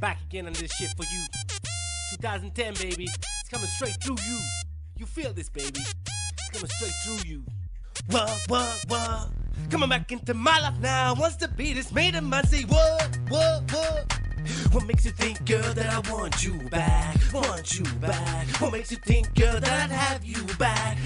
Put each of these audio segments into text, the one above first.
back again on this shit for you. 2010, baby. It's coming straight through you. You feel this, baby. It's coming straight through you. What? Coming back into my life now. Once the beat is made, I might say, what? What makes you think, girl, that I want you back? What makes you think, girl, that I'd have you back?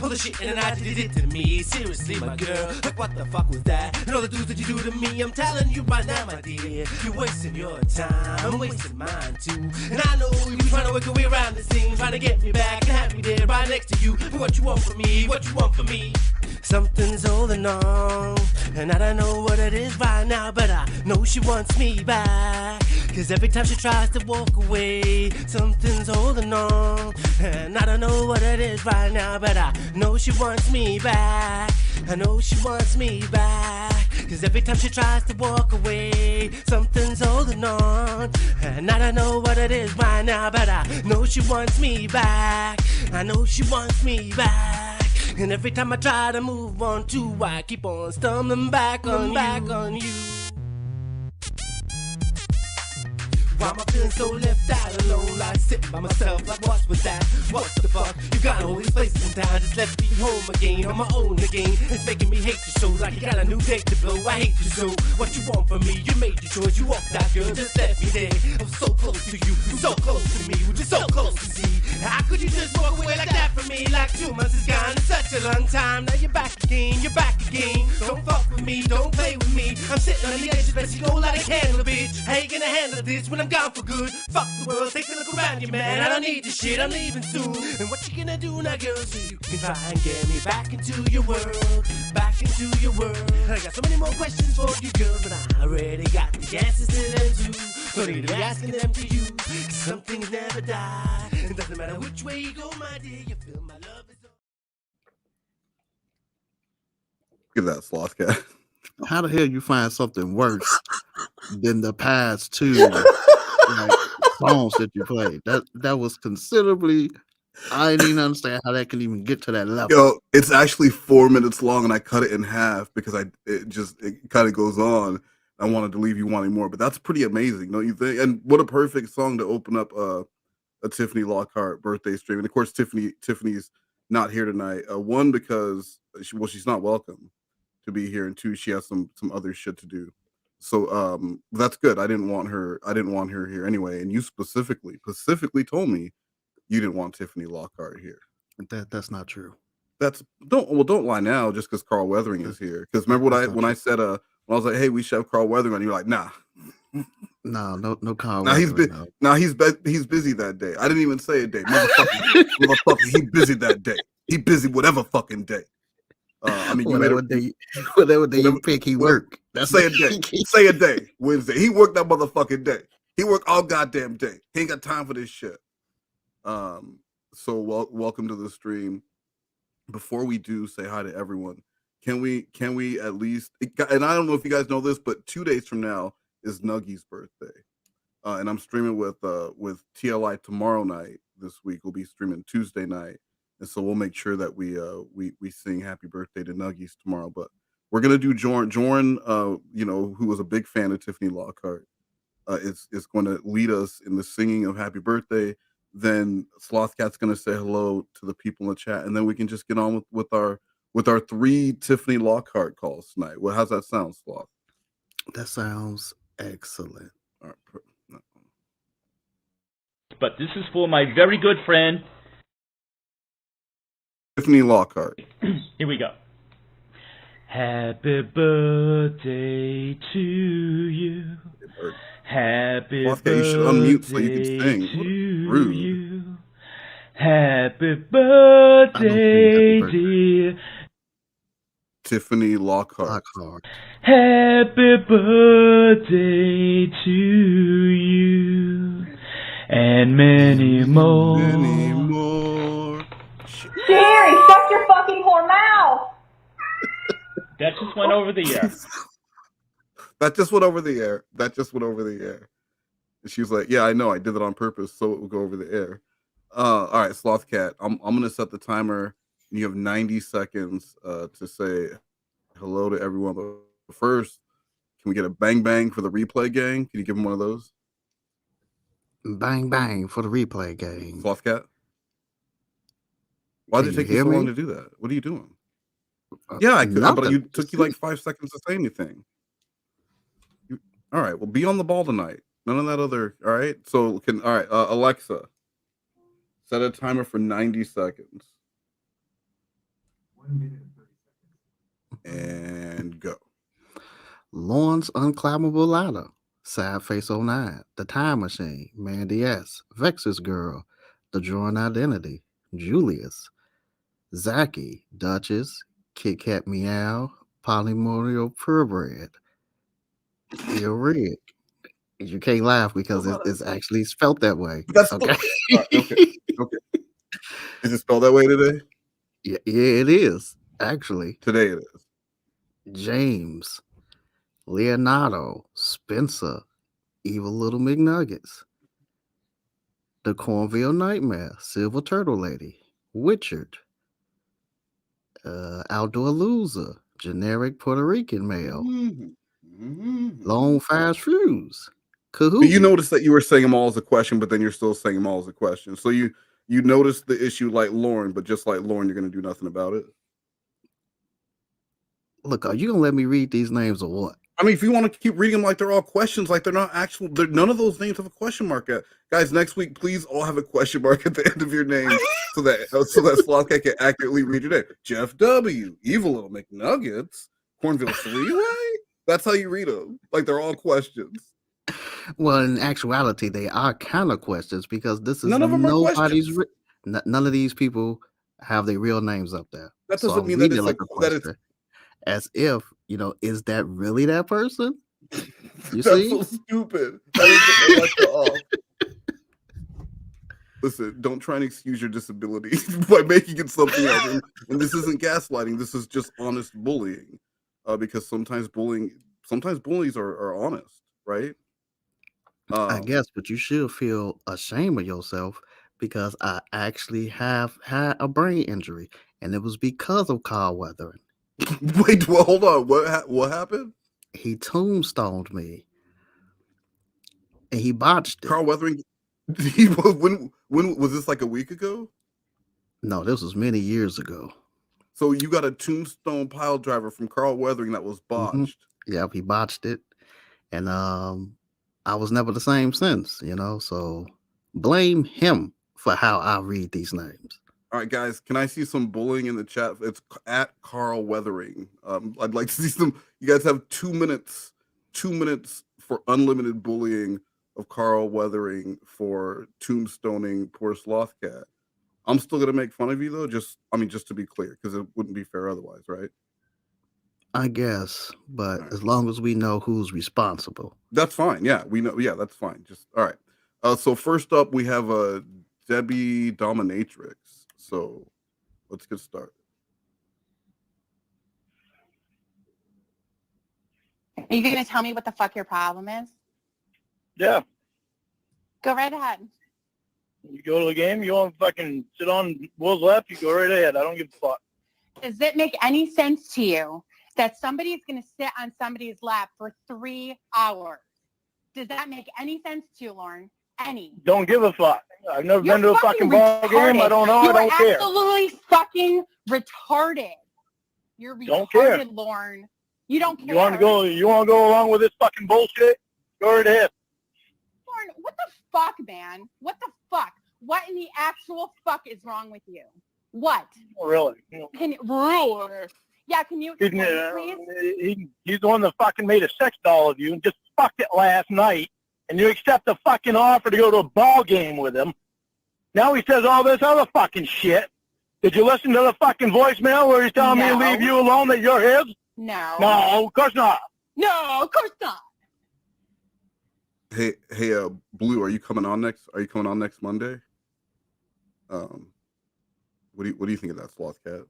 All the shit and I did it to me. Seriously, my girl, like what the fuck was that? And all the dudes that you do to me, I'm telling you right now, my dear, you're wasting your time, I'm wasting mine too. And I know you trying to work your way around this thing, trying to get me back and have me there right next to you. But what you want from me? Something's holding on, and I don't know what it is right now, but I know she wants me back. Cause every time she tries to walk away, something's holding on, and I don't know what it is right now, but I know she wants me back. Cause every time she tries to walk away, something's holding on, and I don't know what it is right now, but I know she wants me back. And every time I try to move on too, I keep on stumbling back on you. Why am I feeling so left out alone? Like sitting by myself, like what was that? What the fuck? You got all these places in town, just left me home again, on my own again. It's making me hate you so, like you got a new date to blow. I hate you so. What you want from me? You made your choice, you walked out, girl, just left me there. I'm so close to you, you're so close to me, we're just so close to see. How could you just walk away like that from me? Like 2 months is gone, it's such a long time. Now you're back again. Don't fuck with me, don't play with me. I'm sitting on the edge, but you go like a candle, bitch. How you gonna handle this when I'm gone for good? Fuck the world, take a look around you, man. I don't need this shit, I'm leaving soon. And what you gonna do now, girl, so you can try and get me back into your world. I got so many more questions for you, girl, but I already got the answers to them too. Don't need to be asking them to you, 'cause some things never die. It doesn't matter which way you go, my dear, you feel my love is Look at that, Slothcat. How the hell you find something worse than the past two songs that you played? That was considerably. I didn't even understand how that can even get to that level. Yo, it's actually 4 minutes long, and I cut it in half because it kind of goes on. I wanted to leave you wanting more, but that's pretty amazing, don't you think? And what a perfect song to open up a Tiffany Lockheart birthday stream. And of course, Tiffany's not here tonight. One, because she's not welcome to be here, and two, she has some other shit to do. So that's good. I didn't want her here anyway. And you specifically told me you didn't want Tiffany Lockheart here. That's not true. Don't lie now just because Carl Weathering is here. Because remember when I said when I was like, hey, we should have Carl Weathering on, you're like, nah. No Carl. Nah, he's busy that day. I didn't even say a day. Motherfucker, he busy that day. He busy whatever fucking day. I mean, whatever day you pick, he work. Say a day. Say a day. Wednesday. He worked that motherfucking day. He worked all goddamn day. He ain't got time for this shit. So welcome to the stream. Before we do say hi to everyone, can we at least? And I don't know if you guys know this, but 2 days from now is Nuggy's birthday, and I'm streaming with TLI tomorrow night. This week we'll be streaming Tuesday night. And so we'll make sure that we sing happy birthday to Nuggies tomorrow. But we're gonna do Jorn, who was a big fan of Tiffany Lockheart, is going to lead us in the singing of happy birthday. Then Slothcat's gonna say hello to the people in the chat, and then we can just get on with our 3 Tiffany Lockheart calls tonight. Well, how's that sound, Sloth? That sounds excellent. All right. No. But this is for my very good friend Tiffany Lockheart. Here we go. Happy birthday to you. Happy birthday you should unmute so you can sing. to Rude. you. Happy birthday, dear Tiffany Lockheart. Happy birthday to you. And many more. Many more. Jerry, shut your fucking whore mouth! That just went over the air. That just went over the air. And she was like, yeah, I know. I did it on purpose so it will go over the air. All right, Slothcat, I'm going to set the timer. And you have 90 seconds to say hello to everyone. But first, we get a bang bang for the replay gang? Can you give him one of those? Bang bang for the replay game. Slothcat? Why did it take you so long to do that? What are you doing? Yeah, I could, but you took you like 5 seconds to say anything. All right, well, be on the ball tonight. None of that other. All right, so Alexa, set a timer for 90 seconds. 1 minute and 30 seconds. And go. Lorne's Unclimbable Ladder, Sad Face 09, The Time Machine, Mandy S, Vex's Girl, The Drawn Identity, Julius, Zachy, Duchess, Kit Kat Meow, Polymorial Purebred, Rick. You can't laugh because it's actually spelled that way. That's okay. Okay. Is it spelled that way today? Yeah, it is. Actually. Today it is. James, Leonardo, Spencer, Evil Little McNuggets, The Cornville Nightmare, Silver Turtle Lady, Richard, Outdoor Loser, Generic Puerto Rican Male, Long Fast Fuse, Kahoo. But you noticed that you were saying them all as a question, but then you're still saying them all as a question. So you noticed the issue like Lorne, but just like Lorne, you're going to do nothing about it. Look, are you going to let me read these names or what? I mean, if you want to keep reading them like they're all questions, like they're not actual, none of those names have a question mark at. Guys, next week, please all have a question mark at the end of your name so that Slothcat can accurately read your name. Jeff W, Evil Little McNuggets, Cornville Three-Way. That's how you read them. Like they're all questions. Well, in actuality, they are kind of questions because this is none of them nobody's. None of these people have their real names up there. That doesn't mean that it's like a question. As if, is that really that person? You That's see? so stupid. That is Alexa off. Listen, don't try and excuse your disability by making it something else. And this isn't gaslighting. This is just honest bullying. Because sometimes bullies are honest, right? I guess, but you should feel ashamed of yourself because I actually have had a brain injury, and it was because of Carl Weathering. Wait, well, hold on. What happened? He tombstoned me, and he botched it. Carl Weathering. When was this? Like a week ago? No, this was many years ago. So you got a tombstone pile driver from Carl Weathering that was botched. Mm-hmm. Yeah, he botched it, and I was never the same since. So blame him for how I read these names. All right, guys, can I see some bullying in the chat? It's at Carl Weathering. I'd like to see some. You guys have 2 minutes. 2 minutes for unlimited bullying of Carl Weathering for tombstoning poor Slothcat. I'm still gonna make fun of you though. Just to be clear, because it wouldn't be fair otherwise, right? I guess, but right. As long as we know who's responsible, that's fine. Yeah, we know. Yeah, that's fine. Just all right. So first up, we have a Debbie Dominatrix. So let's get started. Are you going to tell me what the fuck your problem is? Yeah. Go right ahead. You go to the game, you want to fucking sit on Will's lap, you go right ahead. I don't give a fuck. Does it make any sense to you that somebody is going to sit on somebody's lap for 3 hours? Does that make any sense to you, Lorne? Any? Don't give a fuck. I've never been to a fucking ball game. I don't know. I don't care. You're absolutely fucking retarded. You're retarded, don't care. Lorne. You don't care. You want to go along with this fucking bullshit? Go right ahead. Lorne, what the fuck, man? What the fuck? What in the actual fuck is wrong with you? What? Oh, really? Can you explain, please? He's the one that fucking made a sex doll of you and just fucked it last night. And you accept the fucking offer to go to a ball game with him. Now he says all this other fucking shit. Did you listen to the fucking voicemail where he's telling me to leave you alone, that you're his? No. No, of course not. No, of course not. Hey, Blue, are you coming on next Monday? What do you think of that, Slothcat?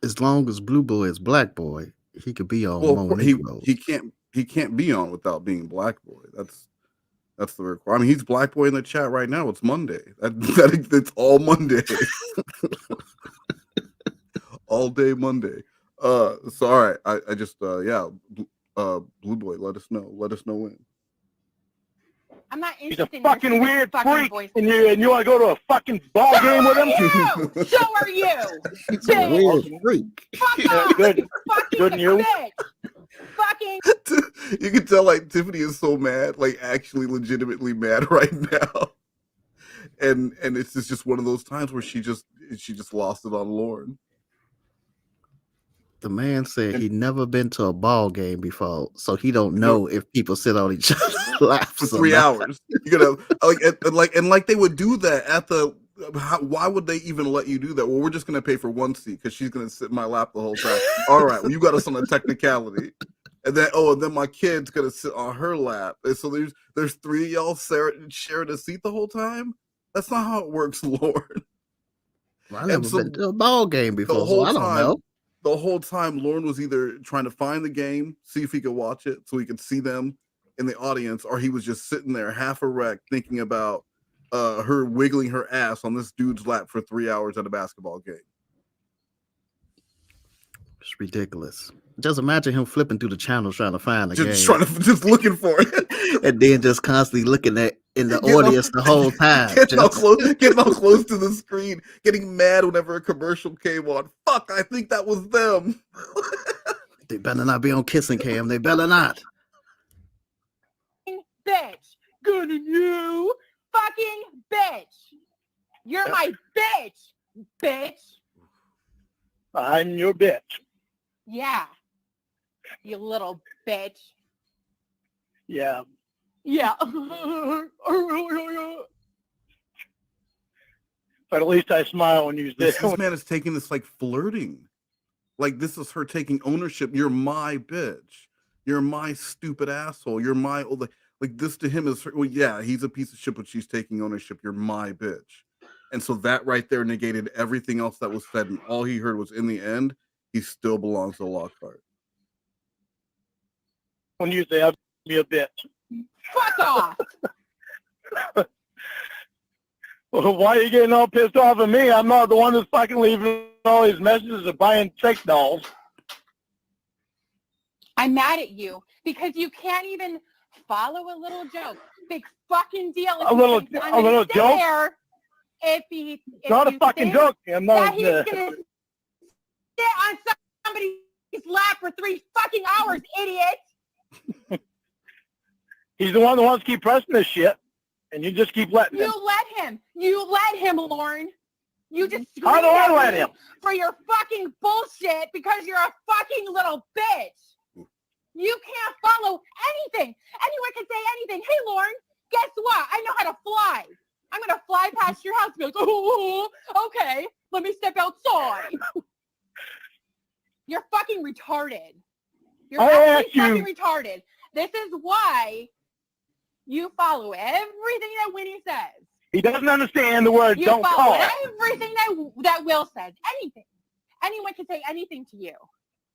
As long as Blue Boy is Black Boy, he could be on MoNegroes. He can't be on without being Black Boy. That's the requirement. I mean, he's Black Boy in the chat right now. It's Monday. It's all Monday. all day Monday. So all right, I just Blue Boy, let us know. Let us know when. I'm not He's a interested in your fucking stupid weird fucking freak, voice. and you want to go to a fucking ball game with him? You! So are you! He's a weird freak. Fuck off! Good. Fucking Good news. bitch! Fucking You can tell like Tiffany is so mad, like actually legitimately mad right now. And it's just one of those times where she just lost it on Lorne. The man said he never been to a ball game before, so he don't know if people sit on each other's laps for 3 hours. You gotta like they would do that at the. Why would they even let you do that? Well, we're just gonna pay for one seat because she's gonna sit in my lap the whole time. All right, well you got us on a technicality, and then my kid's gonna sit on her lap, and so there's 3 of y'all sharing a seat the whole time. That's not how it works, Lord. Well, I never been to a ball game before, so I don't know. The whole time, Lorne was either trying to find the game, see if he could watch it, so he could see them in the audience, or he was just sitting there half erect thinking about her wiggling her ass on this dude's lap for 3 hours at a basketball game. It's ridiculous. Just imagine him flipping through the channels trying to find the game. Just looking for it. And then just constantly looking at in the audience the whole time. Getting all close to the screen, getting mad whenever a commercial came on. Fuck, I think that was them. They better not be on Kissing Cam. They better not. bitch! Good on you! Fucking bitch! You're my bitch! I'm your bitch. Yeah. You little bitch. Yeah. Yeah. But at least I smile when you say this man is taking this like flirting. Like this is her taking ownership. You're my bitch. You're my stupid asshole. You're my like this to him is her, well, yeah, he's a piece of shit, but she's taking ownership. You're my bitch. And so that right there negated everything else that was said, and all he heard was in the end, he still belongs to Lockheart. When you say I'll be a bitch. Fuck off! Well, why are you getting all pissed off at me? I'm not the one that's fucking leaving all these messages of buying sex dolls. I'm mad at you because you can't even follow a little joke. Big fucking deal. A little joke? There if not a fucking joke. I'm not. He's gonna sit on somebody's lap for 3 fucking hours, idiot. He's the one that wants to keep pressing this shit, and you just keep letting him. You let him, Lorne. You just how do I let him? For your fucking bullshit because you're a fucking little bitch. You can't follow anything. Anyone can say anything. Hey, Lorne, guess what? I know how to fly. I'm going to fly past your house and be like, oh, okay, let me step outside. You're fucking retarded. You're fucking retarded. This is why you follow everything that Winnie says. He doesn't understand the word don't call. You follow everything that Will says. Anything. Anyone can say anything to you.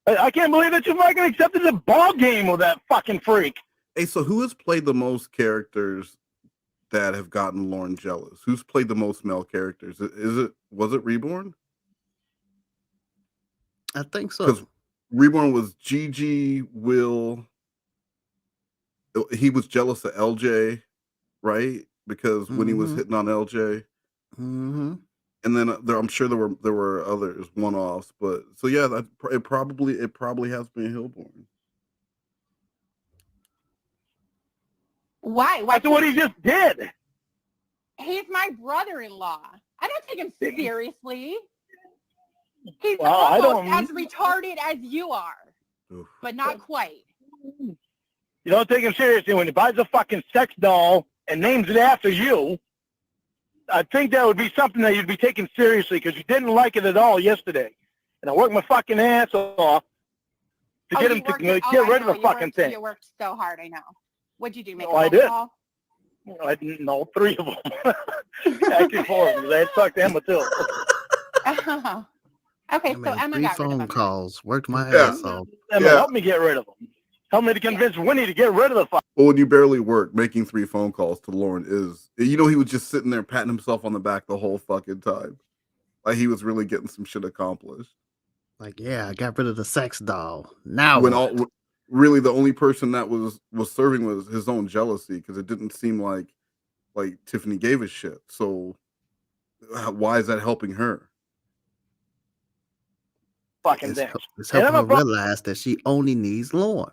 I can't believe that you fucking accepted a ball game with that fucking freak. Hey, so who has played the most characters that have gotten Lorne jealous? Who's played the most male characters? Was it Reborn? I think so. Because Reborn was Gigi, Will. He was jealous of LJ, right? Because when he was hitting on LJ. Mm-hmm. And then I'm sure there were others, one-offs, but so yeah, it probably has been Hillborn. Why? That's what he just did. He's my brother-in-law. I don't take him seriously. He's I almost as retarded as you are, but not quite. You don't take him seriously when he buys a fucking sex doll and names it after you. I think that would be something that you'd be taking seriously because you didn't like it at all yesterday. And I worked my fucking ass off to get him to get rid of the fucking thing. You worked so hard, I know. What'd you do, make a I did. call? I didn't know, 3 of them. Actually 4 of them. I had talked to Emma too. Okay, so Emma got rid of phone calls. Worked my Yeah. ass off. Emma, help me get rid of them. Help me to convince Winnie to get rid of the fuck. Well, when you barely work, making 3 phone calls to Lorne is, he was just sitting there patting himself on the back the whole fucking time. Like he was really getting some shit accomplished. Like, yeah, I got rid of the sex doll. Now when what? really the only person that was serving was his own jealousy, because it didn't seem like Tiffany gave a shit. So why is that helping her? Fucking It's, things. it's And helping I'm her a realize that she only needs Lorne.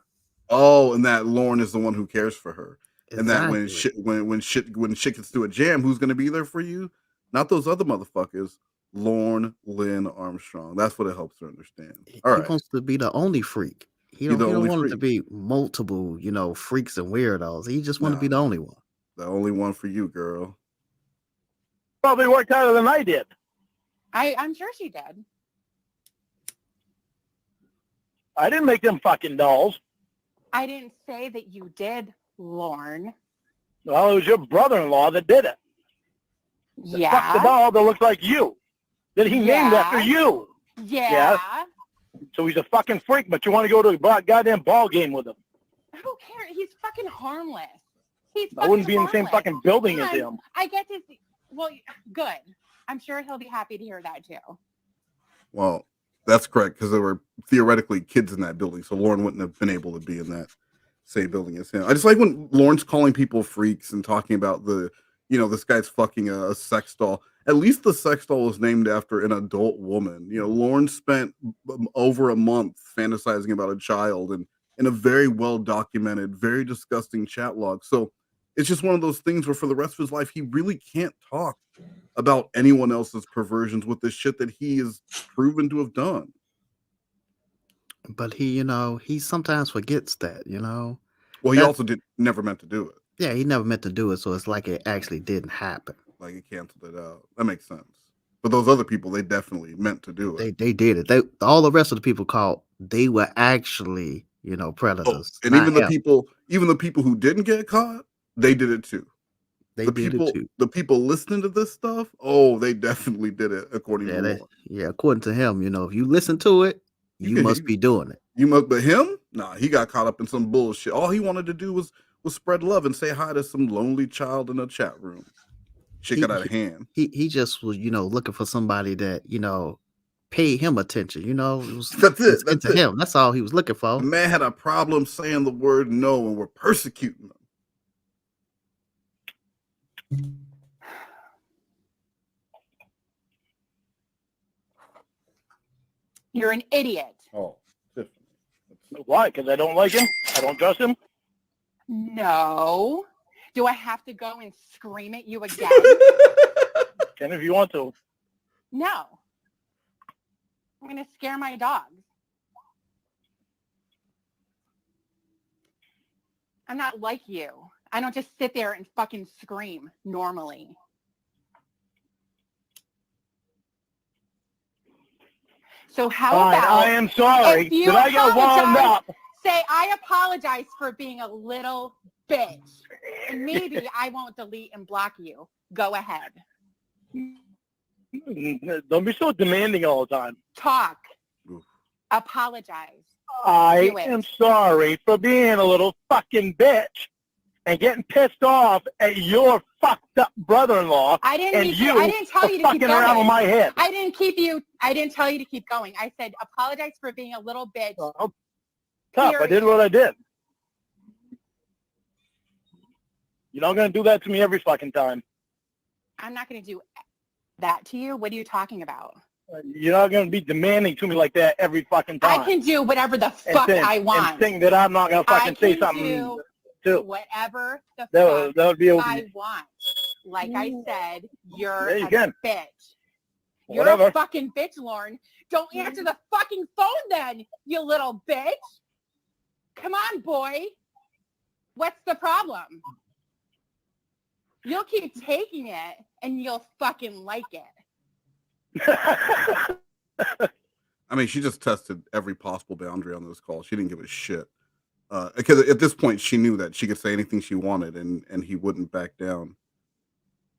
Oh, and that Lorne is the one who cares for her. And that Exactly. when shit gets to a jam, who's gonna be there for you? Not those other motherfuckers. Lorne Lynn Armstrong. That's what it helps her understand. All He right. wants to be the only freak. He He don't the he don't only want it to freak. be multiple, freaks and weirdos. He just want to be the No. only one. The only one for you, girl. probably worked harder than I did. I'm sure she did. I didn't make them fucking dolls. I didn't say that you did, Lorne. Well, it was your brother-in-law that did it. Fuck the Yeah. doll that looks like you. That he named after you. Yeah. So he's a fucking freak, but you want to go to a goddamn ball game with him. I don't care. He's fucking harmless. I wouldn't be in the same fucking building as him. I get to see. Well, good. I'm sure he'll be happy to hear that too. Well, that's correct, because there were theoretically kids in that building, so Lorne wouldn't have been able to be in that same building as him. I just like when Lorne's calling people freaks and talking about this guy's fucking a sex doll. At least the sex doll was named after an adult woman. Lorne spent over a month fantasizing about a child, and in a very well documented, very disgusting chat log. So it's just one of those things where for the rest of his life, he really can't talk about anyone else's perversions with the shit that he is proven to have done. But he sometimes forgets that, Well, he also never meant to do it. Yeah, he never meant to do it, so it's like it actually didn't happen. Like he canceled it out. That makes sense. But those other people, they definitely meant to do it. They did it. All the rest of the people caught, they were actually, predators. And even the people who didn't get caught, they did it too. They did it too. The people listening to this stuff, they definitely did it according to Lorne. According to him, if you listen to it, you must be doing it. You must, but him? Nah, he got caught up in some bullshit. All he wanted to do was spread love and say hi to some lonely child in a chat room. Shit got out of hand. He just was, looking for somebody that, paid him attention. That's it. That's him. That's all he was looking for. The man had a problem saying the word no, and we're persecuting him. You're an idiot. Oh, Tiffany. Why? Because I don't like him? I don't trust him? No. Do I have to go and scream at you again? Can if you want to. No. I'm going to scare my dogs. I'm not like you. I don't just sit there and fucking scream normally. So how about I am sorry that I got wound up. Say, I apologize for being a little bitch. And maybe I won't delete and block you. Go ahead. Don't be so demanding all the time. Talk. Apologize. I am sorry for being a little fucking bitch and getting pissed off at your fucked up brother-in-law. I didn't tell you to fucking keep around going. with my head. I didn't tell you to keep going. I said apologize for being a little bitch. Tough. I did what I did. You're not going to do that to me every fucking time. I'm not going to do that to you. What are you talking about? You're not going to be demanding to me like that every fucking time. I can do whatever the fuck I want. And think that I'm not going to fucking say something too. Whatever the that would be I want. Like I said, you're a bitch. You're Whatever. a fucking bitch, Lorne. Don't answer the fucking phone then, you little bitch. Come on, boy. What's the problem? You'll keep taking it and you'll fucking like it. I mean, she just tested every possible boundary on this call. She didn't give a shit. Because at this point, she knew that she could say anything she wanted and he wouldn't back down.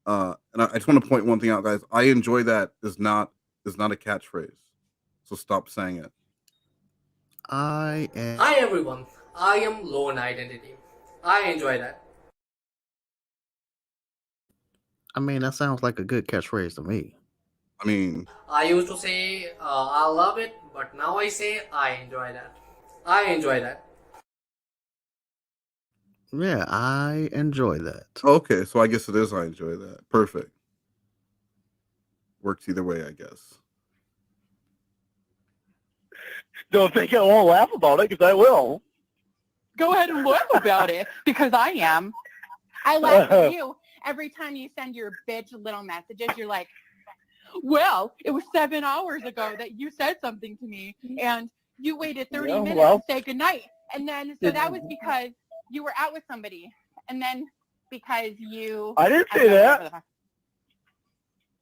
And I just want to point one thing out, guys. I enjoy that is not a catchphrase. So stop saying it. Hi everyone. I am Lorne Identity. I enjoy that. I mean, that sounds like a good catchphrase to me. I mean, I used to say I love it, but now I say I enjoy that. I enjoy that. Yeah, I enjoy that. Okay, so I guess it is. I enjoy that. Perfect. Works either way, I guess. Don't think I won't laugh about it, because I will. Go ahead and laugh about it, because I am. I laugh at you every time you send your bitch little messages. You're like, well, it was 7 hours ago that you said something to me, and you waited 30 minutes to say goodnight. And then, so that was because you were out with somebody. And then because you... I didn't say that.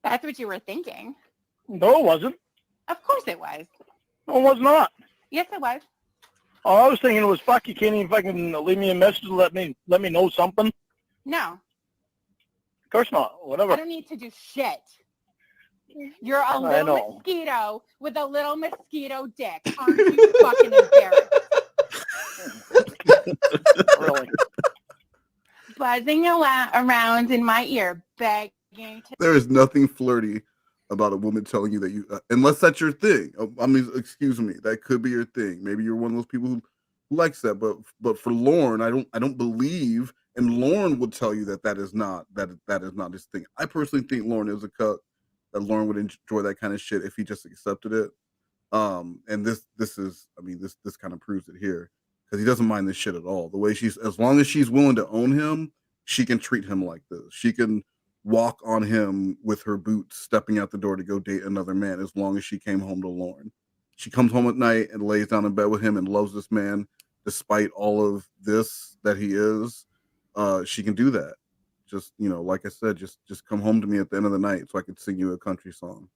That's what you were thinking. No, it wasn't. Of course it was. No, it was not. Yes, it was. All I was thinking was, fuck, you can't even fucking leave me a message and let me know something. No. Of course not. Whatever. I don't need to do shit. You're a little mosquito with a little mosquito dick. Aren't you fucking embarrassed? Really? Buzzing around in my ear, begging to... There is nothing flirty about a woman telling you that you, unless that's your thing. I mean, excuse me, that could be your thing. Maybe you're one of those people who likes that. But for Lorne, I don't believe, and Lorne would tell you that is not his thing. I personally think Lorne is a cuck. That Lorne would enjoy that kind of shit if he just accepted it. And this is, I mean, this kind of proves it here, because he doesn't mind this shit at all. The way as long as she's willing to own him, she can treat him like this. She can walk on him with her boots, stepping out the door to go date another man, as long as she came home to Lorne. She comes home at night and lays down in bed with him and loves this man, despite all of this that he is. She can do that. Just, like I said, just come home to me at the end of the night so I could sing you a country song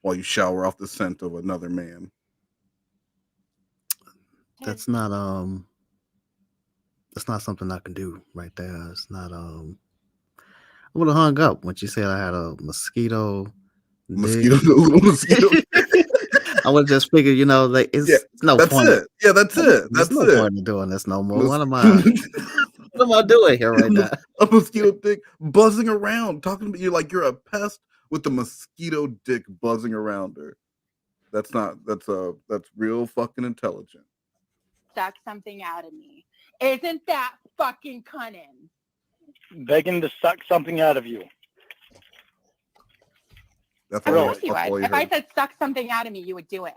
while you shower off the scent of another man. That's not something I can do right there. It's not I would have hung up when she said I had a mosquito. Little mosquito. I would just figure, like it's no that's point. It. Yeah, that's it. That's no it. point in doing this no more. What am I doing here right now? A mosquito dick buzzing around, talking to you like you're a pest with the mosquito dick buzzing around her. That's real fucking intelligent. Suck something out of me. Isn't that fucking cunning? Begging to suck something out of you. That's of course you would. If I said suck something out of me, you would do it.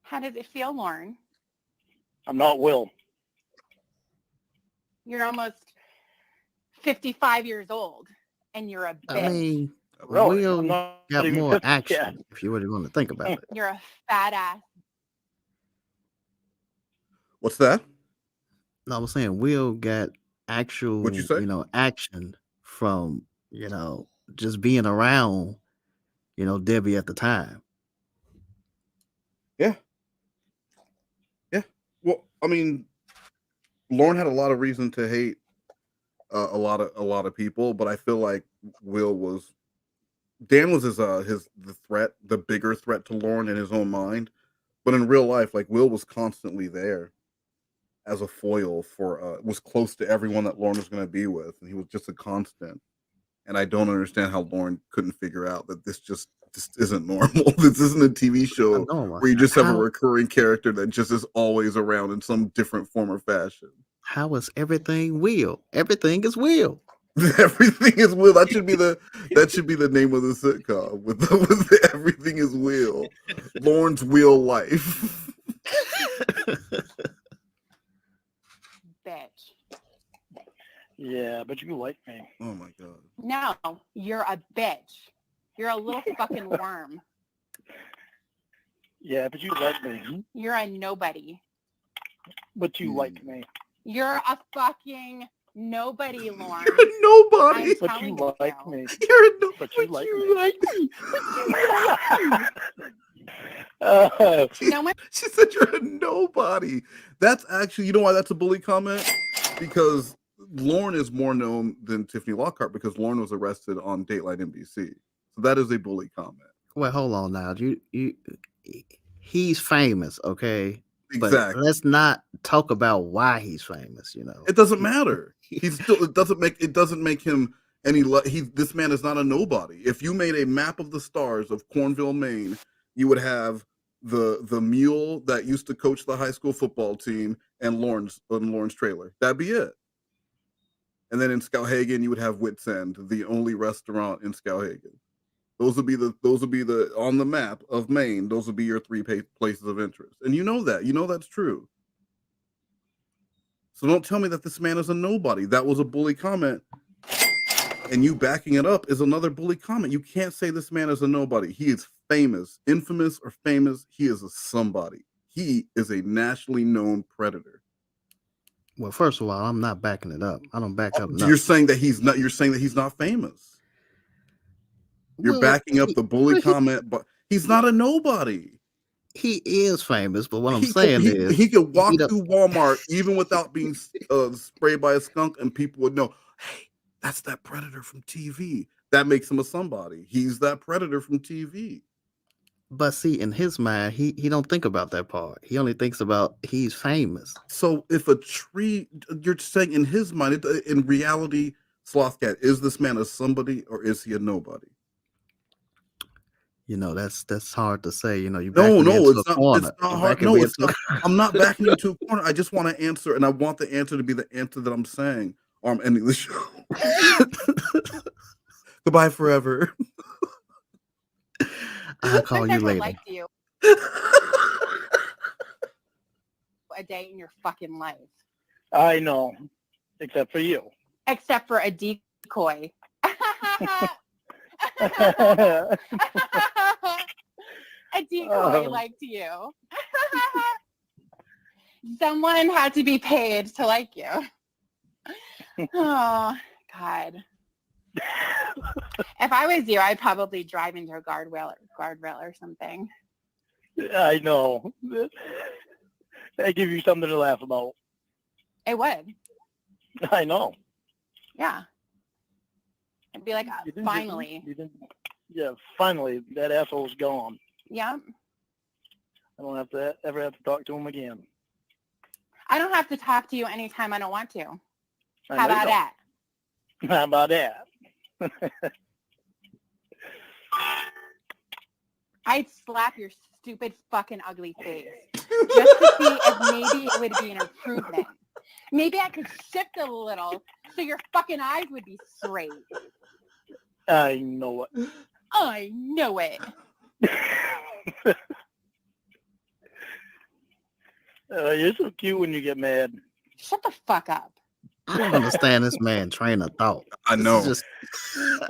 How does it feel, Lorne? I'm not Will. You're almost 55 years old, and you're a bitch. I mean, really? Will got more action, if you really want to think about it. You're a fat ass. What's that? No, I was saying Will got actual, What'd you say? action from, just being around, Debbie at the time. Yeah. Yeah. Well, I mean, Lorne had a lot of reason to hate a lot of people, but I feel like Dan was the bigger threat to Lorne in his own mind. But in real life, like, Will was constantly there as a foil for was close to everyone that Lorne was going to be with, and he was just a constant. And I don't understand how Lorne couldn't figure out that this just isn't normal. This isn't a TV show where you just have a recurring character that just is always around in some different form or fashion. How is everything Will? Everything is Will. Everything is Will. That should be the name of the sitcom. With Everything is Will. Lorne's Will Life. Bitch. Yeah, but you like me. Oh my god. No, you're a bitch. You're a little fucking worm. Yeah, but you like me. You're a nobody. But you like me. You're a fucking nobody, Lorne. You're a nobody. But you like me. You're a nobody. But you like me. No one. She said you're a nobody. That's actually, you know why that's a bully comment? Because Lorne is more known than Tiffany Lockheart, because Lorne was arrested on Dateline NBC. So that is a bully comment. Well, hold on now. He's famous, okay? Exactly. But let's not talk about why he's famous. It doesn't matter. It doesn't make him any. This man is not a nobody. If you made a map of the stars of Cornville, Maine, you would have the mule that used to coach the high school football team, and Lorne's trailer. That'd be it. And then in Skowhegan, you would have Wits End, the only restaurant in Skowhegan. Those would be the on the map of Maine. Those would be your three places of interest, and you know that's true. So don't tell me that this man is a nobody. That was a bully comment, and you backing it up is another bully comment. You can't say this man is a nobody. He is famous, infamous or famous. He is a somebody. He is a nationally known predator. Well, first of all, I'm not backing it up. I don't back up nothing. You're saying that he's not. You're saying that he's not famous. You're backing up the bully comment, but he's not a nobody. He is famous, but what I'm saying is he could walk through Walmart even without being sprayed by a skunk, and people would know, hey, that's that predator from TV. That makes him a somebody. He's that predator from TV. But see, in his mind, he don't think about that part. He only thinks about he's famous. So if a tree, you're saying in his mind, in reality, Slothcat, is this man a somebody or is he a nobody? You know, that's hard to say. You know, you no, it's not hard. No, it's not. I'm not backing you to a corner. I just want to answer, and I want the answer to be the answer that I'm saying, or I'm ending the show. Goodbye forever. I'll call you later. Liked you a day in your fucking life. I know, except for you. Except for a decoy. A decoy liked you. Someone had to be paid to like you. Oh, God. If I was you, I'd probably drive into a guardrail or something. I know. I give you something to laugh about. It would. I know. Yeah. I'd be like, finally. Yeah, finally, that asshole's gone. Yeah. I don't have to ever have to talk to him again. I don't have to talk to you anytime I don't want to. How about that? How about that? I'd slap your stupid fucking ugly face just to see if maybe it would be an improvement. Maybe I could shift a little so your fucking eyes would be straight. I know it. I know it. You're so cute when you get mad. Shut the fuck up. I don't understand this man train of thought. I know.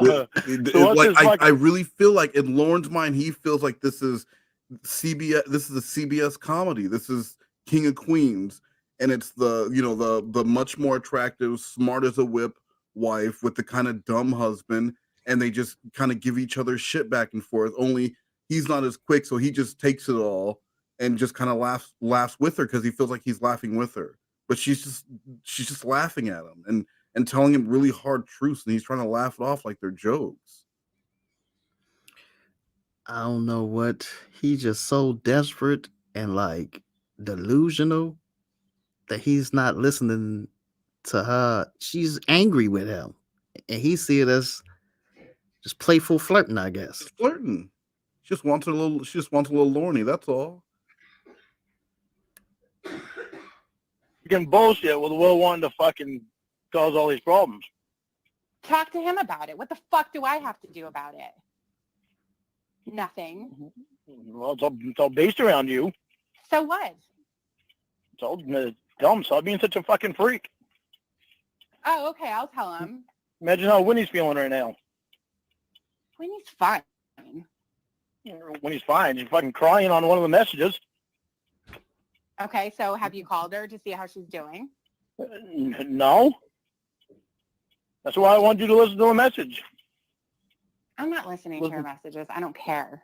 I really feel like in Lorne's mind, he feels like this is CBS. This is a CBS comedy. This is King of Queens, and it's the much more attractive, smart as a whip wife with the kind of dumb husband, and they just kind of give each other shit back and forth. Only he's not as quick, so he just takes it all and just kind of laughs with her because he feels like he's laughing with her. But she's just laughing at him and telling him really hard truths, and he's trying to laugh it off like they're jokes. I don't know what. He's just so desperate and like delusional that he's not listening to her. She's angry with him, and he see it as just playful flirting, I guess. It's flirting. She just wants a little Lorne. That's all. You can bullshit with Will wanting to fucking cause all these problems. Talk to him about it. What the fuck do I have to do about it? Nothing. Well, it's all based around you. So what? It's all dumb. Stop being such a fucking freak. Oh, okay. I'll tell him. Imagine how Winnie's feeling right now. Winnie's fine. Winnie's fine. She's fucking crying on one of the messages. Okay, so have you called her to see how she's doing? No. That's why I want you to listen to a message. I'm not listening to your messages. I don't care.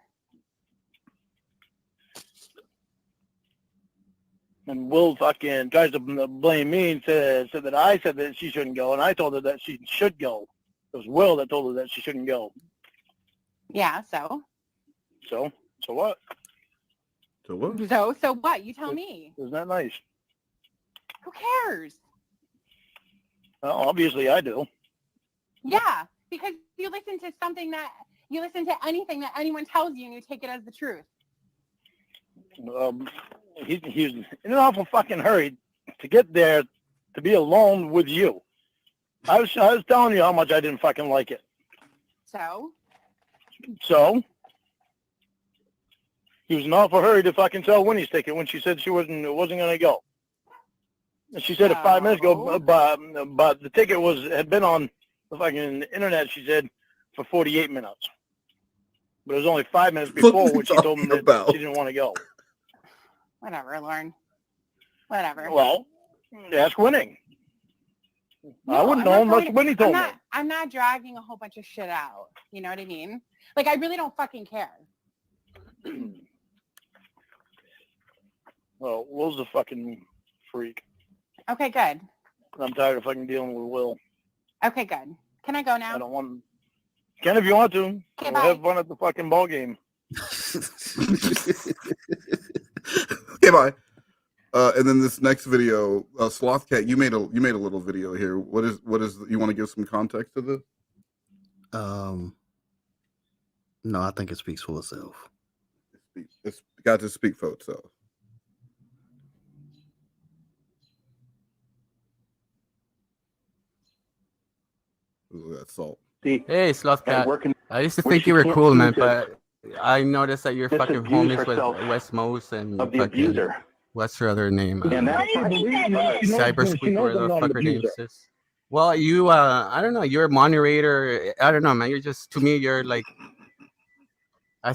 And Will fucking tries to blame me and said that I said that she shouldn't go, and I told her that she should go. It was Will that told her that she shouldn't go. Yeah, so? So what? So what? So what? You tell me. Isn't that nice? Who cares? Well, obviously I do. Yeah, because you listen to anything that anyone tells you and you take it as the truth. He's in an awful fucking hurry to get there to be alone with you. I was telling you how much I didn't fucking like it. So he was in an awful hurry to fucking sell Winnie's ticket when she said she wasn't gonna go. And she said it 5 minutes ago, but the ticket had been on the fucking internet. She said for 48 minutes, but it was only 5 minutes before when she told him that she didn't want to go. Whatever, Lorne. Whatever. Well, ask Winnie. No, I wouldn't know unless Winnie told me. I'm not dragging a whole bunch of shit out. You know what I mean? Like, I really don't fucking care. Well, Will's a fucking freak. Okay, good. I'm tired of fucking dealing with Will. Okay, good. Can I go now? I don't want. Can if you want to. Okay, we'll have fun at the fucking ball game. Okay, bye. And then this next video, Slothcat, you made a little video here. What is you want to give some context to this? No, I think it speaks for itself. It's got to speak for itself. Ooh, that's salt. Hey, Slothcat. I used to think you were cool, man, but I noticed that you're fucking homies with West Mose and fucking what's her other name? Cyber Squeak, or the fucker name is. Well, you, I don't know. You're a moderator. I don't know, man. You're just, to me, you're like. I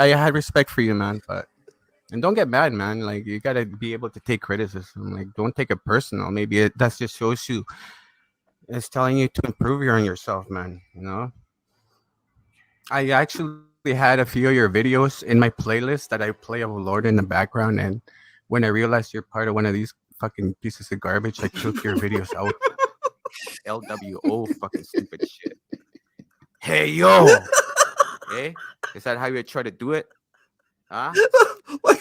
had respect for you, man, and don't get mad, man. Like, you gotta be able to take criticism. Like, don't take it personal. Maybe that just shows you. It's telling you to improve on yourself, man. You know. I actually had a few of your videos in my playlist that I play of Lord in the background, and when I realized you're part of one of these fucking pieces of garbage, I took your videos out. LWO, fucking stupid shit. Hey yo, hey, is that how you try to do it? Huh? Like,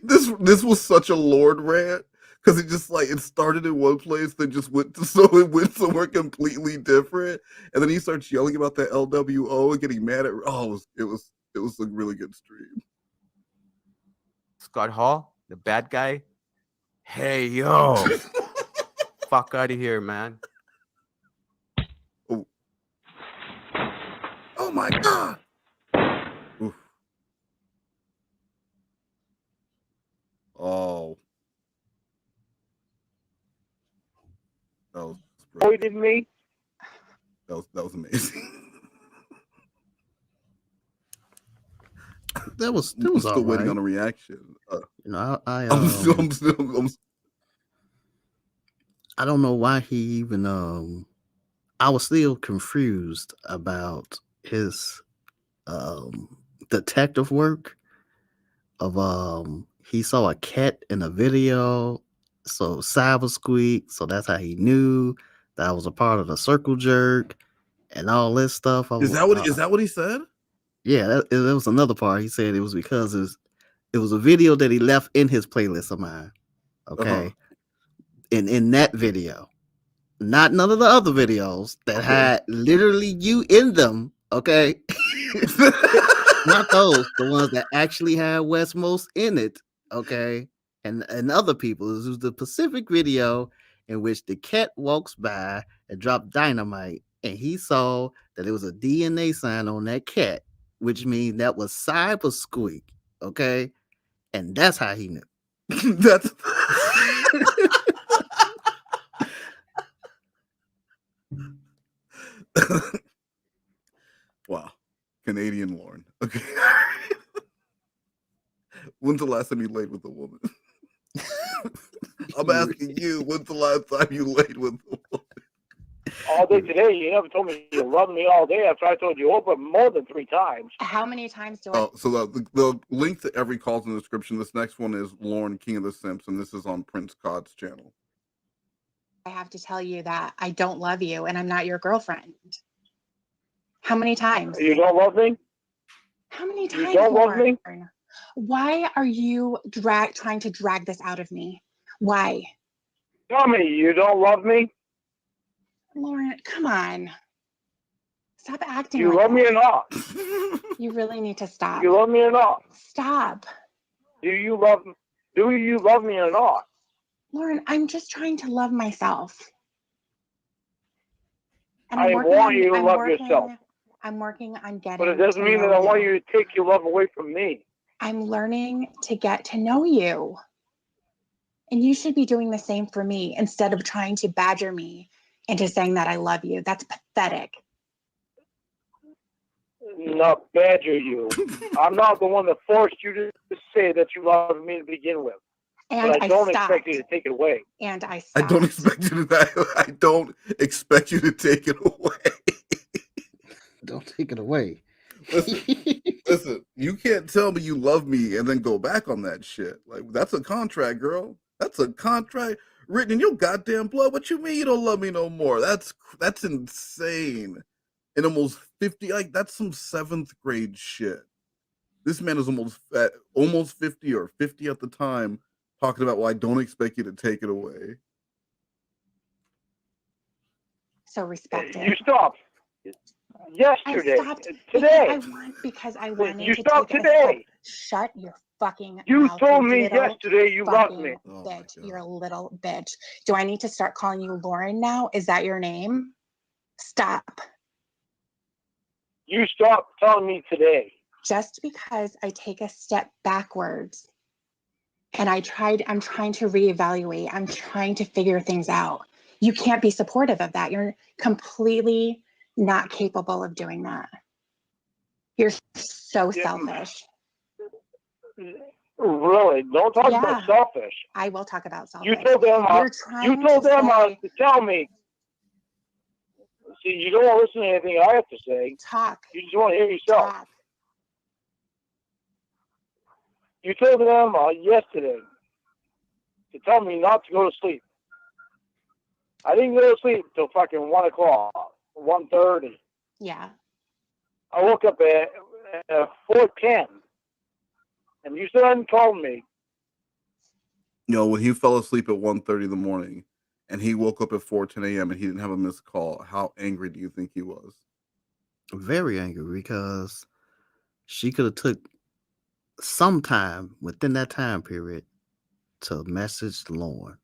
this was such a Lord rant. Because it just it started in one place, then just went somewhere completely different, and then he starts yelling about the LWO and getting mad at. Oh, it was a really good stream. Scott Hall, the bad guy. Hey yo, fuck out of here, man. Oh my god. Oof. Oh. That was Avoided me. That was amazing. That was still waiting on a reaction. I don't know why he even I was still confused about his detective work of he saw a cat in a video. So Cyber Squeak, so that's how he knew that I was a part of the Circle Jerk and all this stuff. Is that what he said? Yeah, that was another part. He said it was because it was a video that he left in his playlist of mine. Okay, in that video, not none of the other videos that had literally you in them. Okay, not those, the ones that actually had Westmost in it. Okay. And other people. This was the Pacific video in which the cat walks by and dropped dynamite, and he saw that there was a DNA sign on that cat, which means that was Cyber Squeak, okay? And that's how he knew. That's wow. Canadian Lorne. Okay. When's the last time you laid with a woman? I'm asking you, when's the last time you laid with a woman? All day today. You never told me you loved me all day after I told you over more than 3 times. How many times do I? So the link to every call's in the description. This next one is Lorne, King of the Simps, and this is on Prince Cod's channel. I have to tell you that I don't love you and I'm not your girlfriend. How many times? You don't love me? How many times? You don't love me? Why are you trying to drag this out of me? Why? Tell me, you don't love me? Lorne, come on. Stop acting You like love me or not? You really need to stop. You love me or not? Stop. Do you love me or not? Lauren, I'm just trying to love myself. And I want you to love yourself. I'm working on getting. But it doesn't mean that I want you to take your love away from me. I'm learning to get to know you. And you should be doing the same for me instead of trying to badger me into saying that I love you. That's pathetic. Not badger you. I'm not the one that forced you to say that you love me to begin with. And but I don't expect you to take it away. And I don't expect you to. I don't expect you to take it away. Don't take it away. Listen, you can't tell me you love me and then go back on that shit. Like, that's a contract, girl. That's a contract written in your goddamn blood. What you mean you don't love me no more? That's insane. And almost 50, like, that's some 7th grade shit. This man is almost 50 or 50 at the time, talking about, well, I don't expect you to take it away. So respect it. You stopped yesterday. I stopped today. Because I wanted you to stopped take today. Shut your fucking You mouth. told me yesterday you loved me. Bitch. You're a little bitch. Do I need to start calling you Lauren now? Is that your name? Stop. You stopped telling me today. Just because I take a step backwards and I'm trying to reevaluate, I'm trying to figure things out. You can't be supportive of that. You're completely not capable of doing that. You're so selfish. Really? Don't talk about selfish. I will talk about selfish. You told them to tell me. See, you don't want to listen to anything I have to say. Talk. You just want to hear yourself. Talk. You told them yesterday to tell me not to go to sleep. I didn't go to sleep till fucking 1 o'clock, 1:30. Yeah. I woke up at 4:10, and you still hadn't called me. You know, when he fell asleep at 1:30 in the morning, and he woke up at 4:10 a.m. and he didn't have a missed call, how angry do you think he was? Very angry, because she could have took some time within that time period to message Lorne.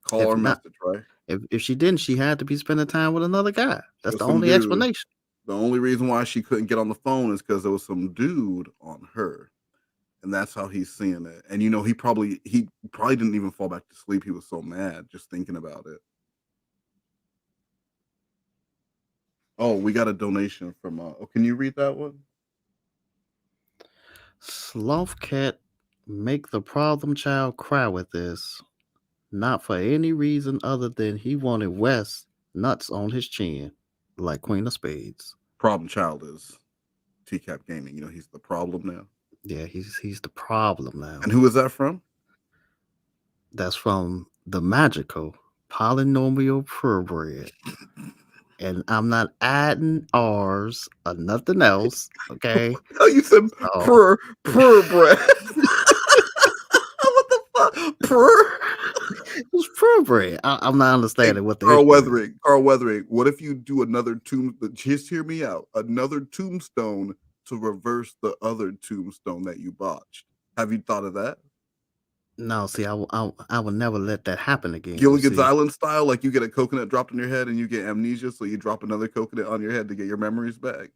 Call or message, right? If she didn't, she had to be spending time with another guy. That's the only explanation. The only reason why she couldn't get on the phone is because there was some dude on her. And that's how he's seeing it. And you know, he probably didn't even fall back to sleep. He was so mad just thinking about it. Oh, we got a donation from can you read that one? Slothcat, make the problem child cry with this. Not for any reason other than he wanted Wes nuts on his chin, like Queen of Spades. Problem child is TCAP Gaming. You know, he's the problem now. Yeah, he's the problem now. And who is that from? That's from the magical polynomial purebred. And I'm not adding R's or nothing else. Okay. Oh, you said purebred. What the fuck? It was purebred. I'm not understanding what the Carl Weathering. What if you do another just hear me out. Another tombstone to reverse the other tombstone that you botched. Have you thought of that? No, see, I will never let that happen again. Gilligan's Island style, like you get a coconut dropped on your head and you get amnesia, so you drop another coconut on your head to get your memories back.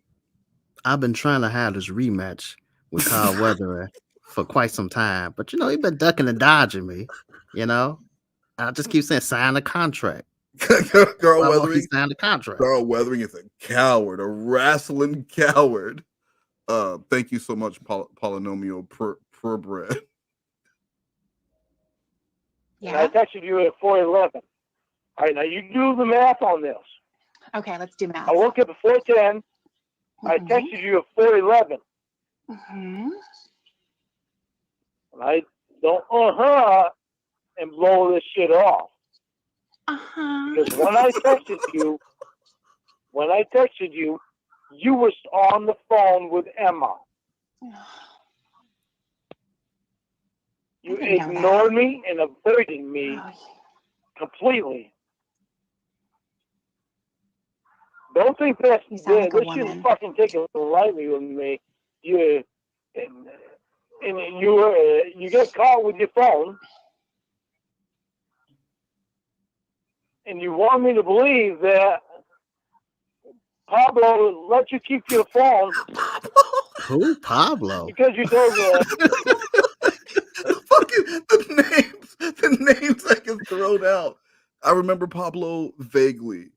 I've been trying to have this rematch with Carl Weathering for quite some time, but you know, he's been ducking and dodging me. You know, I just keep saying sign a contract. Carl Weathering signed a contract. Carl Weathering is a coward, a wrestling coward. Thank you so much, polynomial purebred. Yeah. I texted you at 4:11. All right, now you do the math on this. Okay, let's do math. I woke up at 4:10. I texted you at 4:11. Mm-hmm. And I don't and blow this shit off. Because when I texted you, you were on the phone with Emma. You ignored me and avoided me completely. Don't think that You sound like a this woman. shouldn't fucking take it lightly with me. You get caught with your phone, and you want me to believe that Pablo let you keep your phone. Who? Pablo? Because you told me Fucking the names that get thrown out. I remember Pablo vaguely.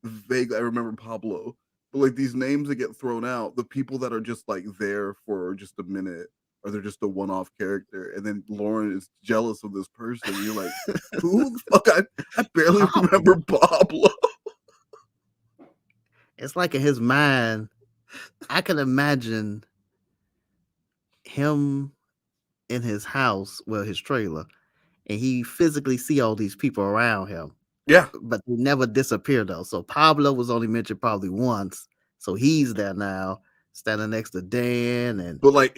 I remember Pablo. But like these names that get thrown out, the people that are just like there for just a minute, or they're just a one-off character, and then Lorne is jealous of this person. And you're like, who the fuck? I barely remember Pablo. It's like in his mind, I can imagine him in his house, well, his trailer, and he physically see all these people around him. Yeah, but they never disappear though. So Pablo was only mentioned probably once. So he's there now, standing next to Dan, and but like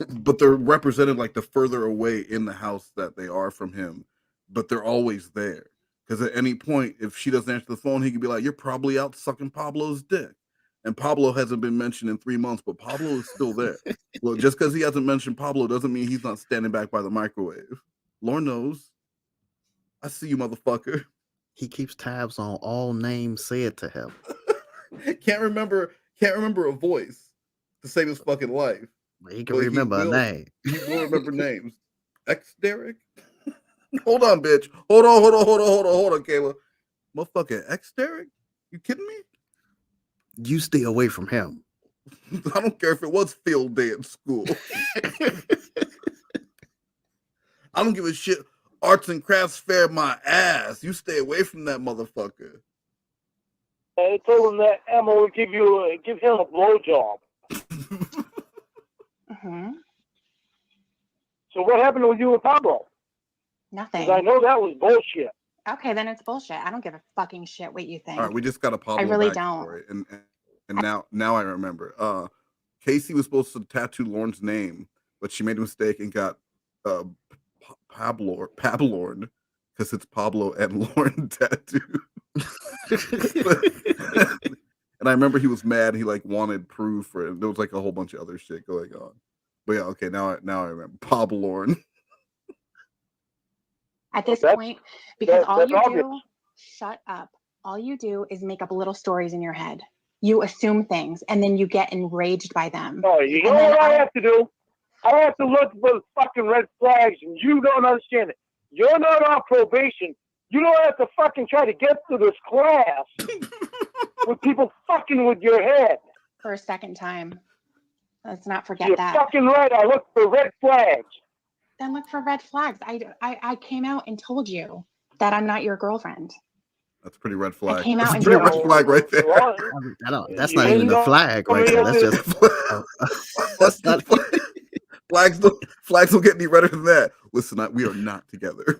but they're represented like the further away in the house that they are from him, but they're always there. Because at any point, if she doesn't answer the phone, he could be like, "You're probably out sucking Pablo's dick," and Pablo hasn't been mentioned in 3 months, but Pablo is still there. Well, just because he hasn't mentioned Pablo doesn't mean he's not standing back by the microwave. Lord knows. I see you, motherfucker. He keeps tabs on all names said to him. Can't remember a voice to save his fucking life. He can remember a name. He will remember names. X Derek? Hold on, bitch. Hold on, Kayla. Motherfucking X Derek? You kidding me? You stay away from him. I don't care if it was field day at school. I don't give a shit. Arts and crafts fair my ass. You stay away from that motherfucker. I told him that Emma would give him a blowjob. Mm-hmm. So what happened with you and Pablo? Nothing. 'Cause I know that was bullshit. Okay, then it's bullshit. I don't give a fucking shit what you think. All right, we just got a Pablo. I really backstory, don't. And now I remember. Casey was supposed to tattoo Lorne's name, but she made a mistake and got Pablorn, because it's Pablo and Lorne tattoo. And I remember he was mad. He like wanted proof for it. There was like a whole bunch of other shit going on. But yeah, okay, now I remember Pablorn. At this point, because all you do, shut up. All you do is make up little stories in your head. You assume things, and then you get enraged by them. Oh, you know what I have to do? I have to look for the fucking red flags, and you don't understand it. You're not on probation. You don't have to fucking try to get through this class with people fucking with your head. For a second time. Let's not forget You're that. fucking right. I look for red flags. Then look for red flags. I came out and told you that I'm not your girlfriend. That's a pretty red flag. I came out That's and a pretty red flag right there. That's not even a flag right there. That's just that's not flags don't get any redder than that. Listen, we are not together.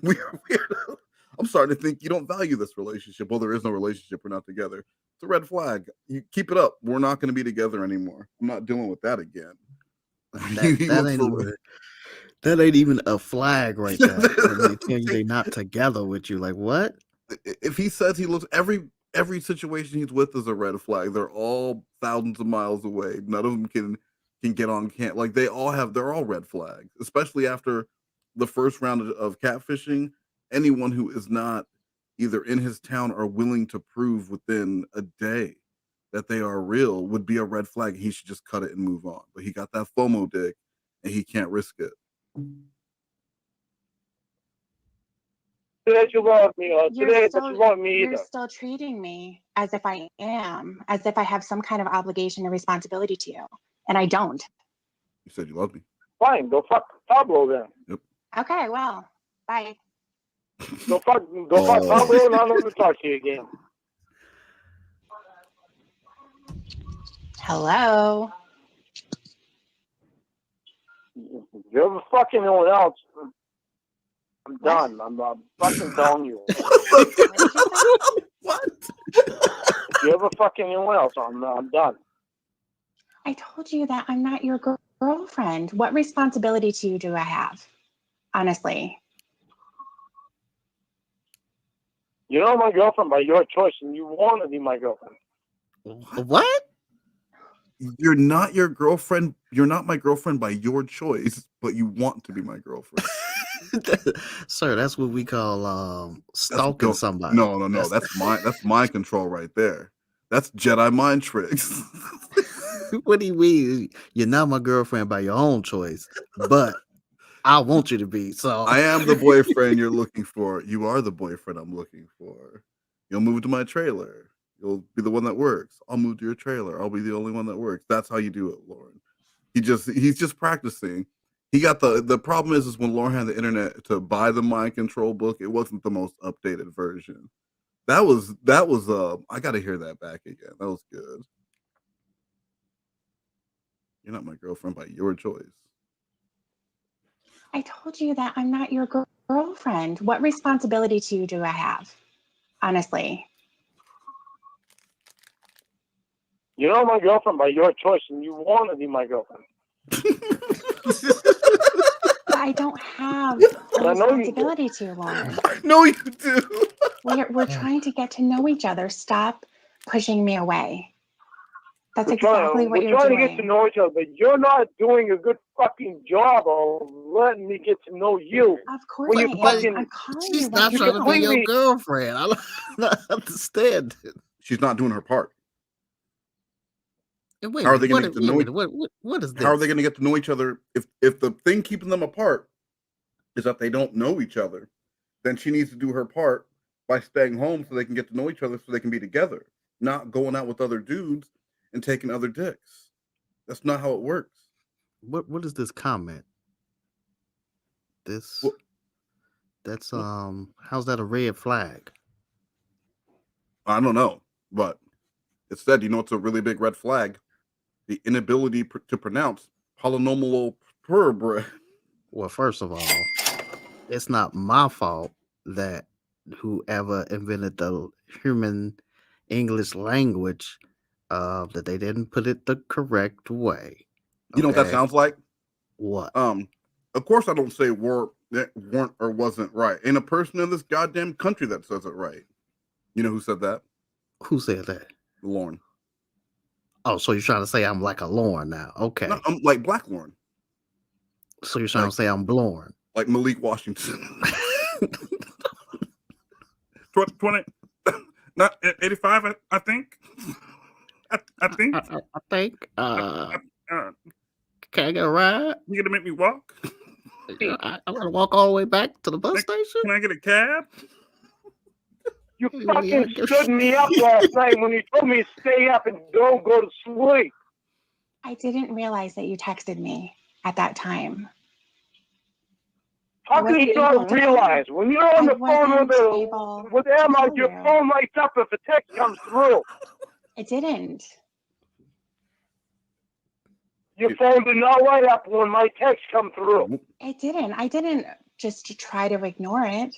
I'm starting to think you don't value this relationship. Well, there is no relationship. We're not together. It's a red flag. You keep it up. We're not going to be together anymore. I'm not dealing with that again. That ain't even a flag right there. They tell you they're not together with you. Like what? If he says he looks every situation he's with is a red flag. They're all thousands of miles away. None of them can get on camp. Like they're all red flags. Especially after the first round of catfishing. Anyone who is not either in his town or willing to prove within a day that they are real would be a red flag. He should just cut it and move on. But he got that FOMO dick and he can't risk it. Today you love me, or today that you love me either. You're still treating me as if I am, as if I have some kind of obligation or responsibility to you. And I don't. You said you love me. Fine, go fuck Pablo then. Yep. Okay, well, bye. Go fuck Pablo, and I'm not going to talk to you again. Hello. You ever fucking anyone else? I'm done. I'm fucking telling you. What? If you ever fucking anyone else, I'm done. I told you that I'm not your girlfriend. What responsibility to you do I have? Honestly. You're not my girlfriend by your choice, and you want to be my girlfriend. What? You're not your girlfriend. You're not my girlfriend by your choice, but you want to be my girlfriend. Sir, that's what we call stalking somebody. No. That's mind control right there. That's Jedi mind tricks. What do you mean? You're not my girlfriend by your own choice, but I want you to be. So I am the boyfriend you're looking for. You are the boyfriend I'm looking for. You'll move to my trailer. You'll be the one that works. I'll move to your trailer. I'll be the only one that works. That's how you do it, Lorne. He's just practicing. He got the problem is when Lorne had the internet to buy the mind control book, it wasn't the most updated version. That was I gotta hear that back again. That was good. You're not my girlfriend by your choice. I told you that I'm not your girlfriend. What responsibility to you do I have? Honestly. You're not my girlfriend by your choice, and you want to be my girlfriend. But I don't have a responsibility to you, Lorne. I know you do. We're trying to get to know each other. Stop pushing me away. That's exactly what you're doing. We're trying to get to know each other, but you're not doing a good fucking job of letting me get to know you. Of course I am. I'm calling you. She's not trying to be your girlfriend. I don't understand it. She's not doing her part. Wait, how are they going to get to know? What is this? How are they going to get to know each other if the thing keeping them apart is that they don't know each other? Then she needs to do her part by staying home so they can get to know each other, so they can be together, not going out with other dudes and taking other dicks. That's not how it works. What is this comment? That's how's that a red flag? I don't know, but it said, it's a really big red flag. The inability to pronounce polynomial purebred. Well, first of all, it's not my fault that whoever invented the human English language, that they didn't put it the correct way. You know what that sounds like? What? Of course I don't say weren't or wasn't right. Ain't a person in this goddamn country that says it right. You know who said that? Who said that? Lorne. Oh, so you're trying to say I'm like a Lorne now? Okay. No, I'm like Black Lorne. So you're trying to say I'm Lorne? Like Malik Washington. 20, not 85, I think. I think. I think. Can I get a ride? You gonna make me walk? I'm gonna walk all the way back to the bus station. Can I get a cab? You fucking stood me up last night when you told me to stay up and don't go to sleep. I didn't realize that you texted me at that time. How can you not realize when you're on the phone with Emma, your phone lights up if a text comes through? It didn't. Your phone did not light up when my text come through. It didn't. I didn't just try to ignore it.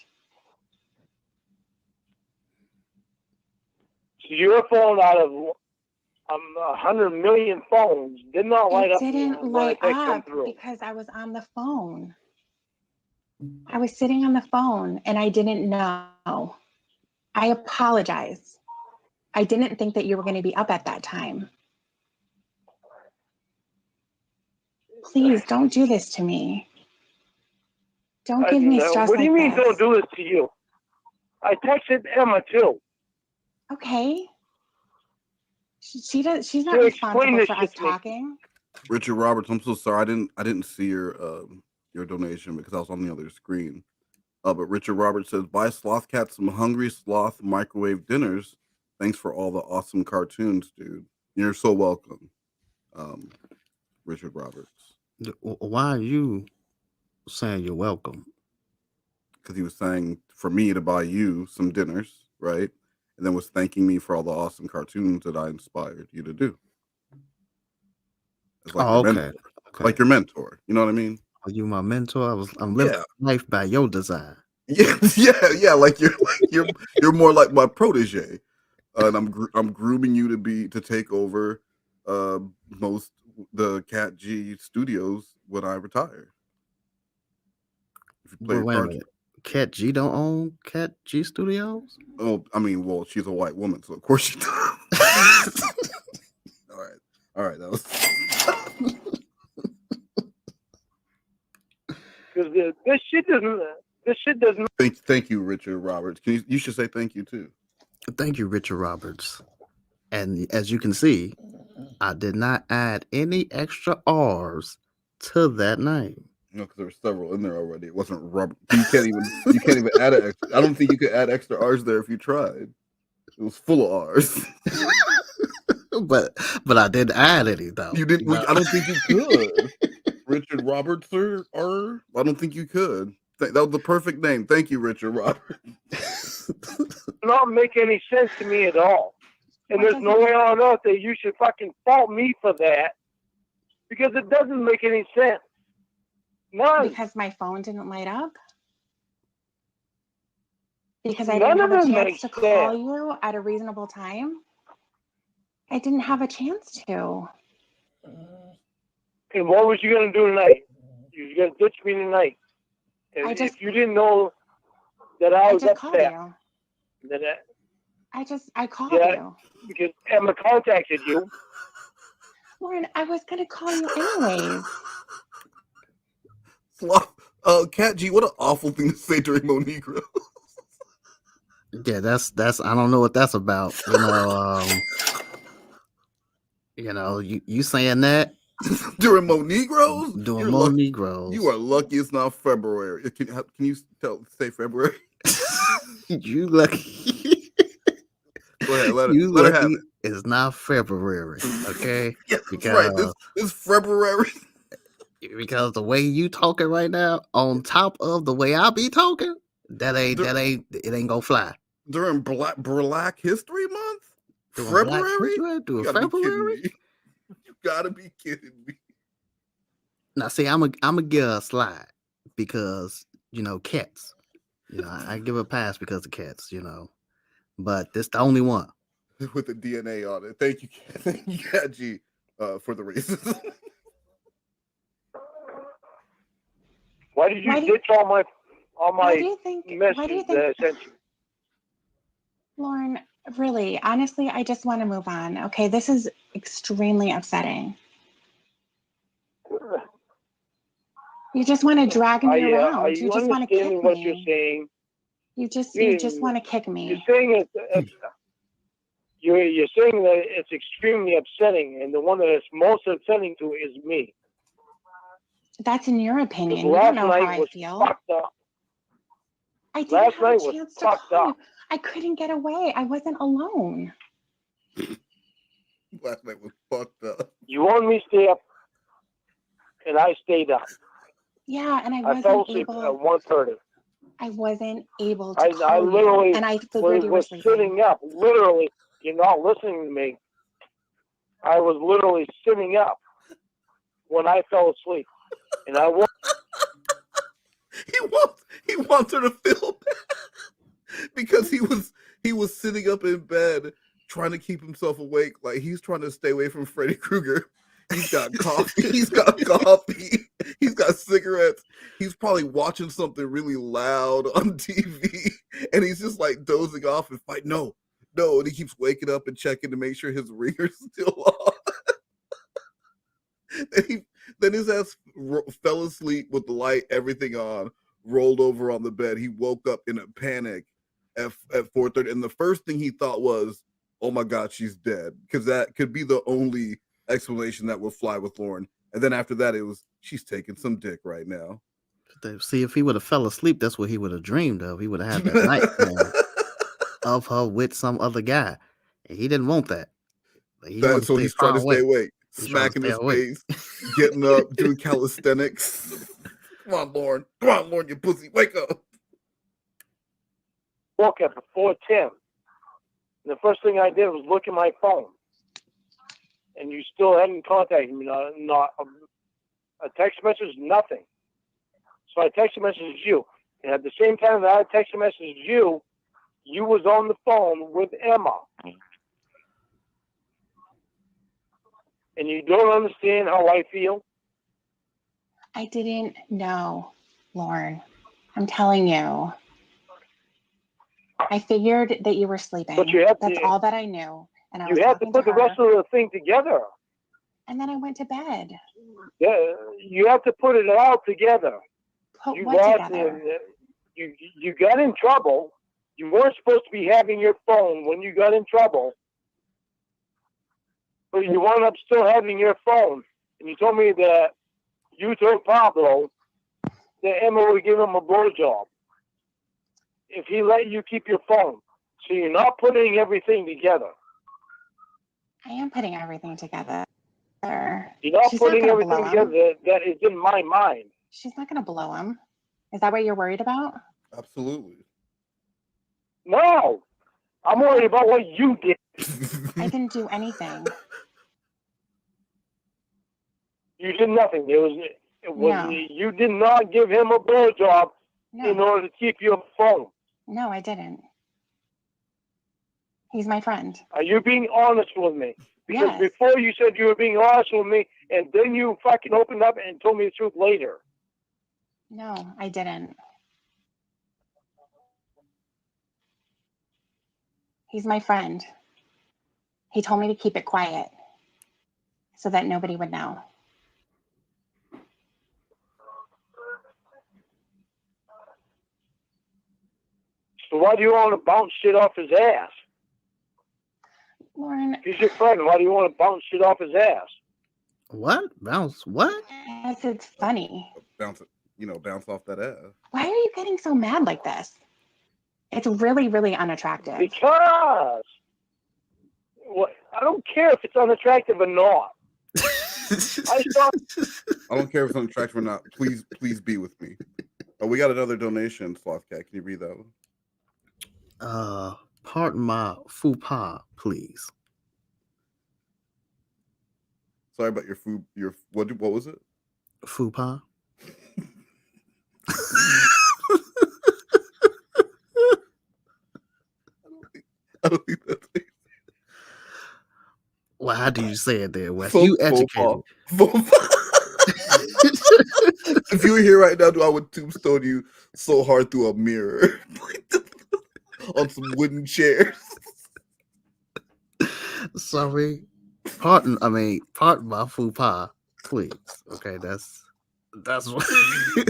So your phone out of 100 million phones did not light up. It didn't light up because I was on the phone. I was sitting on the phone and I didn't know. I apologize. I didn't think that you were going to be up at that time. Please don't do this to me. Don't give me stress. What do you mean don't do this to you? I texted Emma too. Okay. She's not responsible for us talking. Richard Roberts, I'm so sorry. I didn't see your donation because I was on the other screen. But Richard Roberts says, buy Slothcat some hungry sloth microwave dinners. Thanks for all the awesome cartoons, dude. You're so welcome. Richard Roberts. Why are you saying you're welcome? Because he was saying for me to buy you some dinners, right? And then was thanking me for all the awesome cartoons that I inspired you to do. It's like okay. Like your mentor. You know what I mean? Are you my mentor? I'm living life by your design. Yeah. Like you're more like my protege, and I'm grooming you to take over most the Cat G studios when I retire. If you play wait a minute. Cat G don't own Cat G Studios? Oh, I mean, well, she's a white woman, so of course she does. All right. That was. Because this shit doesn't. Thank you, Richard Roberts. You should say thank you too. Thank you, Richard Roberts. And as you can see, I did not add any extra R's to that name. No, because there were several in there already. It wasn't Robert. You can't even add an extra. I don't think you could add extra R's there if you tried. It was full of R's. but I didn't add any though. You didn't. I don't think you could. Richard Roberts or I don't think you could. That was the perfect name. Thank you, Richard Roberts. Not make any sense to me at all. And there's no way on earth that you should fucking fault me for that, because it doesn't make any sense. None. Because my phone didn't light up? Because I didn't have a chance to call you at a reasonable time? I didn't have a chance to. And what was you going to do tonight? You were going to ditch me tonight. And if you didn't know that I was upset, then I called you. Because Emma contacted you. Lauren, I was going to call you anyways. Cat G, what an awful thing to say during MoNegroes. Yeah, that's I don't know what that's about. You saying that during MoNegroes? During MoNegroes. You are lucky it's not February. Can you say February? You lucky. Go ahead, let her have it. It's not February, okay? Yeah, because right. This February. Because the way you talking right now, on top of the way I be talking, it ain't gonna fly. During Black History Month? February? During February? You gotta be kidding me. Now see, I'm a give a slide because cats. I give a pass because of cats, But this the only one. With the DNA on it. Thank you, Cat G, for the racism. Why did you ditch all my messages that I sent you? Lorne, really, honestly, I just want to move on. Okay, this is extremely upsetting. You just want to drag me around. You just want to kick me. What you're saying? You just want to kick me. You're saying you're saying that it's extremely upsetting, and the one that it's most upsetting to is me. That's in your opinion. You don't know how I feel. Fucked up. I didn't have a chance to call you. I couldn't get away. I wasn't alone. Last night was fucked up. You wanted me to stay up, and I stayed up. Yeah, and I fell asleep at 1:30. I wasn't able to call I literally you, and I figured you were was sitting up. Literally, you're not listening to me. I was literally sitting up when I fell asleep, and I woke. He wants her to feel bad because he was sitting up in bed trying to keep himself awake, like he's trying to stay away from Freddy Krueger. He's got coffee. He's got coffee. He's got cigarettes. He's probably watching something really loud on TV, and he's just like dozing off and fight. No, and he keeps waking up and checking to make sure his ringer's still on. Then his ass fell asleep with the light, everything on, rolled over on the bed. He woke up in a panic at 4:30, and the first thing he thought was, "Oh my God, she's dead," because that could be the only explanation that would fly with Lorne. And then after that, it was, she's taking some dick right now. See, if he would have fell asleep, that's what he would have dreamed of. He would have had that nightmare of her with some other guy, and he didn't want that. So he's trying to stay awake, smacking his face, getting up, doing calisthenics. Come on, Lorne, you pussy, wake up. Woke up at 4:10. The first thing I did was look at my phone. And you still hadn't contacted me, not a text message, nothing. So I text messaged you. And at the same time that I text messaged you, you was on the phone with Emma. And you don't understand how I feel? I didn't know, Lorne. I'm telling you. I figured that you were sleeping. That's all that I knew. And I You was had to talking put the her, rest of the thing together. and then I went to bed. Yeah, you have to put it all together. Put You what got together? you got in trouble. You weren't supposed to be having your phone when you got in trouble, but you wound up still having your phone. And you told me that you told Pablo that Emma would give him a blowjob if he let you keep your phone. So you're not putting everything together. I am putting everything together. You're not She's putting not gonna everything blow together him. that is in my mind. She's not going to blow him. Is that what you're worried about? Absolutely. No, I'm worried about what you did. I didn't do anything. You did nothing. It was No. you did not give him a blowjob in order to keep your phone. No, I didn't. He's my friend. Are you being honest with me? Because Yes. before you said you were being honest with me, and then you fucking opened up and told me the truth later. No, I didn't. He's my friend. He told me to keep it quiet so that nobody would know. So why do you want to bounce shit off his ass? Lorne. He's your friend. Why do you want to bounce shit off his ass? What? Bounce what? Yes, it's funny. Bounce it, bounce off that ass. Why are you getting so mad like this? It's really, really unattractive. Because I don't care if it's unattractive or not. I don't care if it's unattractive or not. Please be with me. Oh, we got another donation, Slothcat. Can you read that one? Pardon my faux pas, please. Sorry about your food. What was it? Faux pas. I don't think that's it. Well, how do you say it there, Wes? You educated. If you were here right now, I would tombstone you so hard through a mirror on some wooden chairs. Sorry. Pardon my faux pas, please. Okay, that's what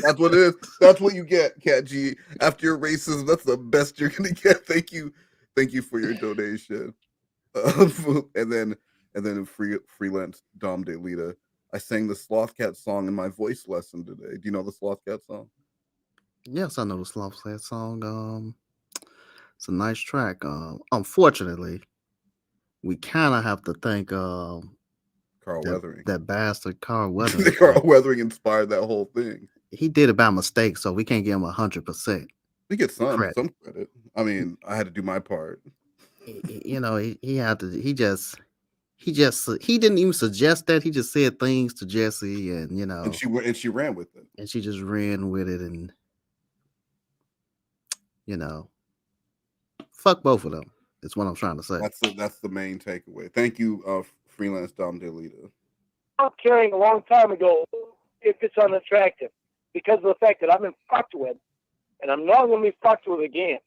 that's what it is. That's what you get, Cat G. After your racism, that's the best you're gonna get. Thank you for your donation. And then freelance Dom DeLita. I sang the Slothcat song in my voice lesson today. Do you know the Slothcat song? Yes, I know the Slothcat song. It's a nice track. Unfortunately, we kind of have to thank Carl Weathering. That bastard Carl Weathering. Carl Weathering inspired that whole thing. He did it by mistake, so we can't give him 100%. We get some credit. I mean, I had to do my part. He had to. He didn't even suggest that. He just said things to Jessie, and and she ran with it. And she just ran with it, and fuck both of them. It's what I'm trying to say. That's the main takeaway. Thank you, freelance Dom DeLita. I'm caring a long time ago if it's unattractive because of the fact that I've been fucked with, and I'm not going to be fucked with again.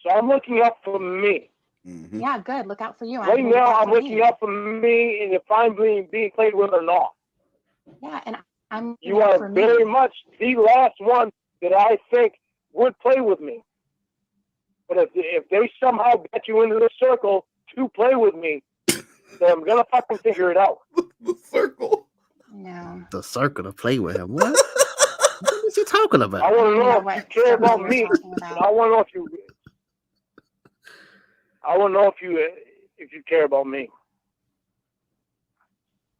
So I'm looking out for me. Mm-hmm. Yeah, good. Look out for you. Right now, I'm looking out for me, and if I'm being played with or not. Yeah, and I'm. You are very much the last one that I think would play with me. But if they somehow get you into the circle to play with me, then I'm gonna fucking figure it out. The circle. No. The circle to play with him. What? What is he talking about? I want to know if you care about me. I want to know if you. I want to know if you care about me.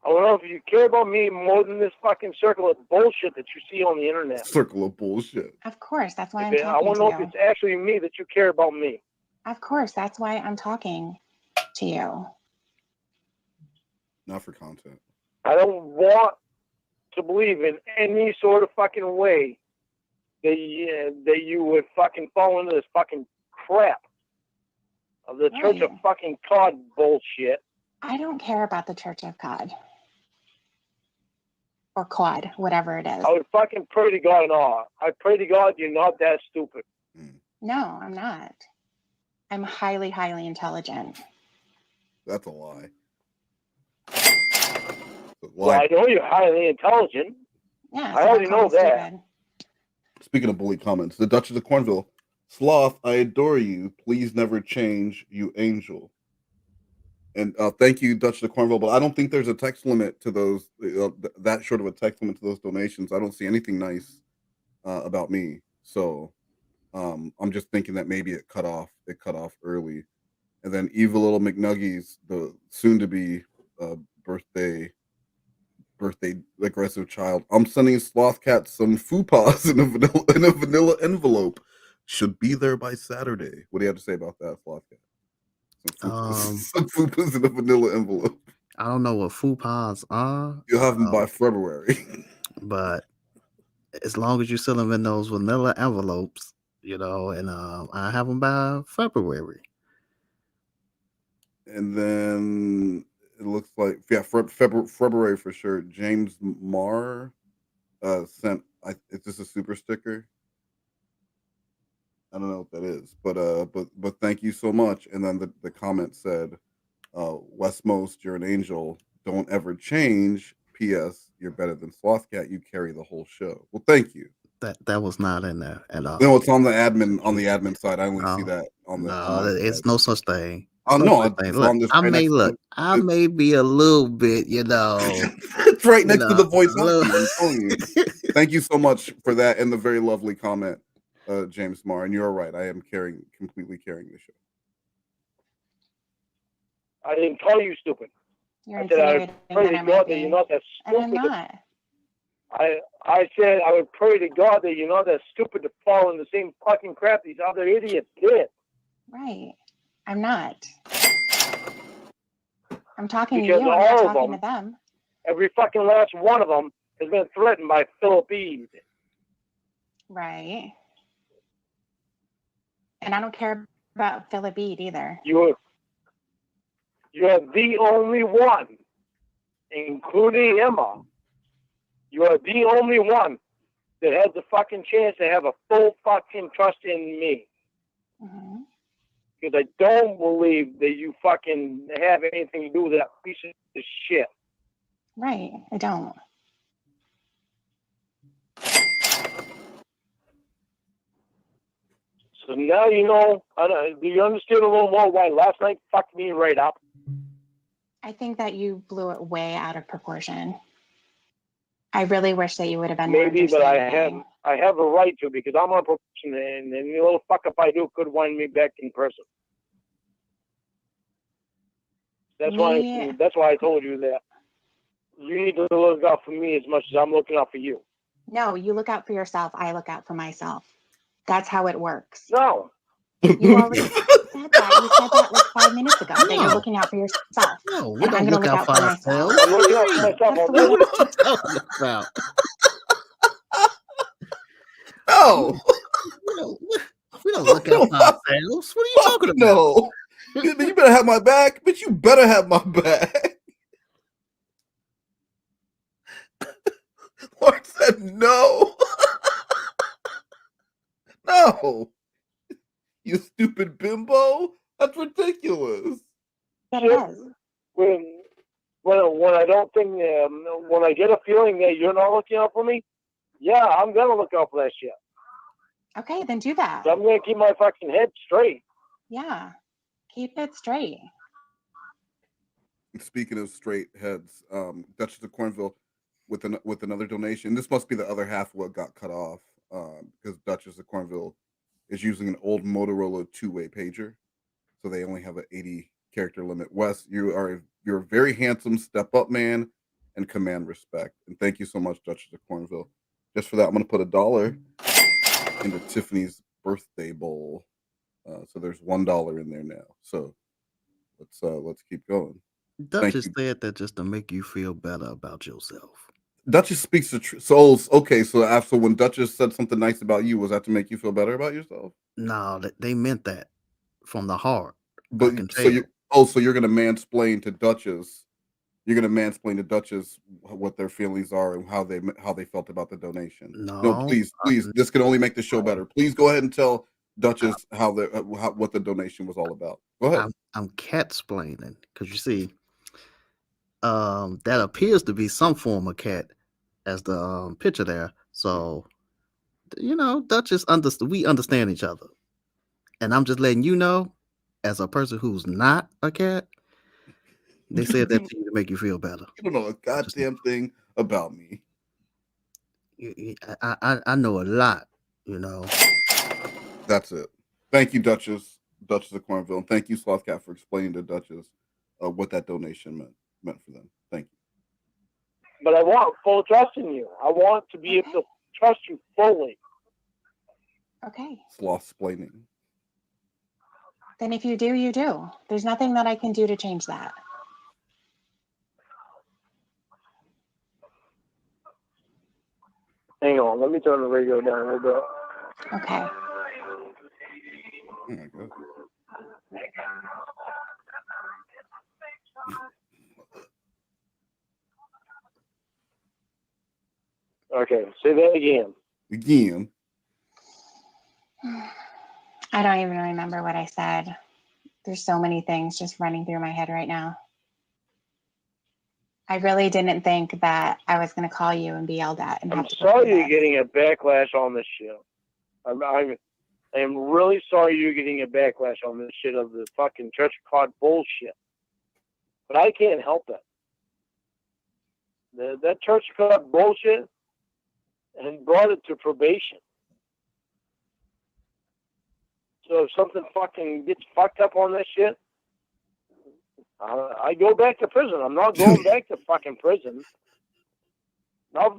I want to know if you care about me more than this fucking circle of bullshit that you see on the internet. Circle of bullshit. Of course, that's why I'm talking to you. I want to know if it's actually me that you care about me. Of course, that's why I'm talking to you. Not for content. I don't want to believe in any sort of fucking way that you would fucking fall into this fucking crap of the Church of fucking God bullshit. I don't care about the Church of God. Or Quad, whatever it is. I would fucking pray to God not. I pray to God you're not that stupid. No, I'm not. I'm highly, highly intelligent. That's a lie. Well, I know you're highly intelligent. Yeah, I already know that. Stupid. Speaking of bully comments, the Duchess of Cornville, Sloth, I adore you. Please never change, you angel. And thank you, Duchess of Cornville. But I don't think there's a text limit to those. That short of a text limit to those donations. I don't see anything nice about me. So I'm just thinking that maybe it cut off. It cut off early. And then Evil Little McNuggies, the soon-to-be birthday aggressive child. I'm sending Slothcat some fupas in a vanilla envelope. Should be there by Saturday. What do you have to say about that, Slothcat? Some fupas in a vanilla envelope. I don't know what fupas are. You'll have them by February. But as long as you sell them in those vanilla envelopes, and I have them by February. And then it looks like, February for sure. James Marr sent, is this a super sticker? I don't know what that is, but thank you so much. And then the comment said, Westmost, you're an angel. Don't ever change. P.S. You're better than Slothcat. You carry the whole show. Well, thank you. That was not in there at all. No, it's on the admin side. I only see that on the. No, it's no such thing. Oh no, it's look, I may be a little bit, it's right next to the voice. I'm telling you. Thank you so much for that and the very lovely comment, James Marr. And you're right. I am completely carrying the show. I didn't call you stupid. You're I said I pray to God that you're not that stupid. I'm not. I said I would pray to God that you're not that stupid to fall in the same fucking crap these other idiots did. Right. I'm not. I'm talking Because to you. I'm not talking to them. Every fucking last one of them has been threatened by Philip Eve. Right. And I don't care about Philip Eve either. You're the only one, including Emma. You are the only one that has the fucking chance to have a full fucking trust in me. Mm-hmm. Because I don't believe that you fucking have anything to do with that piece of shit. Right, I don't. So now you know, do you understand a little more why last night fucked me right up? I think that you blew it way out of proportion. I really wish that you would have been maybe, but I have a right to, because I'm on probation, and the little fuck up I do could wind me back in person. That's why I told you that you need to look out for me as much as I'm looking out for you. No, you look out for yourself. I look out for myself. That's how it works. No. You already said that. You said that like 5 minutes ago, that you're looking out for yourself. No, we don't look out for ourselves. I'm looking out for myself. What are you talking about? No. We don't look out for ourselves. What are you talking about? No. You better have my back. Bitch, you better have my back. Lord said no. No. You stupid bimbo. That's ridiculous. That is. When I don't think, when I get a feeling that you're not looking out for me, yeah, I'm going to look out for that shit. Okay, then do that. So I'm going to keep my fucking head straight. Yeah, keep it straight. Speaking of straight heads, Duchess of Cornville with another donation. This must be the other half of what got cut off, because Duchess of Cornville is using an old Motorola two-way pager, so they only have an 80 character limit. Wes, you're a very handsome step up man and command respect. And thank you so much, Duchess of Cornville. Just for that, I'm going to put $1 into Tiffany's birthday bowl. So there's $1 in there now. So let's keep going. Duchess said that just to make you feel better about yourself. Duchess speaks the truth. So okay, so after when Duchess said something nice about you, was that to make you feel better about yourself? No, they meant that from the heart. But so you're gonna mansplain to Duchess. You're gonna mansplain to Duchess what their feelings are and how they felt about the donation. No, please, this can only make the show better. Please go ahead and tell Duchess what the donation was all about. Go ahead. I'm cat-splaining because you see, that appears to be some form of cat as the picture there. So, Duchess, we understand each other, and I'm just letting you know, as a person who's not a cat, they said that to you to make you feel better. You don't know a goddamn thing about me. I know a lot, That's it. Thank you, Duchess of Cornville, and thank you, Slothcat, for explaining to Duchess what that donation meant for them. Thank you. But I want full trust in you. I want to be able to trust you fully. Okay. Sloth-splaining. Then if you do, you do. There's nothing that I can do to change that. Hang on, let me turn the radio down a little bit. Okay. Oh my God. Okay, say that again. Again. I don't even remember what I said. There's so many things just running through my head right now. I really didn't think that I was going to call you and be yelled at. And I'm sorry you're getting a backlash on this shit. I am really sorry you're getting a backlash on this shit of the fucking church card bullshit. But I can't help it. That church card bullshit and brought it to probation. So if something fucking gets fucked up on this shit, I go back to prison. I'm not going back to fucking prison. Not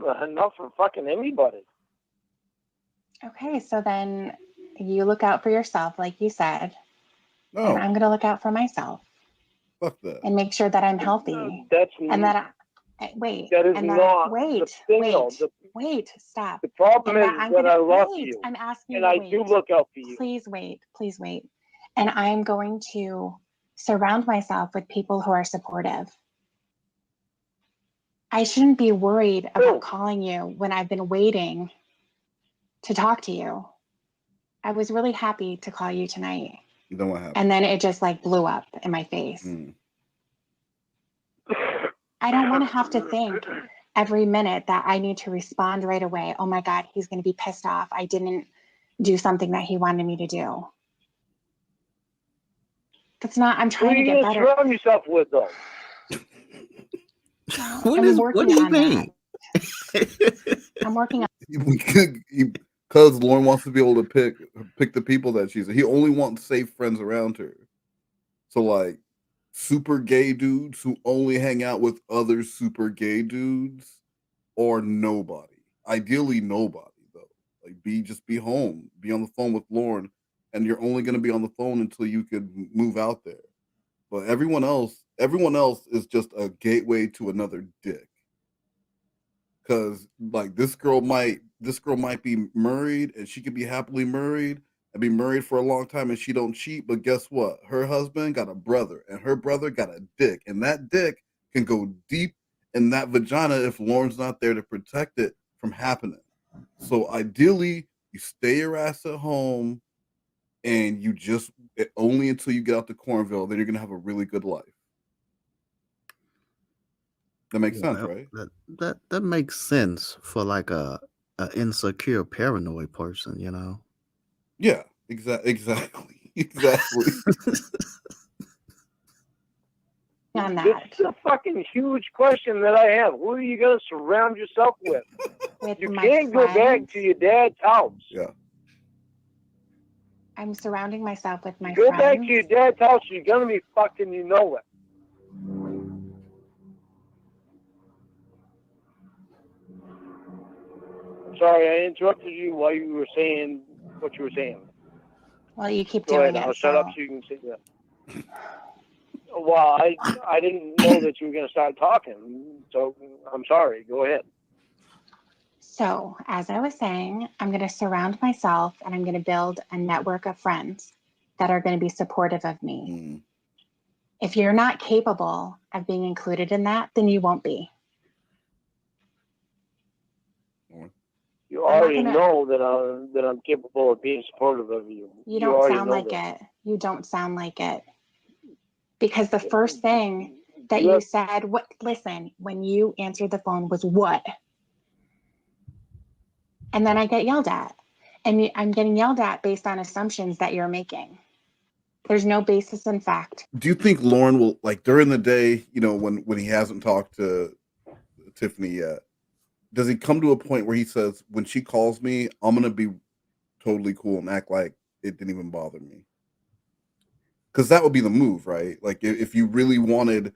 for fucking anybody. Okay, so then you look out for yourself, like you said. No. And I'm going to look out for myself. Fuck that. And make sure that I'm healthy. Wait. That is not wait. the thing. Wait, stop. The problem is that I love you. I'm asking and you. I do look out for you. Please wait. And I'm going to surround myself with people who are supportive. I shouldn't be worried about calling you when I've been waiting to talk to you. I was really happy to call you tonight. Then what happened? And then it just blew up in my face. I don't want to have to think every minute that I need to respond right away. Oh my God, he's going to be pissed off. I didn't do something that he wanted me to do. That's not, I'm trying to get better. Who are you going to surround yourself with, though? What do you mean? I'm working on because Lorne wants to be able to pick the people that he only wants safe friends around her. So like super gay dudes who only hang out with other super gay dudes, or nobody. Ideally nobody though. Like just be home, be on the phone with Lorne, and you're only going to be on the phone until you could move out there. But everyone else is just a gateway to another dick. Because like this girl might be married and she could be happily married and be married for a long time and she don't cheat, but guess what? Her husband got a brother and her brother got a dick, and that dick can go deep in that vagina if Lorne's not there to protect it from happening. So ideally, you stay your ass at home and you just only until you get out to Cornville, then you're gonna have a really good life. That makes sense, right? That makes sense for like a insecure, paranoid person, Yeah, exactly. On that. This is a fucking huge question that I have. Who are you going to surround yourself with? You can't go back to your dad's house. Yeah. I'm surrounding myself with my friends. Go back to your dad's house, you're going to be fucking, you know it. Sorry, I interrupted you while you were saying what you were saying. Well, you keep Go doing ahead, it. I'll shut up so you can say that. Well, I didn't know that you were going to start talking, so I'm sorry. Go ahead. So, as I was saying, I'm going to surround myself and I'm going to build a network of friends that are going to be supportive of me. If you're not capable of being included in that, then you won't be. You You already know that I'm capable of being supportive of you. You don't sound like it. You don't sound like it. Because the first thing that you said, listen, when you answered the phone was what? And then I get yelled at. And I'm getting yelled at based on assumptions that you're making. There's no basis in fact. Do you think Lorne will, like, during the day, you know, when he hasn't talked to Tiffany yet, does he come to a point where he says, when she calls me, I'm going to be totally cool and act like it didn't even bother me? Because that would be the move, right? Like, if you really wanted,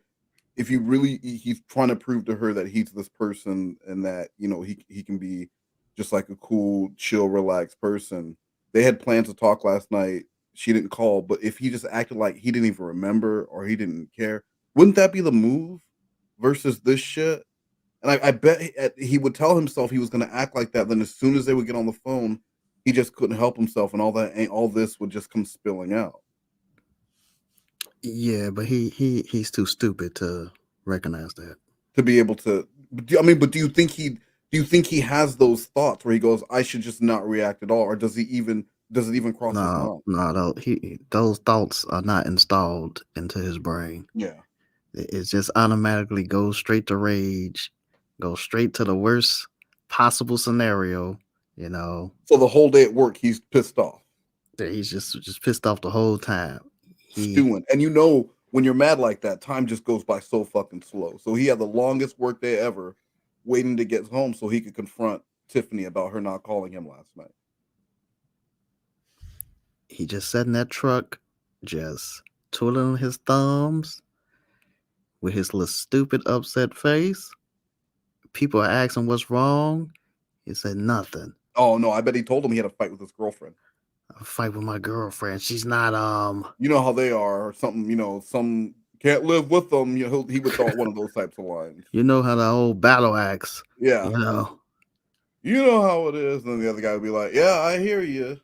he's trying to prove to her that he's this person and that, you know, he can be just like a cool, chill, relaxed person. They had plans to talk last night. She didn't call, but if he just acted like he didn't even remember or he didn't care, wouldn't that be the move versus this shit? And I bet he would tell himself he was going to act like that. Then as soon as they would get on the phone, he just couldn't help himself, and all this would just come spilling out. Yeah, but he's too stupid to recognize that. To be able to, I mean, but do you think he has those thoughts where he goes, I should just not react at all, or does it even cross his mind? No, those thoughts are not installed into his brain. Yeah, it just automatically goes straight to rage, goes straight to the worst possible scenario. You know. So the whole day at work, he's pissed off. Yeah, he's just pissed off the whole time. Stewing, and you know, when you're mad like that, time just goes by so fucking slow. So he had the longest work day ever, waiting to get home so he could confront Tiffany about her not calling him last night. He just sat in that truck, just twiddling his thumbs with his little stupid upset face. People are asking what's wrong. He said nothing. Oh no, I bet he told him he had a fight with his girlfriend. A fight with my girlfriend. She's not You know how they are, or something, you know, some can't live with them. You know, he would throw one of those types of lines. You know how the old battle axe. Yeah. You know how it is. And then the other guy would be like, yeah, I hear you.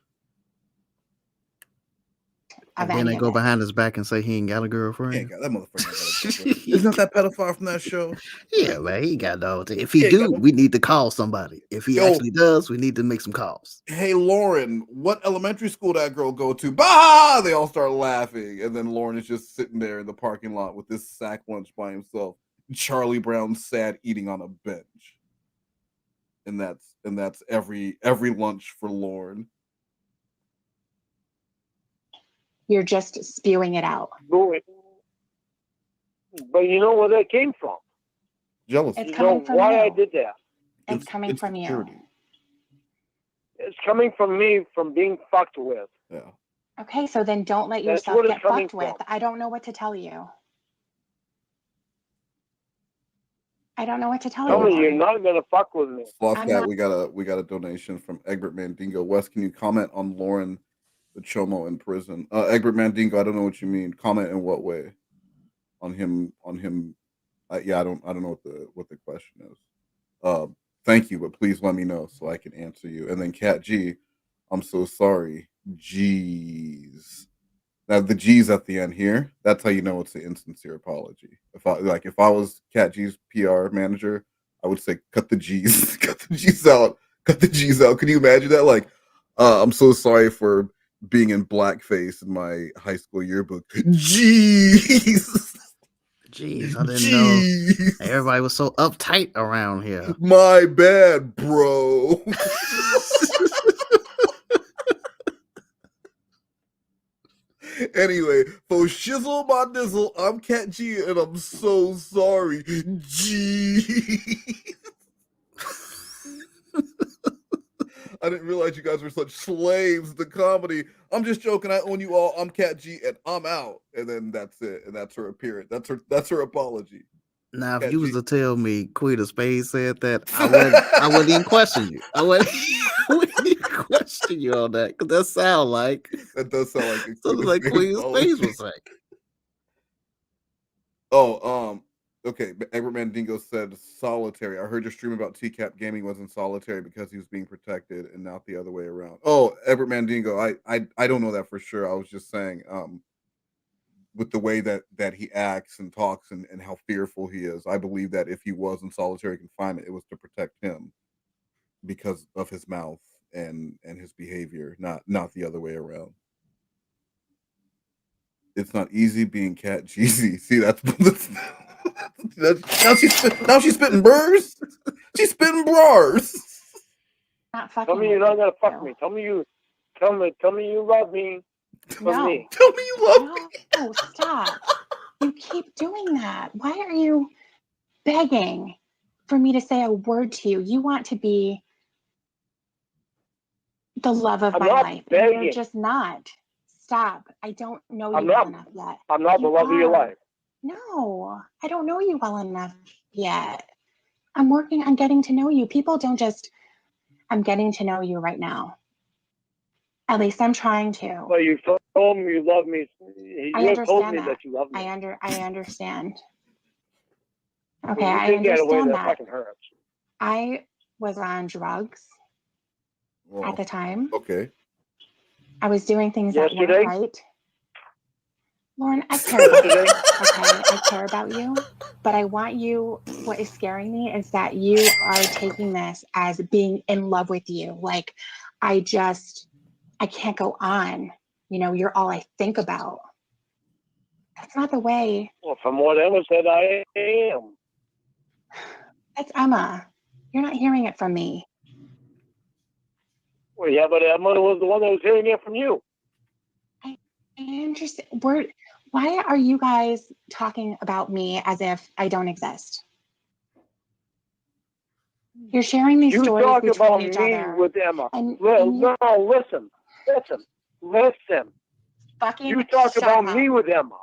And then they go behind his back and say he ain't got a girlfriend. He ain't got that motherfucker. Isn't that pedophile from that show? Yeah, man, he got no. If he do, we need to call somebody. If he actually does, we need to make some calls. Hey, Lauren, what elementary school that girl go to? Bah! They all start laughing, and then Lauren is just sitting there in the parking lot with this sack lunch by himself. Charlie Brown sad eating on a bench, and that's every lunch for Lauren. You're just spewing it out. But you know where that came from? Jealousy. It's coming from why you. I did that? It's coming from you. It's coming from me, from being fucked with. Yeah. Okay, so then don't let That's yourself what get it's coming fucked with. from. I don't know what to tell you. I don't know what to tell you. Tell me you're not gonna fuck with me. Slothcat, we got a donation from Egbert Mandingo. Wes, can you comment on Lauren the Chomo in prison? Egbert Mandingo, I don't know what you mean. Comment in what way? On him. Yeah, I don't know what the question is. Thank you, but please let me know so I can answer you. And then Cat G, I'm so sorry. Jeez. Now the G's at the end here, that's how you know it's an insincere apology. If I was Cat G's PR manager, I would say cut the G's, cut the G's out. Can you imagine that? Like, I'm so sorry for being in blackface in my high school yearbook. Jeez. Jeez, I didn't know everybody was so uptight around here. My bad, bro. Anyway, for shizzle my dizzle, I'm Cat G, and I'm so sorry. G. I didn't realize you guys were such slaves to comedy. I'm just joking. I own you all. I'm Cat G, and I'm out. And then that's it. And that's her appearance. That's her apology. Now, if Cat you G. was to tell me Queen of Spades said that, I wouldn't even question you. I wouldn't even question you on that, because that does sound like something like Queen of Spades would say. Oh, okay. Egbert Mandingo said solitary. I heard your stream about TCAP Gaming wasn't solitary because he was being protected and not the other way around. Oh, Egbert Mandingo, I don't know that for sure. I was just saying, with the way that he acts and talks and how fearful he is, I believe that if he was in solitary confinement, it was to protect him. because of his mouth and his behavior, not the other way around. It's not easy being Cat Jeezy. See, that's now she's spitting burrs. She's spitting bars. Not fucking. Tell me you're not gonna fuck me. Tell me you love me. No. Tell me you love me. No, stop. You keep doing that. Why are you begging for me to say a word to you? You want to be the love of my life. And you're just not. Stop. I don't know you well enough yet. I'm not the love of your life. No, I don't know you well enough yet. I'm working on getting to know you. People don't just, I'm getting to know you right now. At least I'm trying to. Well, you told me you love me. You told me that you love me. I understand. Okay, well, I understand that. Fucking hurts. I was on drugs at the time. Okay. I was doing things Yesterday? that weren't right. Lauren, I care about you. Okay, I care about you, but I want you. What is scaring me is that you are taking this as being in love with you. Like, I can't go on. You know, you're all I think about. That's not the way. Well, from what Emma said, I am. That's Emma. You're not hearing it from me. Well, yeah, but Emma was the one that was hearing it from you. I understand. Why are you guys talking about me as if I don't exist? You're sharing these stories between each other. You talk about me with Emma. No, listen. Fucking you talk about up. Me with Emma.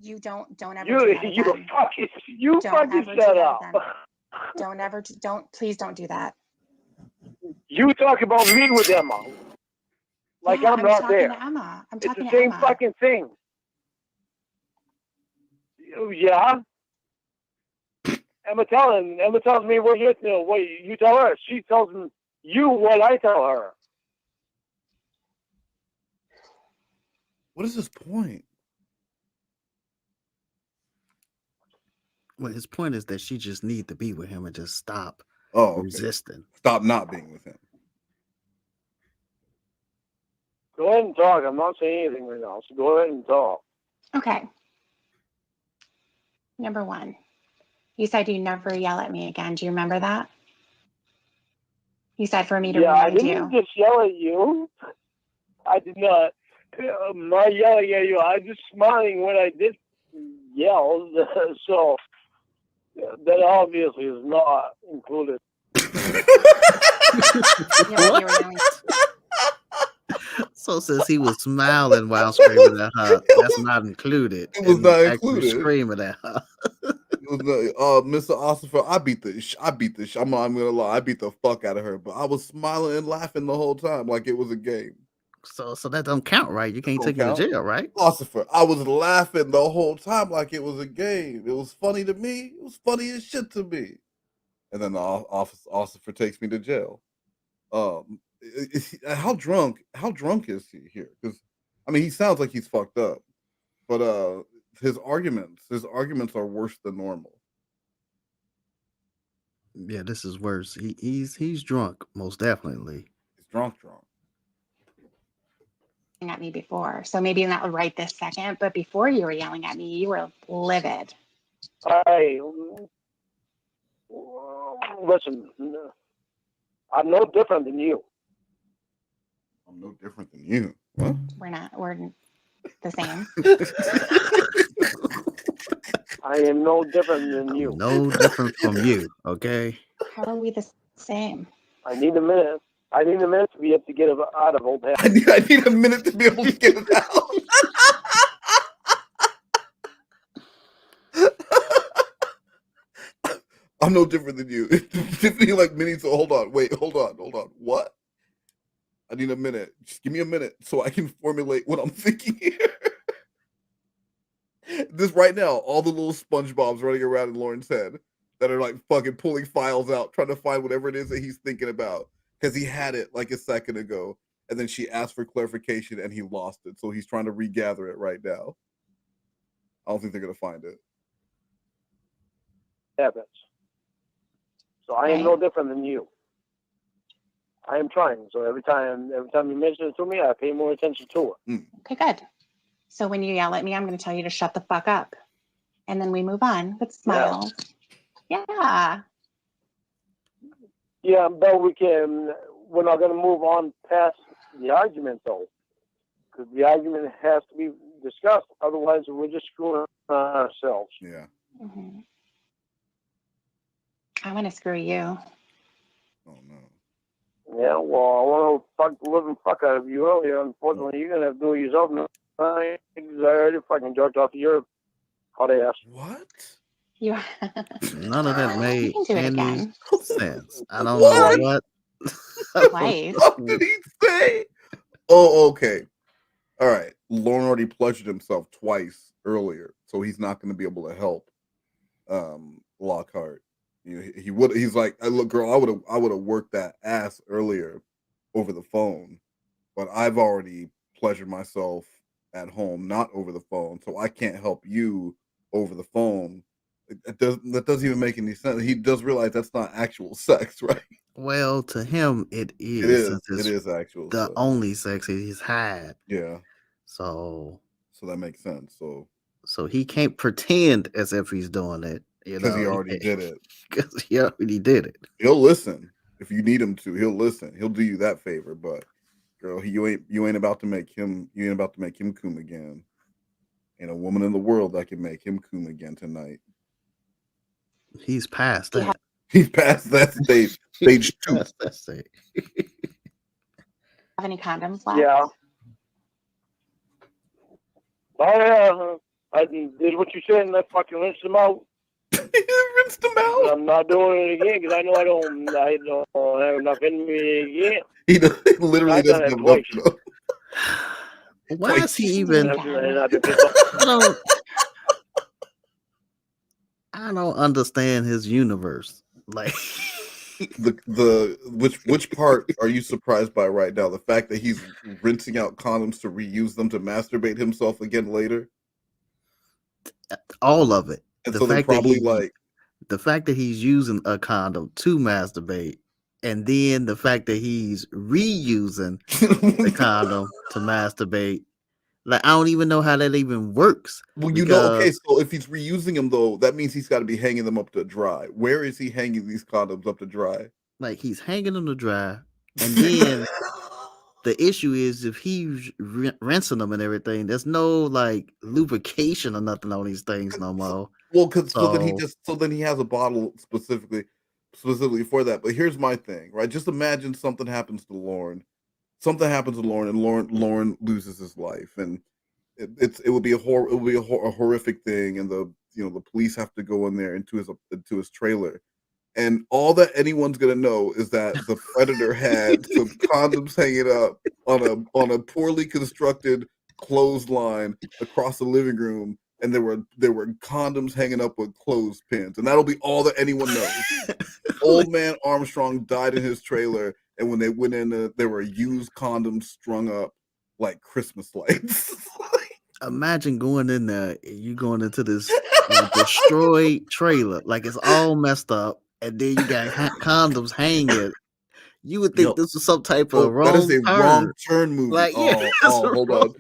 You don't ever do that again. You fucking shut up. Please don't do that. You talk about me with Emma. Like yeah, I'm not there. To Emma. I'm it's talking the to same Emma. fucking thing. Yeah. Emma tells me what you tell her. She tells you what I tell her. What is his point? Well, his point is that she just need to be with him and just stop resisting. Stop not being with him. Go ahead and talk. I'm not saying anything right now, so go ahead and talk. Okay. Number one, you said you never yell at me again. Do you remember that? You said for me to remind you. I didn't just yell at you. I did not. I'm not yelling at you. I'm just smiling when I did yell. So that obviously is not included. So since he was smiling while screaming at her, that's not included. It was not included. Screaming at her. Mr. Ossifer, I beat the I'm not gonna lie, I beat the fuck out of her, but I was smiling and laughing the whole time like it was a game. So that don't count, right? You can't take him to jail, right? Ossifer, I was laughing the whole time like it was a game. It was funny to me. It was funny as shit to me. And then the Ossifer takes me to jail. How drunk is he here? Because I mean, he sounds like he's fucked up, but his arguments are worse than normal. Yeah, this is worse. He's drunk, most definitely. He's drunk. At me before, so maybe not right this second, but before you were yelling at me, you were livid. Listen, I'm no different than you. I'm no different than you. What? We're the same. I am no different than you. No different from you, okay? How are we the same? I need a minute. I need a minute to be able to get out of old habits. I need a minute to be able to get it out. I'm no different than you. Tiffany like mini, so hold on. What? I need a minute. Just give me a minute so I can formulate what I'm thinking here. This right now, all the little SpongeBobs running around in Lorne's head that are like fucking pulling files out, trying to find whatever it is that he's thinking about. Because he had it like a second ago, and then she asked for clarification, and he lost it. So he's trying to regather it right now. I don't think they're going to find it. Habits. So I am no different than you. I am trying. So every time you mention it to me, I pay more attention to it. Okay, good. So when you yell at me, I'm going to tell you to shut the fuck up. And then we move on with smiles. Yeah. Yeah, but we're not going to move on past the argument, though. Because the argument has to be discussed. Otherwise, we're just screwing ourselves. Yeah. Mm-hmm. I want to screw you. Oh, no. Yeah, well, I want to fuck the living fuck out of you earlier. Unfortunately, you're going to have to do it yourself. I already fucking jerked off your hot ass. What? None of that made You can do it any again. sense. I don't know what. Twice. What did he say? Oh, okay. All right. Lorne already pleasured himself twice earlier, so he's not going to be able to help Lockheart. You know, he would. He's like, look, girl, I would have worked that ass earlier over the phone, but I've already pleasured myself at home, not over the phone, so I can't help you over the phone. That doesn't even make any sense. He does realize that's not actual sex, right? Well, to him, it is. It is actual. The only sex he's had. Yeah. So that makes sense. So he can't pretend as if he's doing it. Because he already did it. Because he already did it. He'll listen if you need him to. He'll listen. He'll do you that favor. But girl, you ain't about to make him. You ain't about to make him cum again. Ain't a woman in the world that can make him cum again tonight. He's past that. Yeah. He's past that stage. Stage 2. That stage. Have any condoms left? Yeah. Oh yeah, I did what you said and I fucking rinsed them out. Rinsed them out. I'm not doing it again because I know I don't have enough in me again. He literally doesn't have enough. Why is he even? I don't understand his universe. Like which part are you surprised by right now? The fact that he's rinsing out condoms to reuse them to masturbate himself again later? All of it. And so they're probably like the fact that he's using a condom to masturbate, and then the fact that he's reusing the condom to masturbate. Like, I don't even know how that even works. Well, you know, okay, so if he's reusing them, though, that means he's got to be hanging them up to dry. Where is he hanging these condoms up to dry? Like, he's hanging them to dry, and then the issue is if he's rinsing them and everything, there's no, like, lubrication or nothing on these things no more. Well, so then he has a bottle specifically for that. But here's my thing, right? Just imagine something happens to Lorne. Something happens to Lorne, and Lorne loses his life, and it would be a horrific thing, and the police have to go in there into his trailer, and all that anyone's gonna know is that the predator had some condoms hanging up on a poorly constructed clothesline across the living room, and there were condoms hanging up with clothespins, and that'll be all that anyone knows. Old man Armstrong died in his trailer. And when they went in, there were used condoms strung up like Christmas lights. Imagine going in there, you going into this destroyed trailer, like it's all messed up, and then you got condoms hanging. You would think this was some type of wrong. That is a wrong turn movie. Like, yeah, hold on.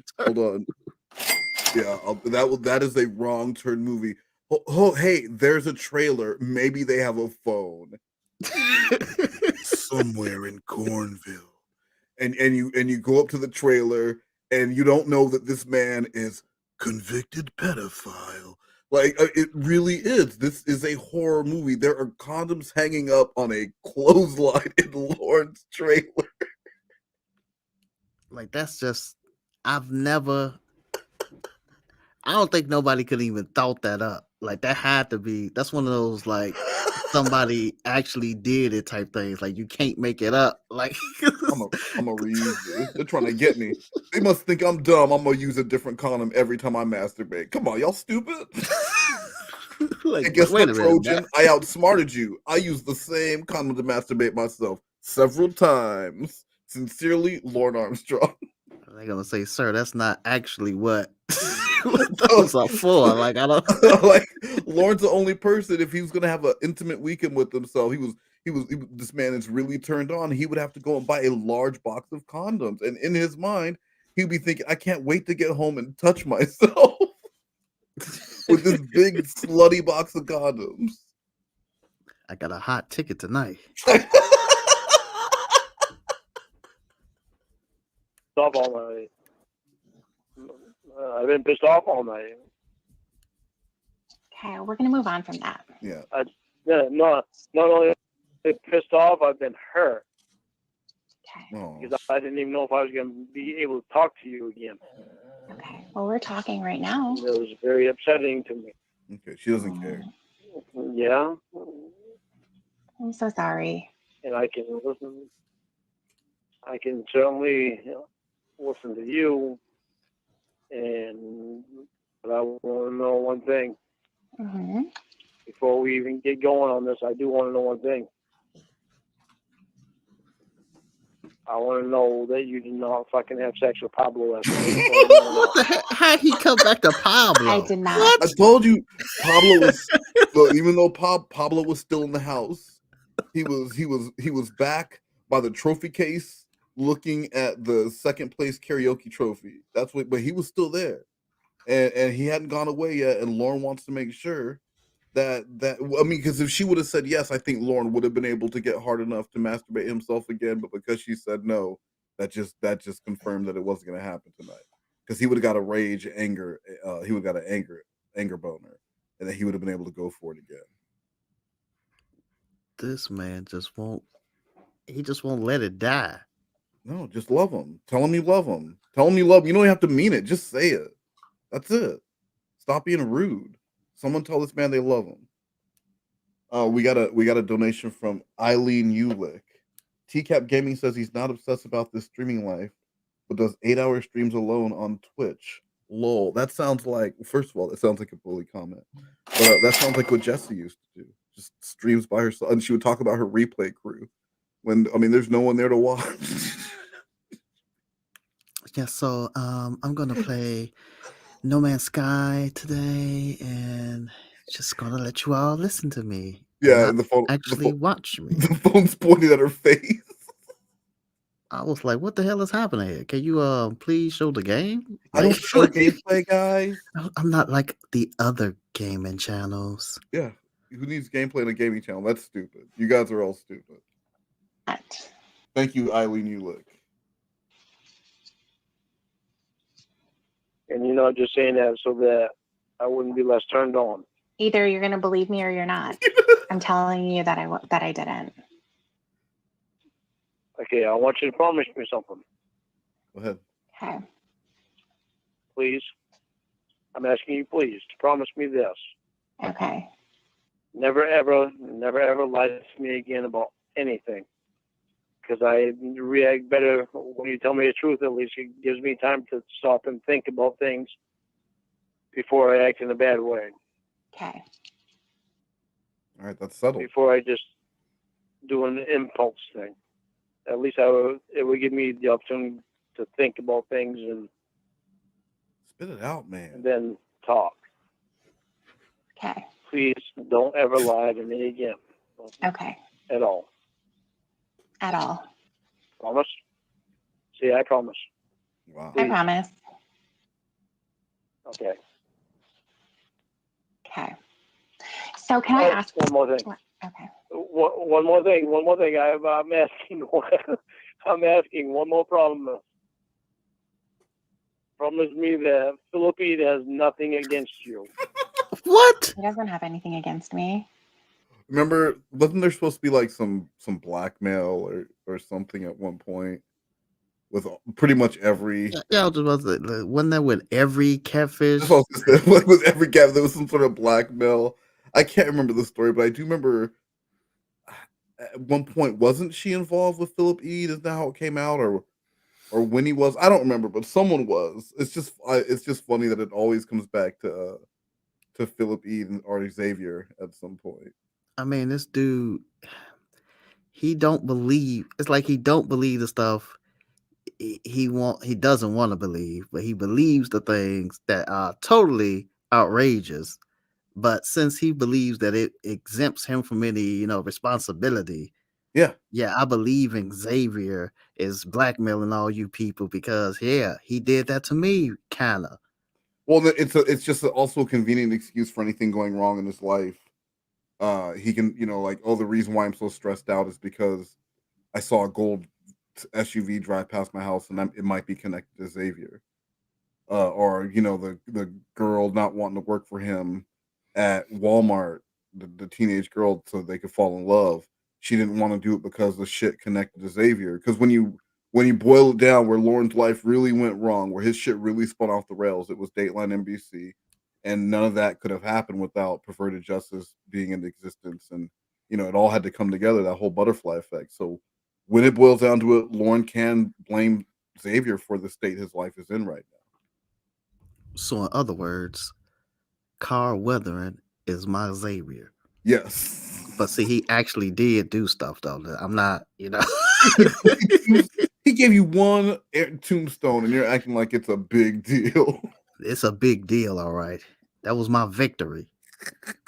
Yeah, that is a wrong turn movie. Oh, hey, there's a trailer. Maybe they have a phone. Somewhere in Cornville, and you go up to the trailer and you don't know that this man is convicted pedophile. Like, it really is. This is a horror movie. There are condoms hanging up on a clothesline in Lorne's trailer. Like, that's just, I don't think nobody could even thought that up. Like, that had to be, that's one of those, like, somebody actually did it type things. Like, you can't make it up. Like, I'm gonna reuse it. They're trying to get me. They must think I'm dumb. I'm gonna use a different condom every time I masturbate. Come on, y'all stupid. Like, and guess what, Trojan? I outsmarted you. I used the same condom to masturbate myself several times. Sincerely, Lorne Armstrong. They're gonna say, sir, that's not actually what those are for. Like, I don't like Lorne's the only person. If he was gonna have an intimate weekend with himself, this man is really turned on. He would have to go and buy a large box of condoms, and in his mind, he'd be thinking, "I can't wait to get home and touch myself with this big slutty box of condoms." I got a hot ticket tonight. Off all night. I've been pissed off all night. Okay, we're gonna move on from that. Yeah. Not only pissed off, I've been hurt. Okay. Because I didn't even know if I was going to be able to talk to you again. Okay. Well, we're talking right now. It was very upsetting to me. Okay, she doesn't care. Yeah. I'm so sorry. And I can listen. I can certainly listen to you. But I want to know one thing. Mm-hmm. Before we even get going on this, I do want to know one thing. I want to know that you did not fucking have sex with Pablo last night. What the heck? How'd he come back to Pablo? I did not. I told you, Pablo was. Well, even though Pablo was still in the house, he was back by the trophy case, looking at the second place karaoke trophy. That's what, but he was still there, and he hadn't gone away yet. And Lorne wants to make sure that I mean, because if she would have said yes, I think Lorne would have been able to get hard enough to masturbate himself again. But because she said no, that just confirmed that it wasn't going to happen tonight. Because he would have got a rage, anger. He would have got an anger boner, and then he would have been able to go for it again. This man just won't. He just won't let it die. No, just love him. Tell him you love him. Tell him you love him. You don't have to mean it. Just say it. That's it. Stop being rude. Someone tell this man they love him. We got a donation from Eileen Ulick. TCAP Gaming says he's not obsessed about this streaming life, but does 8-hour streams alone on Twitch. Lol. That sounds like, first of all, it sounds like a bully comment. But that sounds like what Jessie used to do. Just streams by herself, and she would talk about her replay crew. When there's no one there to watch. Yeah, so I'm gonna play No Man's Sky today, and just gonna let you all listen to me. Yeah, and the phone actually watch me. The phone's pointed at her face. I was like, "What the hell is happening here? Can you please show the game?" I don't show gameplay, guys. I'm not like the other gaming channels. Yeah, who needs gameplay on a gaming channel? That's stupid. You guys are all stupid. Thank you, Eileen Ulick. And you're not just saying that so that I wouldn't be less turned on. Either you're going to believe me or you're not. I'm telling you that I didn't. Okay, I want you to promise me something. Go ahead. Okay. Please. I'm asking you, please, to promise me this. Okay. Never ever lie to me again about anything. Because I react better when you tell me the truth. At least it gives me time to stop and think about things before I act in a bad way. Okay. All right, that's settled. Before I just do an impulse thing. At least it would give me the opportunity to think about things and spit it out, man. And then talk. Okay. Please don't ever lie to me again. Okay. At all. At all. Promise? See, I promise. Wow. Please. I promise. Okay. Okay. So can I ask one more thing? Okay. One more thing. I'm asking. I'm asking one more problem. Promise me that Philippine has nothing against you. What? He doesn't have anything against me. Remember, wasn't there supposed to be like some blackmail or something at one point with pretty much every? Yeah, I was about to say, wasn't that with every catfish? With every catfish, there was some sort of blackmail. I can't remember the story, but I do remember at one point, wasn't she involved with Philip E? Isn't that how it came out, or when he was? I don't remember, but someone was. It's just funny that it always comes back to Philip E or Xavier at some point. I mean, this dude, he don't believe. It's like he don't believe the stuff he doesn't want to believe, but he believes the things that are totally outrageous. But since he believes that it exempts him from any, responsibility, Yeah. yeah, I believe in Xavier is blackmailing all you people because, yeah, he did that to me, kinda. Well, it's just also a convenient excuse for anything going wrong in his life. He can, like, oh, the reason why I'm so stressed out is because I saw a gold SUV drive past my house, and it might be connected to Xavier. Or the girl not wanting to work for him at Walmart, the teenage girl, so they could fall in love. She didn't want to do it because the shit connected to Xavier. Because when you boil it down, where Lorne's life really went wrong, where his shit really spun off the rails, it was Dateline NBC, and none of that could have happened without Perverted Justice being in existence. And it all had to come together, that whole butterfly effect. So when it boils down to it, Lorne can blame Xavier for the state his life is in right now. So in other words, Carl Weathering is my Xavier. Yes. But see, he actually did do stuff though. I'm not, He gave you one tombstone and you're acting like it's a big deal. It's a big deal, all right. That was my victory.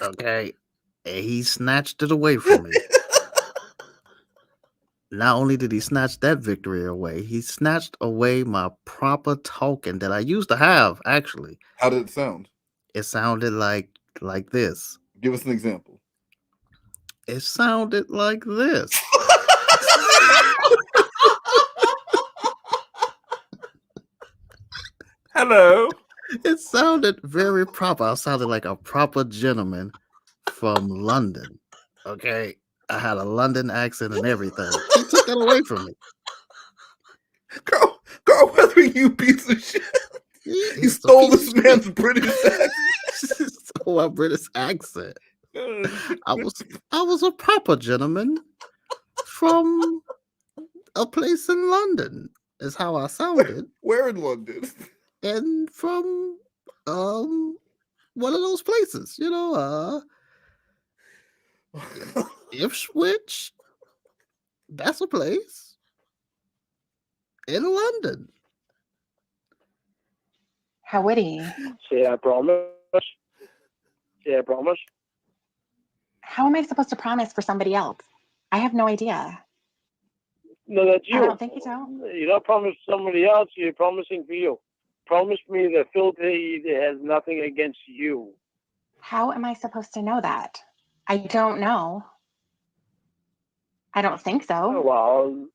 Okay. And he snatched it away from me. Not only did he snatch that victory away, he snatched away my proper talking that I used to have, actually. How did it sound? It sounded like this. Give us an example. It sounded like this. Hello. It sounded very proper. I sounded like a proper gentleman from London. Okay. I had a London accent and everything. He took that away from me. Carl Weathering, you piece of shit. You stole this man's British accent. Stole my British accent. I was a proper gentleman from a place in London. Is how I sounded. Where in London? And from one of those places, Ipswich. That's a place in London. How witty. Say I promise. Say I promise. How am I supposed to promise for somebody else? I have no idea. No, that's you. I don't think so. You're not promising somebody else. You're promising for you. Promise me that Phil has nothing against you. How am I supposed to know that? I don't know. I don't think so. Well,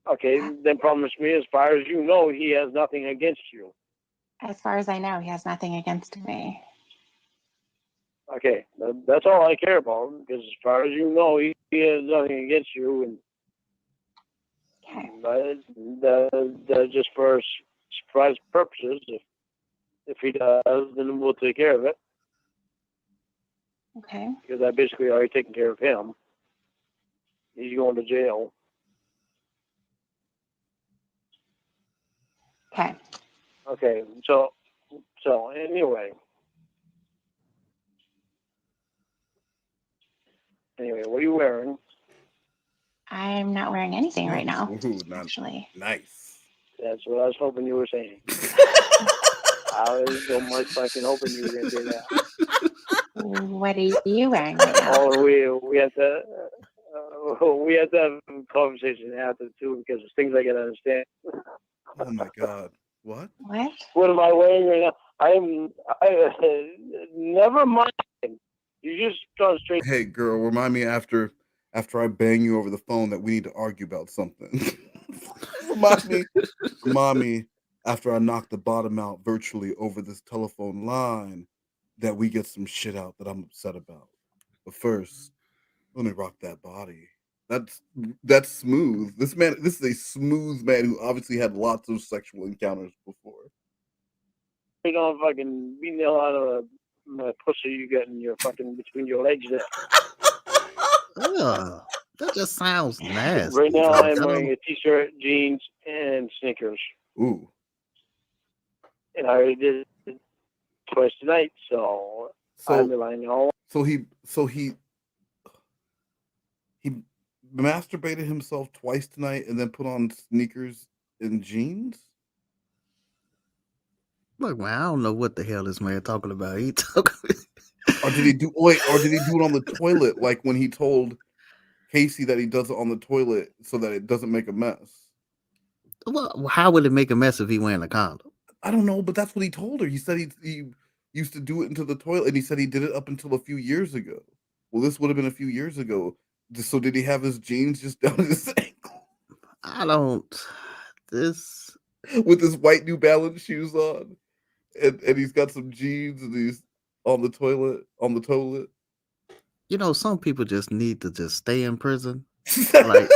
okay, then promise me as far as you know, he has nothing against you. As far as I know, he has nothing against me. Okay, that's all I care about, because as far as you know, he has nothing against you. And okay. Just for surprise purposes, if he does, then we'll take care of it. Okay. Because I basically already taken care of him. He's going to jail. Okay. Okay, so anyway. Anyway, what are you wearing? I'm not wearing anything right now. Ooh, actually. Nice. That's what I was hoping you were saying. I was so much fucking hoping you were going to say that. What are you wearing right now? Oh, we have to have a conversation after too, because there's things I can understand. Oh my God. What? What am I wearing right now? Never mind. You just gone straight. Hey, girl, remind me after I bang you over the phone that we need to argue about something. remind me after I knock the bottom out virtually over this telephone line that we get some shit out that I'm upset about. But first, let me rock that body. That's smooth. This is a smooth man who obviously had lots of sexual encounters before. You don't fucking beat the hell out of the pussy you get in your fucking between your legs there. Ugh, that just sounds nasty. Right now I'm wearing a t-shirt, jeans, and sneakers. Ooh. And I already did it twice tonight, so I'm relying on. So he masturbated himself twice tonight and then put on sneakers and jeans? Look, man, I don't know what the hell this man talking about. He talking. Or did he do it on the toilet, like when he told Casey that he does it on the toilet so that it doesn't make a mess? Well, how would it make a mess if he wearing a condom? I don't know, but that's what he told her. He said he used to do it into the toilet, and he said he did it up until a few years ago. Well, this would have been a few years ago. So did he have his jeans just down his ankle? I don't. This with his white New Balance shoes on, and he's got some jeans, and he's on the toilet. You know, some people just need to just stay in prison. Like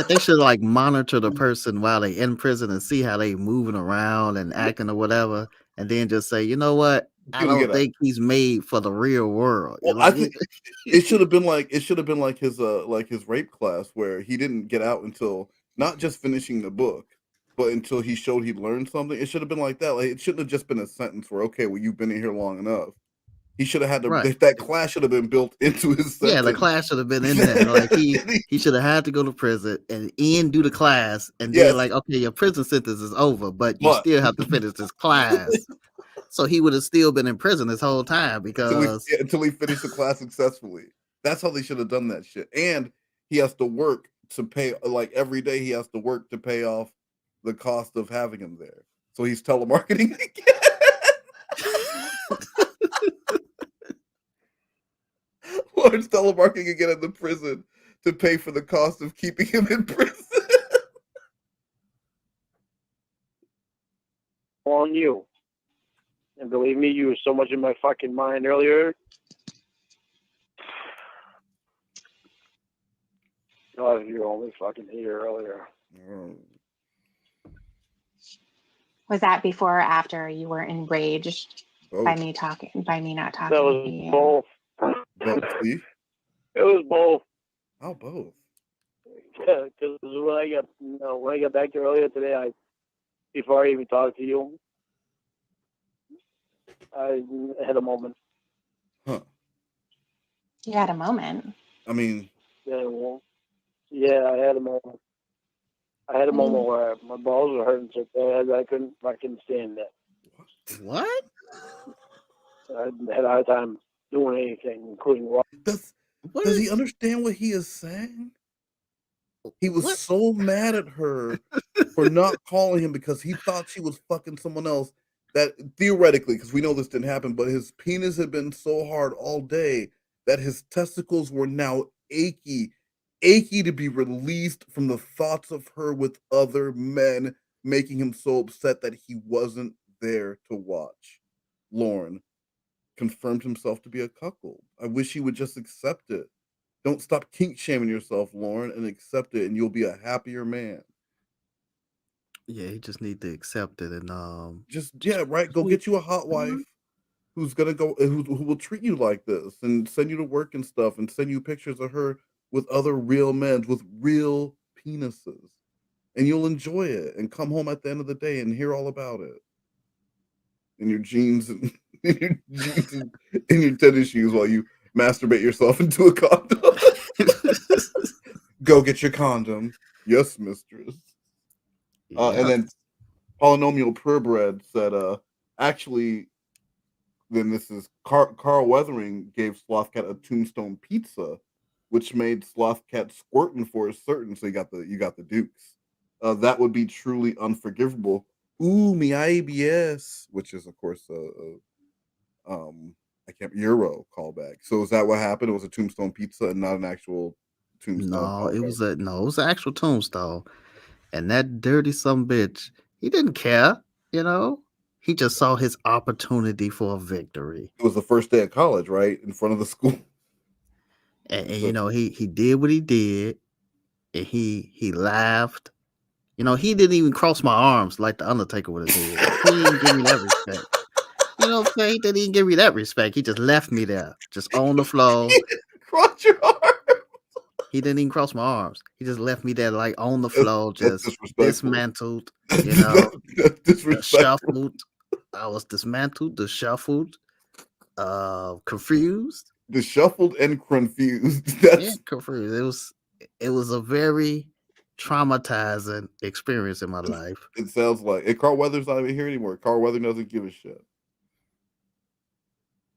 they should like monitor the person while they in prison and see how they moving around and acting or whatever, and then just say, you know what? I don't think he's made for the real world. Well, I think it should have been like his rape class where he didn't get out until not just finishing the book, but until he showed he learned something. It should have been like that. Like it shouldn't have just been a sentence where, okay, well, you've been in here long enough. He should have had to. Right. That class should have been built into his sentence. Yeah, the class should have been in there. Like he should have had to go to prison and do the class, and then like, okay, your prison sentence is over, but you still have to finish this class. So he would have still been in prison this whole time because until he finished the class successfully. That's how they should have done that shit. And he has to work to pay, like every day he has to work to pay off the cost of having him there. So he's telemarketing again. Lorne's telemarketing again in the prison to pay for the cost of keeping him in prison. On you. And believe me, you were so much in my fucking mind earlier. Oh, you were only fucking here earlier. Was that before or after you were enraged by me not talking that was to you? Both. It was both. How both? Yeah, because when I got back there earlier today, before I even talked to you, I had a moment. Huh. You had a moment. I mean, I had a moment. I had a moment where my balls were hurting so bad I couldn't fucking stand it. What? I had a hard time doing anything, including walk. Does he understand what he is saying? He was so mad at her for not calling him because he thought she was fucking someone else. That theoretically, because we know this didn't happen, but his penis had been so hard all day that his testicles were now achy to be released from the thoughts of her with other men, making him so upset that he wasn't there to watch. Lorne confirmed himself to be a cuckold. I wish he would just accept it. Don't stop kink shaming yourself, Lorne, and accept it, and you'll be a happier man. Yeah, he just need to accept it and Go get you a hot wife who's gonna who will treat you like this and send you to work and stuff and send you pictures of her with other real men with real penises, and you'll enjoy it and come home at the end of the day and hear all about it. In your jeans and in your tennis shoes while you masturbate yourself into a condom. Go get your condom. Yes, mistress. And then Polynomial Purebred said, actually, then this is Carl Weathering gave Slothcat a tombstone pizza, which made Slothcat squirting for certain. So you got the Dukes. That would be truly unforgivable. Ooh, me IBS, which is of course Euro callback. So is that what happened? It was a tombstone pizza and not an actual tombstone. No, it was an actual tombstone. And that dirty some bitch, he didn't care, you know. He just saw his opportunity for a victory. It was the first day of college, right? In front of the school. And you know, he did what he did, and he laughed. You know, he didn't even cross my arms like the Undertaker would have did. He didn't give me that respect. You know what I'm saying? He didn't even give me that respect. He just left me there, just on the floor. Cross your arms. He didn't even cross my arms. He just left me there, like on the floor, just dismantled. You know, shuffled. I was dismantled, disheveled, confused. Disheveled and confused. Yeah, confused. It was a very traumatizing experience in my life. It sounds like. And Carl Weathers not even here anymore. Carl Weathers doesn't give a shit.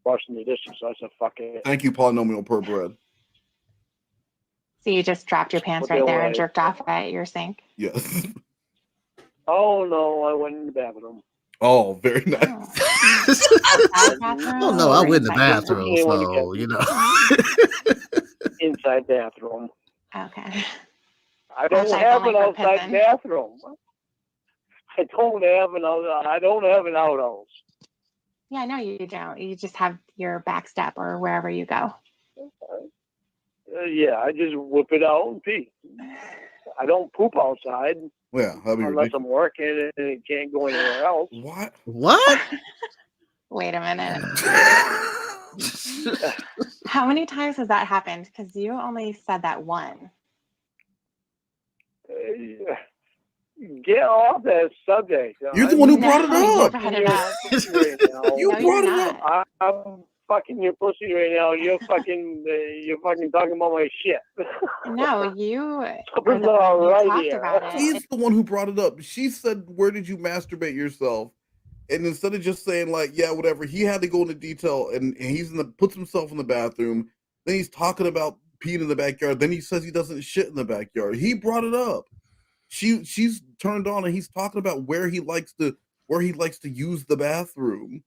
Washing the dishes, so I said, fuck it. Thank you, Polynomial Per Bread. So you just dropped your pants right there and jerked off at your sink? Yes. Oh, no, I went in the bathroom. Oh, very nice. Oh, no, I went in the bathroom, so, you know. Inside bathroom. Okay. I don't have an outside bathroom. I don't have an outhouse. Yeah, no, you don't. You just have your back step or wherever you go. Yeah, I just whip it out and pee. I don't poop outside. Yeah, that'd be unless ridiculous. I'm working and it can't go anywhere else. What? Wait a minute. How many times has that happened? Because you only said that one. Get off that subject. You're the one who brought it up. You brought it up. I'm fucking your pussy right now. You're fucking talking about my shit. No, you Something's not right here. about it. He's the one who brought it up. She said, "Where did you masturbate yourself?" And instead of just saying like, "Yeah, whatever," he had to go into detail, and he's puts himself in the bathroom. Then he's talking about peeing in the backyard. Then he says he doesn't shit in the backyard. He brought it up. She's turned on, and he's talking about where he likes to use the bathroom.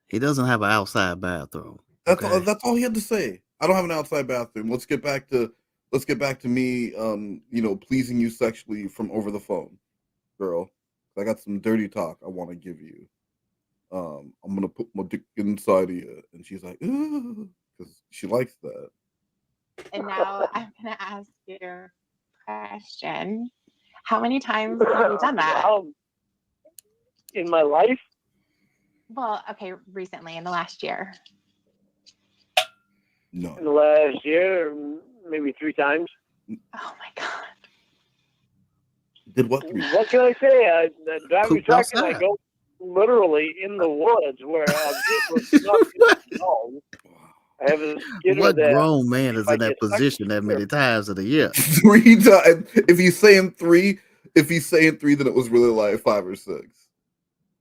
He doesn't have an outside bathroom. That's all he had to say. I don't have an outside bathroom. Let's get back to me, pleasing you sexually from over the phone, girl. I got some dirty talk I want to give you. I'm gonna put my dick inside of you, and she's like, ooh, because she likes that. And now I'm gonna ask you a question. How many times have you done that? In my life? Well, okay, recently, in the last year. No. In the last year, maybe 3 times. Oh my god. Did what? What can I say? I drive a truck and I go literally in the woods where I have a skidder. What grown man is in that position that many times in a year? 3 times. If he's saying 3, then it was really like 5 or 6.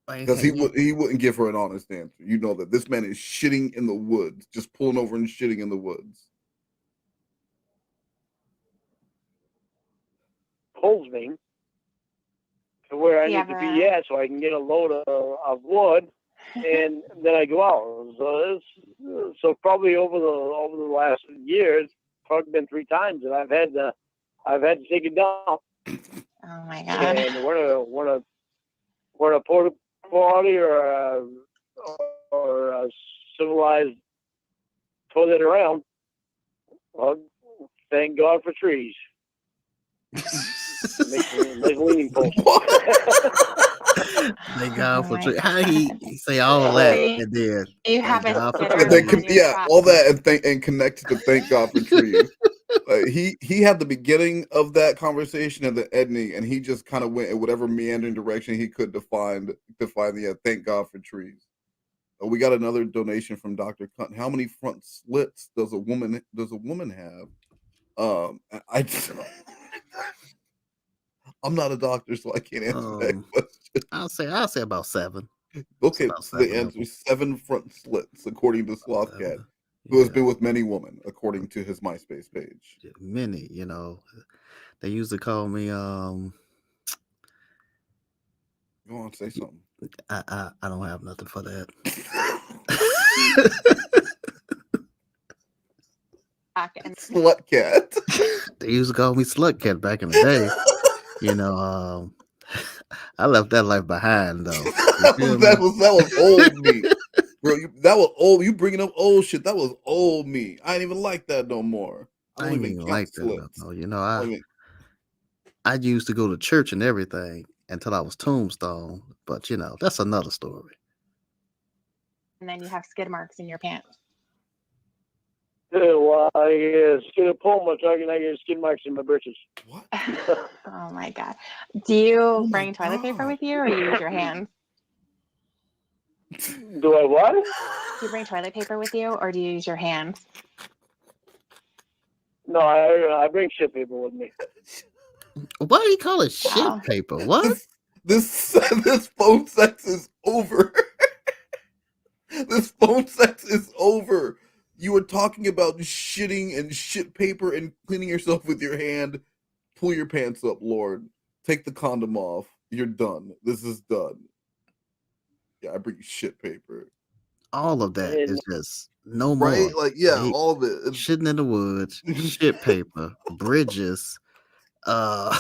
Because he wouldn't give her an honest answer. You know that this man is shitting in the woods, just pulling over and shitting in the woods. Pulls me to where I need to be at so I can get a load of wood, and then I go out. So probably over the last year, it's probably been 3 times that I've had to take it down. Oh my god! And when a porta potty or a civilized toilet around, well, thank God for trees. Nice leaning post. Thank God for trees. How he say all that and then you have all that and connected to thank God for trees. He had the beginning of that conversation and the ending, and he just kind of went in whatever meandering direction he could to find the thank God for trees. We got another donation from Dr. Cunt. How many front slits does a woman have? I'm not a doctor, so I can't answer that question. I'll say about 7. Okay, so the answer is 7 front slits, according to Slothcat, who has been with many women, according to his MySpace page. Many, they used to call me. Go on, say something. I don't have nothing for that. Slutcat. They used to call me Slutcat back in the day. I left that life behind though. that was old me, bro. That was old. You bringing up old shit. That was old me. I ain't even like that no more. I ain't even like that. No. I used to go to church and everything until I was tombstone, but that's another story. And then you have skid marks in your pants. Well, I skid pull my truck and I get skid marks in my britches. What? Oh my god! Do you bring toilet paper with you, or you use your hands? Do I what? Do you bring toilet paper with you, or do you use your hands? No, I bring shit paper with me. Why do you call it shit paper? What? This phone sex is over. This phone sex is over. You were talking about shitting and shit paper and cleaning yourself with your hand. Pull your pants up, Lord. Take the condom off. You're done. This is done. Yeah, I bring shit paper. All of that is just no more. Right? Like, yeah, all of it. Shitting in the woods, shit paper, bridges. Talk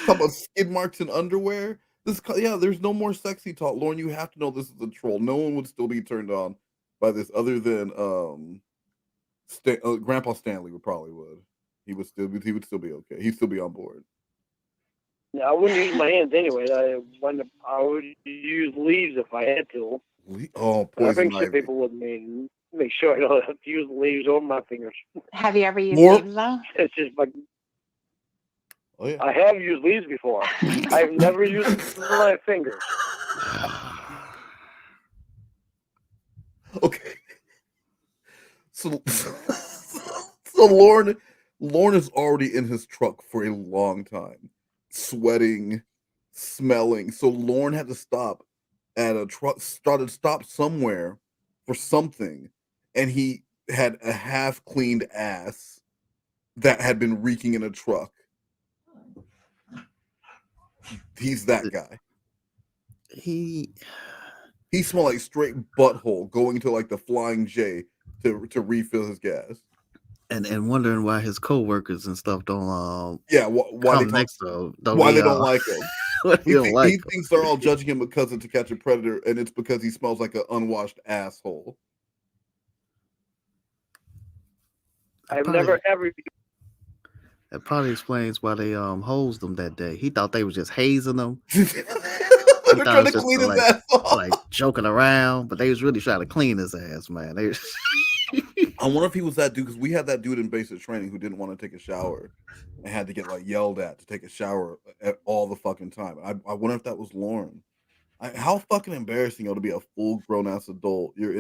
about skid marks in underwear. There's no more sexy talk. Lorne, you have to know this is a troll. No one would still be turned on by this other than Grandpa Stanley would. He would still be okay. He'd still be on board. Yeah, I wouldn't use my hands anyway. I would use leaves if I had to. Poison I bring shit ivy. paper with me and make sure I don't have to use leaves over my fingers. Have you ever used leaves though? It's just like. Oh, yeah. I have used leaves before. I've never used my fingers. Okay. So Lorne is already in his truck for a long time, sweating, smelling. So Lorne had to stop at a truck, stop somewhere for something, and he had a half-cleaned ass that had been reeking in a truck. He's that guy. He smelled like straight butthole going to like the Flying J to refill his gas. And wondering why his coworkers and stuff don't why come they next to him. Why they don't like him. He He thinks they're all judging him because of To Catch a Predator, and it's because he smells like an unwashed asshole. I've never ever. That probably explains why they hosed him that day. He thought they was just hazing him. They're trying to clean his ass off. Like joking around, but they was really trying to clean his ass, man. I wonder if he was that dude, because we had that dude in basic training who didn't want to take a shower and had to get like yelled at to take a shower at all the fucking time. I wonder if that was Lorne. How fucking embarrassing to be a full grown ass adult. You're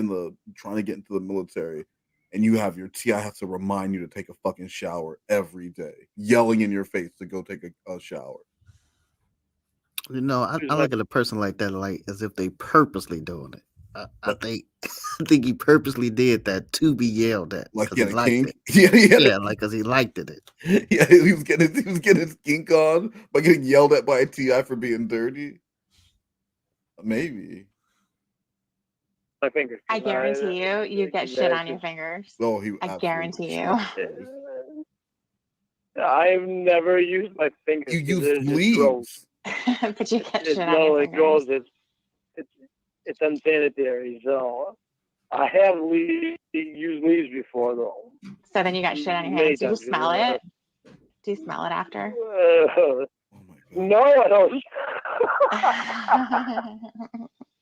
trying to get into the military, and you have your TI has to remind you to take a fucking shower every day, yelling in your face to go take a shower. You know, I look at a person like that like as if they purposely doing it. I think he purposely did that to be yelled at. Like he liked kink? it. Yeah, like because he liked it. Yeah, he was getting his kink on by getting yelled at by a TI for being dirty. Maybe. My fingers. I guarantee you get shit on your fingers. Oh, I guarantee you. I've never used my fingers. You use leaves. But you get shit on No, your it grows. fingers. It's unsanitary. So I have used leaves before, though. So then you got shit on your hands. Do you smell it? Do you smell it after? No, I don't.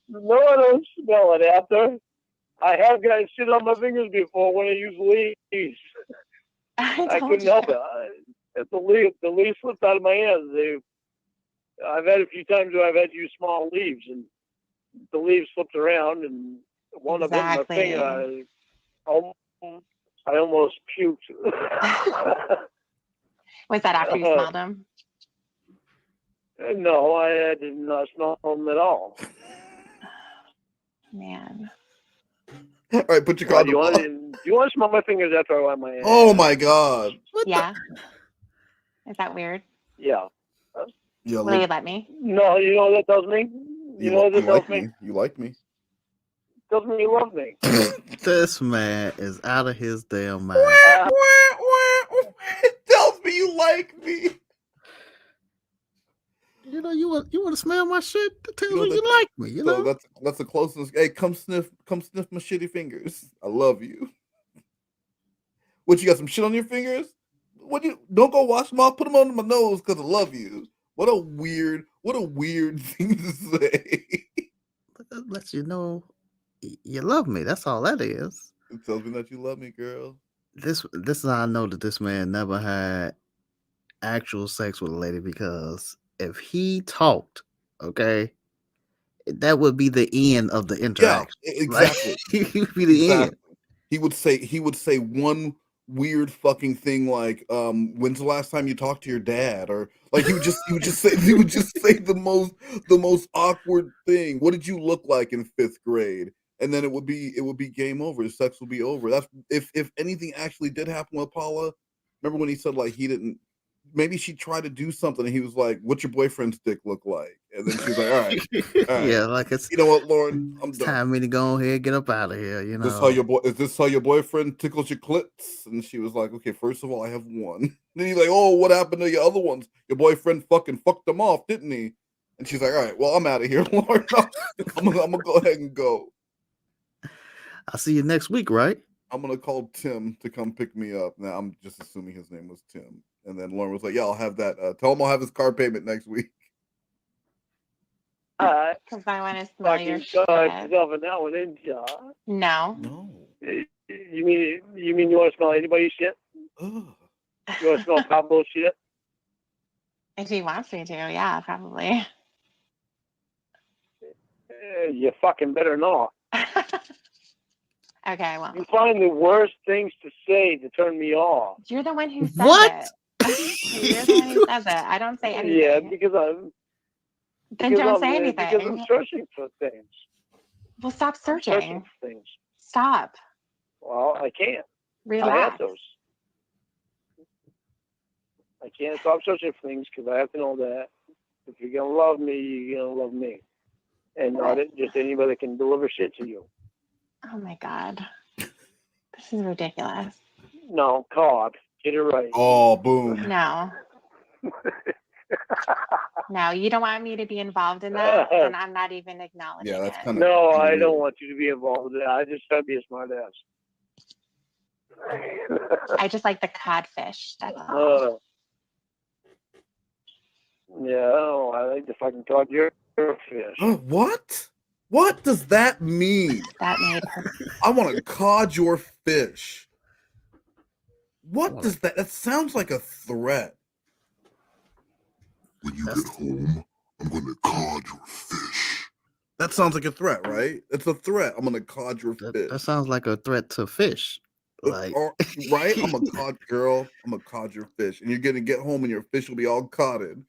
No, I don't smell it after. I have got shit on my fingers before when I use leaves. I couldn't help it. If the leaf slipped out of my hands, I've had a few times where I've had to use small leaves, and the leaves slipped around, and one of them, my finger, I almost puked. Was that after you smelled them? No, I did not smell them at all. Man. All right, put your card. Do you want to smell my fingers after I wipe my hands? Oh my god. Yeah. Is that weird? Yeah. Will you let me? No, you know what that tells me? You know what that tells me? You like me. Tells me you love me. This man is out of his damn mind. It tells me you like me. You know, you want to smell my shit? That tells me you like me. You know, that's the closest. Hey, come sniff my shitty fingers. I love you. What, you got some shit on your fingers? Don't go wash them off. Put them under my nose because I love you. What a weird thing to say. That lets you know you love me. That's all that is. It tells me that you love me, girl. This is how I know that this man never had actual sex with a lady, because if he talked, okay, that would be the end of the interaction. Yeah, exactly. Like, it would be the end. He would say weird fucking thing like, when's the last time you talked to your dad? Or like he would just say the most awkward thing. What did you look like in 5th grade? And then it would be game over. Sex would be over. That's if anything actually did happen with Paula. Remember when he said like he didn't, maybe she tried to do something and he was like, what's your boyfriend's dick look like? And then she was like, all right. Yeah, like it's, you know what, Lorne, I'm it's done. time for me to go ahead, get up out of here. You know, Is this how your boyfriend tickles your clits? And she was like, okay, first of all, I have one. Then he's like, oh, what happened to your other ones? Your boyfriend fucking fucked them off, didn't he? And she's like, all right, well, I'm out of here, Lorne. I'm gonna go ahead and go. I'll see you next week, right? I'm gonna call Tim to come pick me up. Now I'm just assuming his name was Tim. And then Lorne was like, yeah, I'll have that. Tell him I'll have his car payment next week. Because I want to smell your shit. Yourself in that one, didn't you? No. You mean you want to smell anybody's shit? Ugh. You want to smell Pablo's shit? If he wants me to, yeah, probably. You fucking better not. Okay, I won't. You find the worst things to say to turn me off. You're the one who says What? it. You're the one who says it. I don't say anything. Yeah, because I'm. Then don't say anything. Because I'm searching for things. Well, stop searching. I'm searching for things. Stop. Well, I can't. Relax. I have those. I can't stop searching for things because I have to know that if you're gonna love me, you're gonna love me, and not just anybody that can deliver shit to you. Oh my God, this is ridiculous. No, God, get it right. Oh, boom. No. No, you don't want me to be involved in that, and I'm not even acknowledging Yeah, that's it. kind of. No, I don't want you to be involved in that. I just try to be a smart ass. I just like the codfish. That's all. Yeah, I like to fucking cod your fish. What? What does that mean? That made her. I want to cod your fish. What does that? That sounds like a threat. When you get home, I'm going to cod your fish. That sounds like a threat, right? It's a threat. I'm going to cod your fish. That sounds like a threat to fish. Like, right? I'm a cod girl. I'm a cod your fish, and you're gonna get home and your fish will be all coded.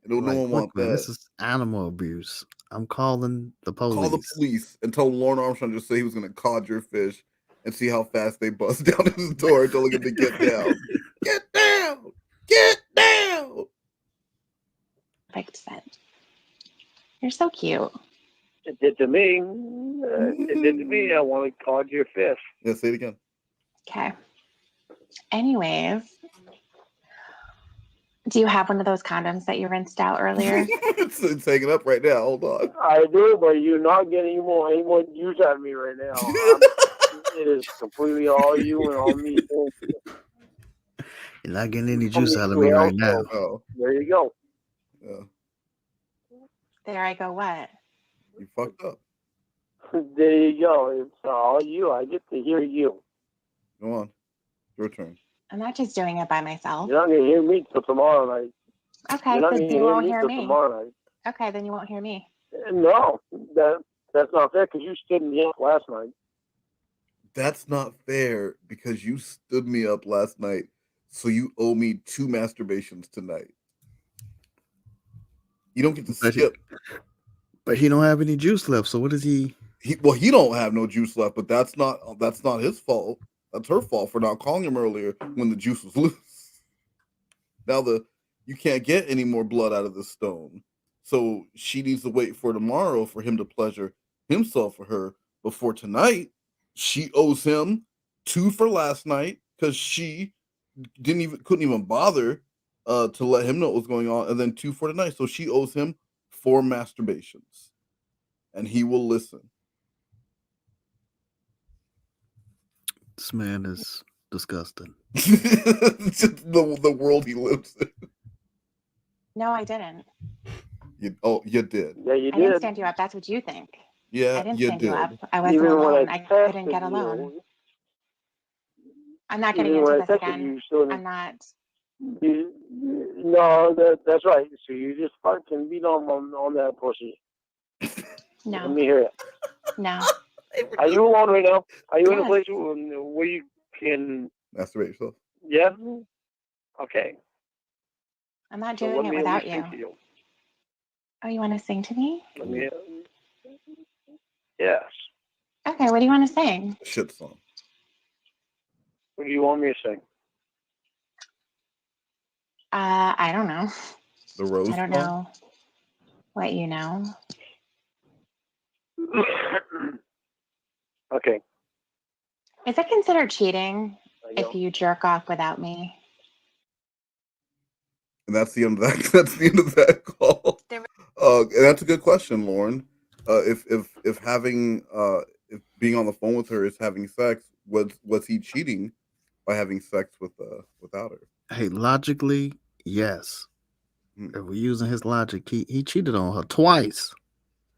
No one wants that. This is animal abuse. I'm calling the police. Call the police and tell Lorne Armstrong just say he was gonna cod your fish and see how fast they bust down his door and tell him to get down. Get down! Get down! Perfect sense. You're so cute. It did to me. It did to me. I want to cod your fish. Yeah, say it again. Okay. Anyways, do you have one of those condoms that you rinsed out earlier? It's hanging up right now. Hold on. I do, but you're not getting any more use out of me right now. It is completely all you and all me. You're not getting any juice out of me right now. Oh. There you go. Yeah. There I go. What? You fucked up. There you go. It's all you. I get to hear you. Go on. Your turn. I'm not just doing it by myself. You're not going to hear me till tomorrow night. Okay, so you won't hear me. Tomorrow night. Okay, then you won't hear me. No, that's not fair because you stood me up last night. That's not fair because you stood me up last night, so you owe me 2 masturbations tonight. You don't get to skip. But he don't have any juice left, so what is he? He don't have no juice left, but that's not his fault. That's her fault for not calling him earlier when the juice was loose. Now you can't get any more blood out of the stone. So she needs to wait for tomorrow for him to pleasure himself for her. Before tonight, she owes him 2 for last night because she couldn't even bother to let him know what was going on, and then 2 for tonight. So she owes him 4 masturbations, and he will listen. This man is disgusting. the world he lives in. No, I didn't. You did. Yeah, you I didn't stand you up. That's what you think. Yeah, I didn't you stand did. you up. I wasn't alone. I couldn't get alone. I'm not getting into this again. I'm not. No, that's right. So you just fucking beat on that pussy. No. Let me hear it. No. Are you alone right now? Are you in a place where you can Masturbate yourself. Yeah. Okay. I'm not So doing let it me without listen you. to you. Oh, you want to sing to me? Let me. Yes. Okay, what do you want to sing? Shit song. What do you want me to sing? I don't know. The Rose I don't song? know what you know. Okay. Is it considered cheating if you jerk off without me? And that's the end of that. That's the end of that call. And that's a good question, Lorne. If having if being on the phone with her is having sex, was he cheating by having sex without her? Hey, logically, yes. If we're using his logic, he cheated on her twice.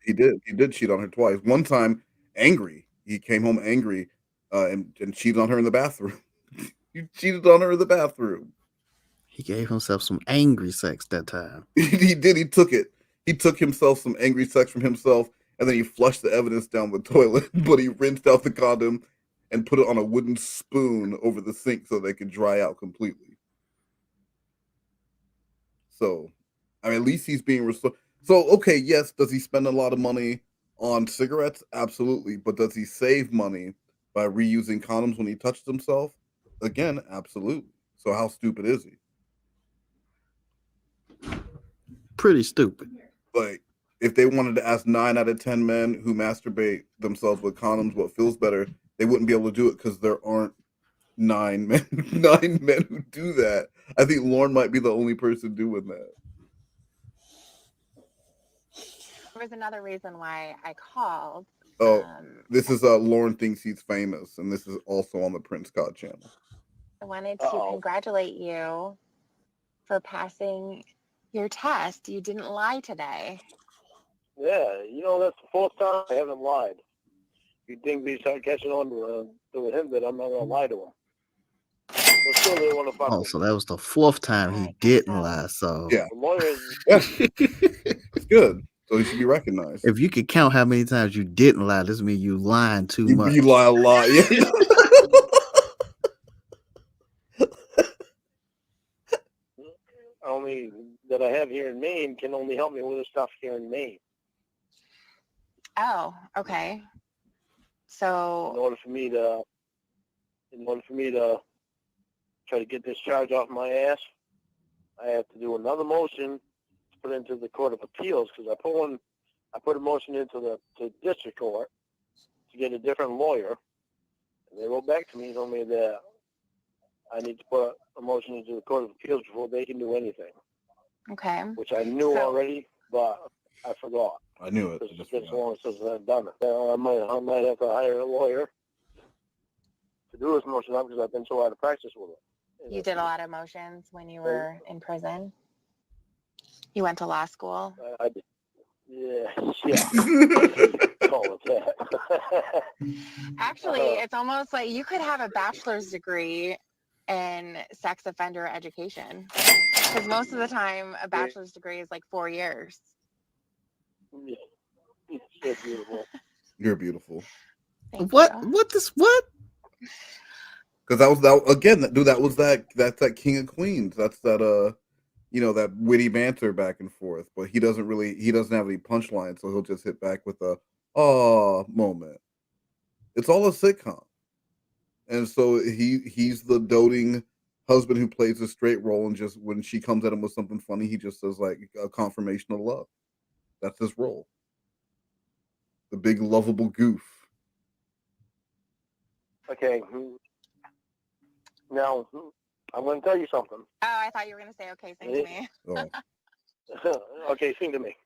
He did cheat on her twice. One time, angry. He came home angry, and cheated on her in the bathroom. He cheated on her in the bathroom. He gave himself some angry sex that time. He did. He took it. He took himself some angry sex from himself, and then he flushed the evidence down the toilet. But he rinsed out the condom and put it on a wooden spoon over the sink so they could dry out completely. So, I mean, at least he's being restored. So, okay, yes, does he spend a lot of money on cigarettes? Absolutely. But does he save money by reusing condoms when he touches himself? Again, absolutely. So how stupid is he? Pretty stupid. Like, if they wanted to ask 9 out of 10 men who masturbate themselves with condoms what feels better, they wouldn't be able to do it because there aren't 9 men who do that. I think Lorne might be the only person doing that. There was another reason why I called. Oh, this is Lorne thinks he's famous, and this is also on the Prince Cod channel. I wanted to congratulate you for passing your test. You didn't lie today. Yeah, that's the fourth time I haven't lied. You'd think we start catching on to him that I'm not going to lie to him. But still, they want to fuck with so that was the fourth time he didn't lie. So yeah, the lawyers. It's good. So he should be recognized. If you could count how many times you didn't lie, this means you lying too much. You lie a lot. Yeah. Only that I have here in Maine can only help me with the stuff here in Maine. Oh, okay. So in order for me to try to get this charge off my ass, I have to do another motion to put into the Court of Appeals because I put a motion into the district court to get a different lawyer, and they wrote back to me and told me that I need to put a motion into the Court of Appeals before they can do anything. Okay. Which I knew already, but I forgot. I knew it. It's been so long since I've done it. I might have to hire a lawyer to do this motion up because I've been so out of practice with it. you did a lot of motions when you were in prison? You went to law school? I did. Yeah. Call it that. Actually, it's almost like you could have a bachelor's degree in sex offender education. Because most of the time, a bachelor's degree is like 4 years. Yeah. You're beautiful. You're beautiful. What? What? Because that was that again. That's that King of Queens. That's that that witty banter back and forth. But he doesn't have any punchlines, so he'll just hit back with a moment. It's all a sitcom, and so he's the doting husband who plays a straight role, and just when she comes at him with something funny, he just says like a confirmation of love. That's his role. The big lovable goof. Okay. Now, I'm going to tell you something. Oh, I thought you were going to say, okay, sing to me. Okay, sing to me.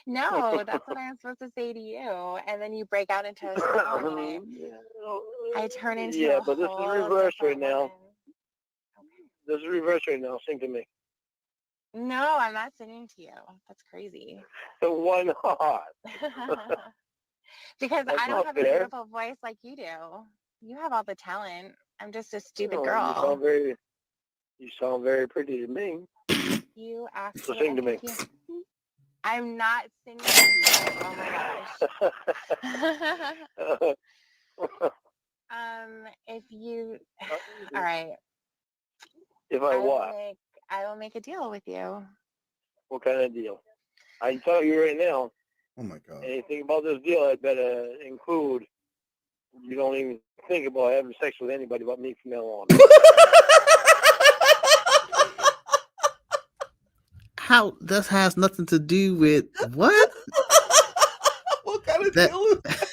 No, that's what I'm supposed to say to you. And then you break out into a song. I turn into Yeah, but this is reversed right now. This is reversed right now. Sing to me. No, I'm not singing to you. That's crazy. Why not? Because That's I don't have a fair. beautiful voice like you do. You have all the talent. I'm just a stupid You girl. sound very pretty to me. You asked So sing to me. I'm not singing to you. Oh my gosh. If you, all right. If I what? I will make a deal with you. What kind of deal? I can tell you right now. Oh my God. Anything about this deal, I better include. You don't even think about having sex with anybody but me from now on. How that has nothing to do with what? What kind of That- deal is that?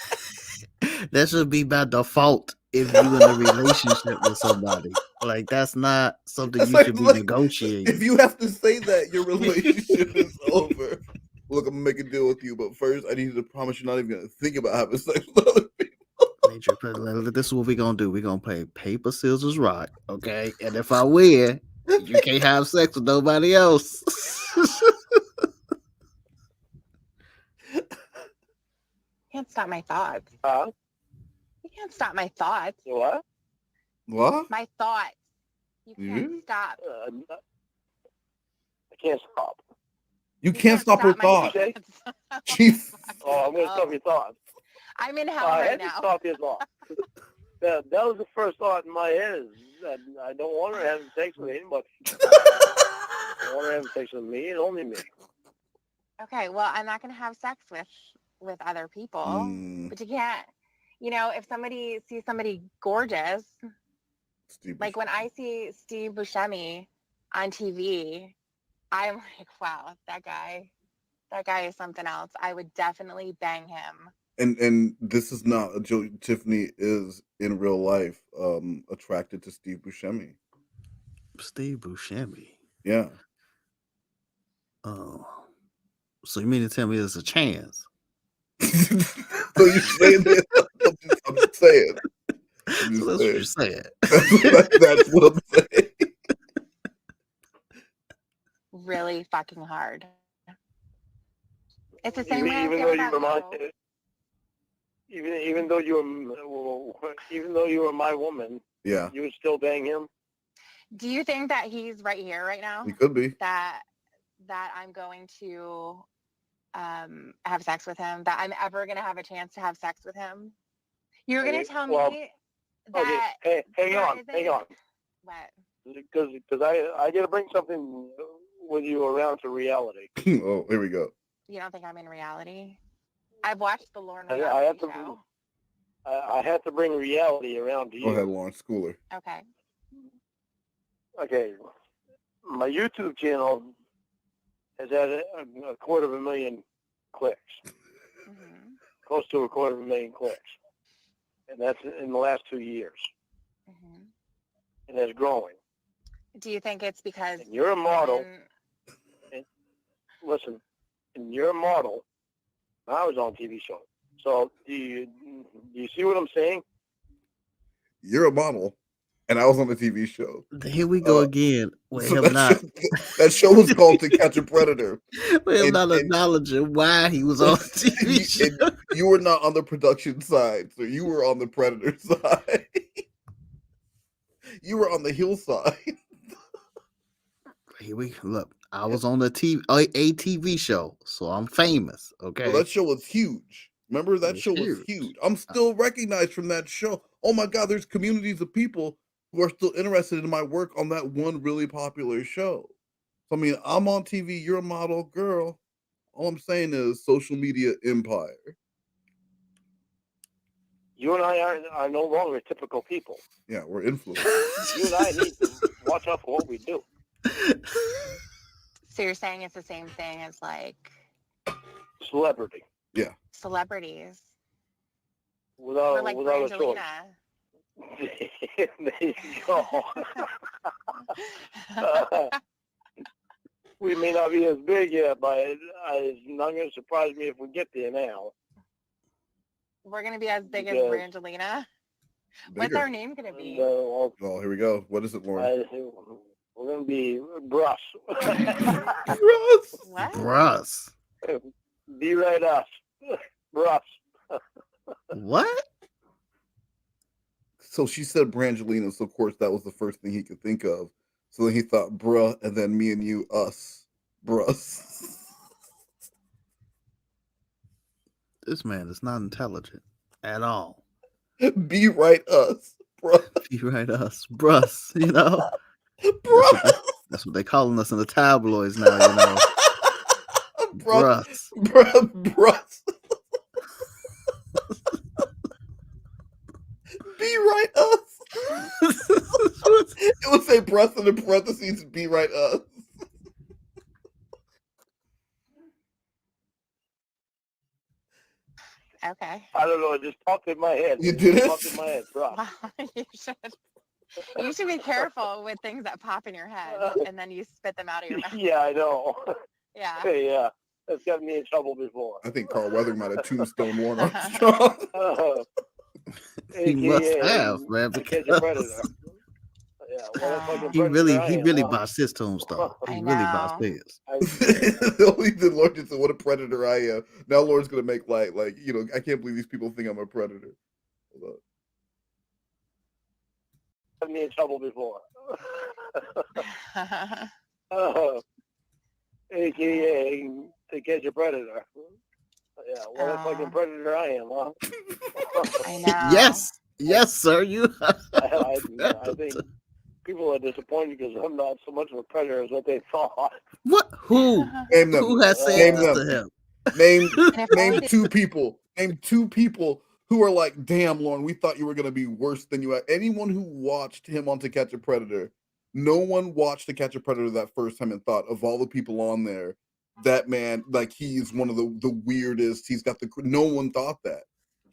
That should be by default if you in a relationship with somebody. Like that's not something That's you like- should be like, negotiating. If you have to say that, your relationship is over. Look, I'm gonna make a deal with you, but first I need you to promise you're not even gonna think about having sex with other people. Major, this is what we're gonna do. We're gonna play paper, scissors, rock, okay? And if I win, you can't have sex with nobody else. You can't stop my thoughts. You can't stop my thoughts. What? What? My thoughts. You can't stop. I can't stop. You can't stop her my thoughts. thoughts. Jeez. Oh, I'm going to stop your thoughts. I'm in hell I right had to now. stop your thoughts. That was the first thought in my head. Is that I don't want her having sex with anybody. I want her having sex with me and only me. Okay, well, I'm not going to have sex with other people, but you can't. You know, if somebody sees somebody gorgeous, like when I see Steve Buscemi on TV, I'm like, wow, that guy is something else. I would definitely bang him. And this is not a joke. Tiffany is in real life attracted to Steve Buscemi. Steve Buscemi. Yeah. Oh, so you mean to tell me there's a chance? So you're saying that? I'm just saying. So that's what you're saying. That's what I'm saying. Really fucking hard. It's the same way I Even feel though about you were even though you were my woman, Yeah. you would still bang him. Do you think that he's right here right now? He could be. That I'm going to have sex with him, that I'm ever going to have a chance to have sex with him? You're going to tell me that... Okay, hang on. What? Because I got to bring something with you around to reality. Oh, here we go. You don't think I'm in reality? I've watched the Lorne I reality have to, show. I have to bring reality around to you. Go ahead, Lorne. Schooler. Okay. Okay. My YouTube channel has had a 250,000 clicks. Mm-hmm. Close to 250,000 clicks. And that's in the last 2 years. Mm-hmm. And it's growing. Do you think it's because... And you're a model. And listen, and you're a model. I was on TV show. So do you see what I'm saying? You're a model, and I was on the TV show. Here we go again. With So him not. That show was called To Catch a Predator. With him not acknowledging why he was on TV show. And you were not on the production side, so you were on the predator side. You were on the hillside. Here we look. I was on a TV show, so I'm famous. Okay, Well, that show was huge. Remember, that show was huge. I'm still recognized from that show. Oh my God, there's communities of people who are still interested in my work on that one really popular show. So, I mean, I'm on TV, you're a model, girl. All I'm saying is social media empire. You and I are no longer typical people. Yeah, we're influencers. You and I need to watch out for what we do. So you're saying it's the same thing as like... Celebrity. Yeah. Celebrities. Without like a choice. There you go. We may not be as big yet, but it's not going to surprise me if we get there now. We're going to be as big as Brangelina. What's our name going to be? Oh, here we go. What is it, Lorne? We're going to be Bruss. Bruss. What? Bruss. Be right us. Bruss. What? So she said Brangelina, so of course that was the first thing he could think of. So then he thought bruh, and then me and you, us. Bruss. This man is not intelligent at all. Be right us, bruh. Be right us, brus. You know, that's what they calling us in the tabloids now. You know, brus, brus. Be right us. It would say brus in the parentheses. Be right us. Okay. I don't know. It just popped in my head. You did it? Popped in my head. Bro. You should be careful with things that pop in your head and then you spit them out of your mouth. Yeah, I know. Yeah. Yeah. That's gotten me in trouble before. I think Carl Weathering might have tombstone Lorne Armstrong. He must have, man, because he really bossed his tombstone. He really bossed his. Only the Lord just said, "What a predator I am." Now Lord's gonna make like I can't believe these people think I'm a predator. Hold I've been in trouble before. AKA to catch a predator. Yeah, what a fucking predator I am, huh? I know. Yes, sir. You. I think people are disappointed because I'm not so much of a predator as what they thought. What? Who? Name them. Who has said this to him? Name two people. Name two people who are like, damn, Lorne, we thought you were gonna be worse than you are. Anyone who watched him on To Catch a Predator, no one watched To Catch a Predator that first time and thought of all the people on there, that man, like he's one of the weirdest. He's got no one thought that.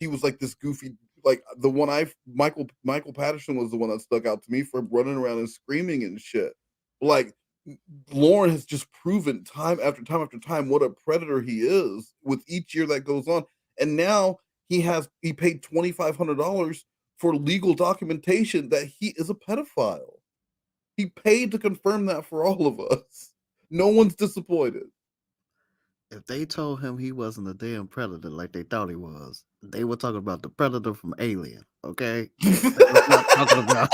He was like this goofy, like the one Michael Patterson was the one that stuck out to me for running around and screaming and shit. Like Lorne has just proven time after time after time what a predator he is with each year that goes on. And now he paid $2,500 for legal documentation that he is a pedophile. He paid to confirm that for all of us. No one's disappointed. If they told him he wasn't a damn predator like they thought he was, they were talking about the predator from Alien. Okay, that's what I'm talking about.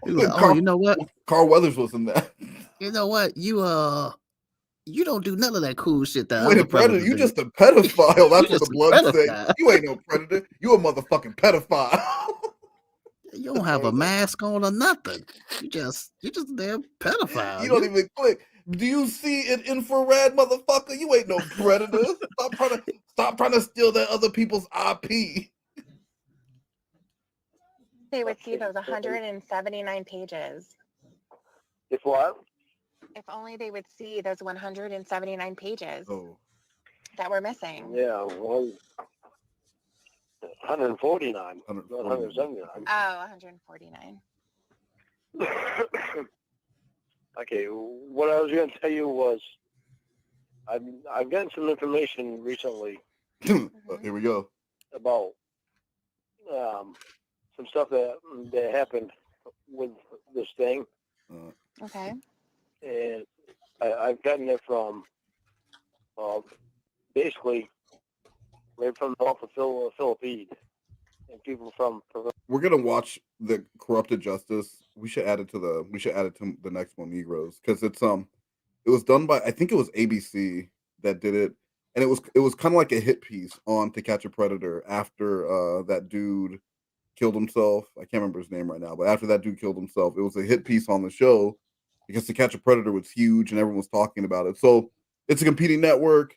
You know what? Carl Weathers was in that. You know what? You don't do none of that cool shit. That you ain't a predator. You just a pedophile. That's what the blood said. You ain't no predator. You a motherfucking pedophile. You don't have a mask on or nothing. You just a damn pedophile. You don't even click. Do you see an infrared, motherfucker? You ain't no predator. Stop trying to steal that other people's IP. They would see those 179 pages. If what? If only they would see those 179 pages that were missing. Yeah, well, 149. 179. Oh, 149. Okay, what I was going to tell you was I've gotten some information recently. Here we go. About some stuff that happened with this thing. Okay. And I've gotten it from basically right from the North of Philippines and people from. We're gonna watch the Corrupted Justice. We should add it to the next MoNegroes because it was done by, I think it was ABC that did it, and it was kind of like a hit piece on To Catch a Predator after that dude killed himself. I can't remember his name right now, but after that dude killed himself, it was a hit piece on the show because To Catch a Predator was huge and everyone was talking about it. So it's a competing network,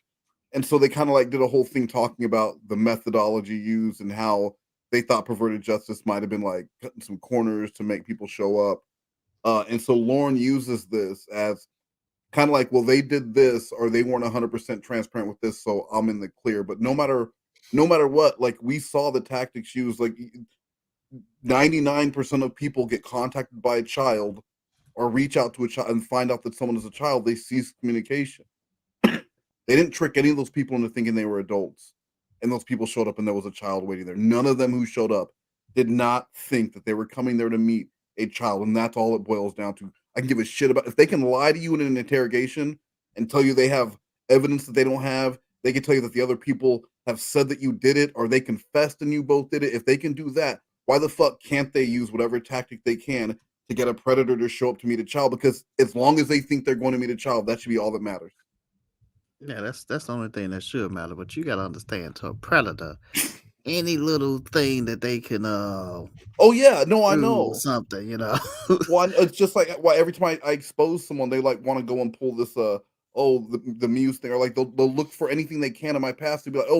and so they kind of like did a whole thing talking about the methodology used and how they thought perverted justice might have been like cutting some corners to make people show up. And so Lorne uses this as kind of like, well, they did this or they weren't 100% transparent with this, so I'm in the clear. But no matter what, like we saw the tactics used, like 99% of people get contacted by a child or reach out to a child and find out that someone is a child, they cease communication. They didn't trick any of those people into thinking they were adults. And those people showed up and there was a child waiting there. None of them who showed up did not think that they were coming there to meet a child. And that's all it boils down to. I can give a shit about if they can lie to you in an interrogation and tell you they have evidence that they don't have. They can tell you that the other people have said that you did it or they confessed and you both did it. If they can do that, why the fuck can't they use whatever tactic they can to get a predator to show up to meet a child? Because as long as they think they're going to meet a child, that should be all that matters. Yeah, that's the only thing that should matter. But you got to understand, to a predator, any little thing that they can oh yeah, no, I know something, you know. One, it's just like why every time I expose someone, they like want to go and pull this the Muse thing, or like they'll look for anything they can in my past to be like, oh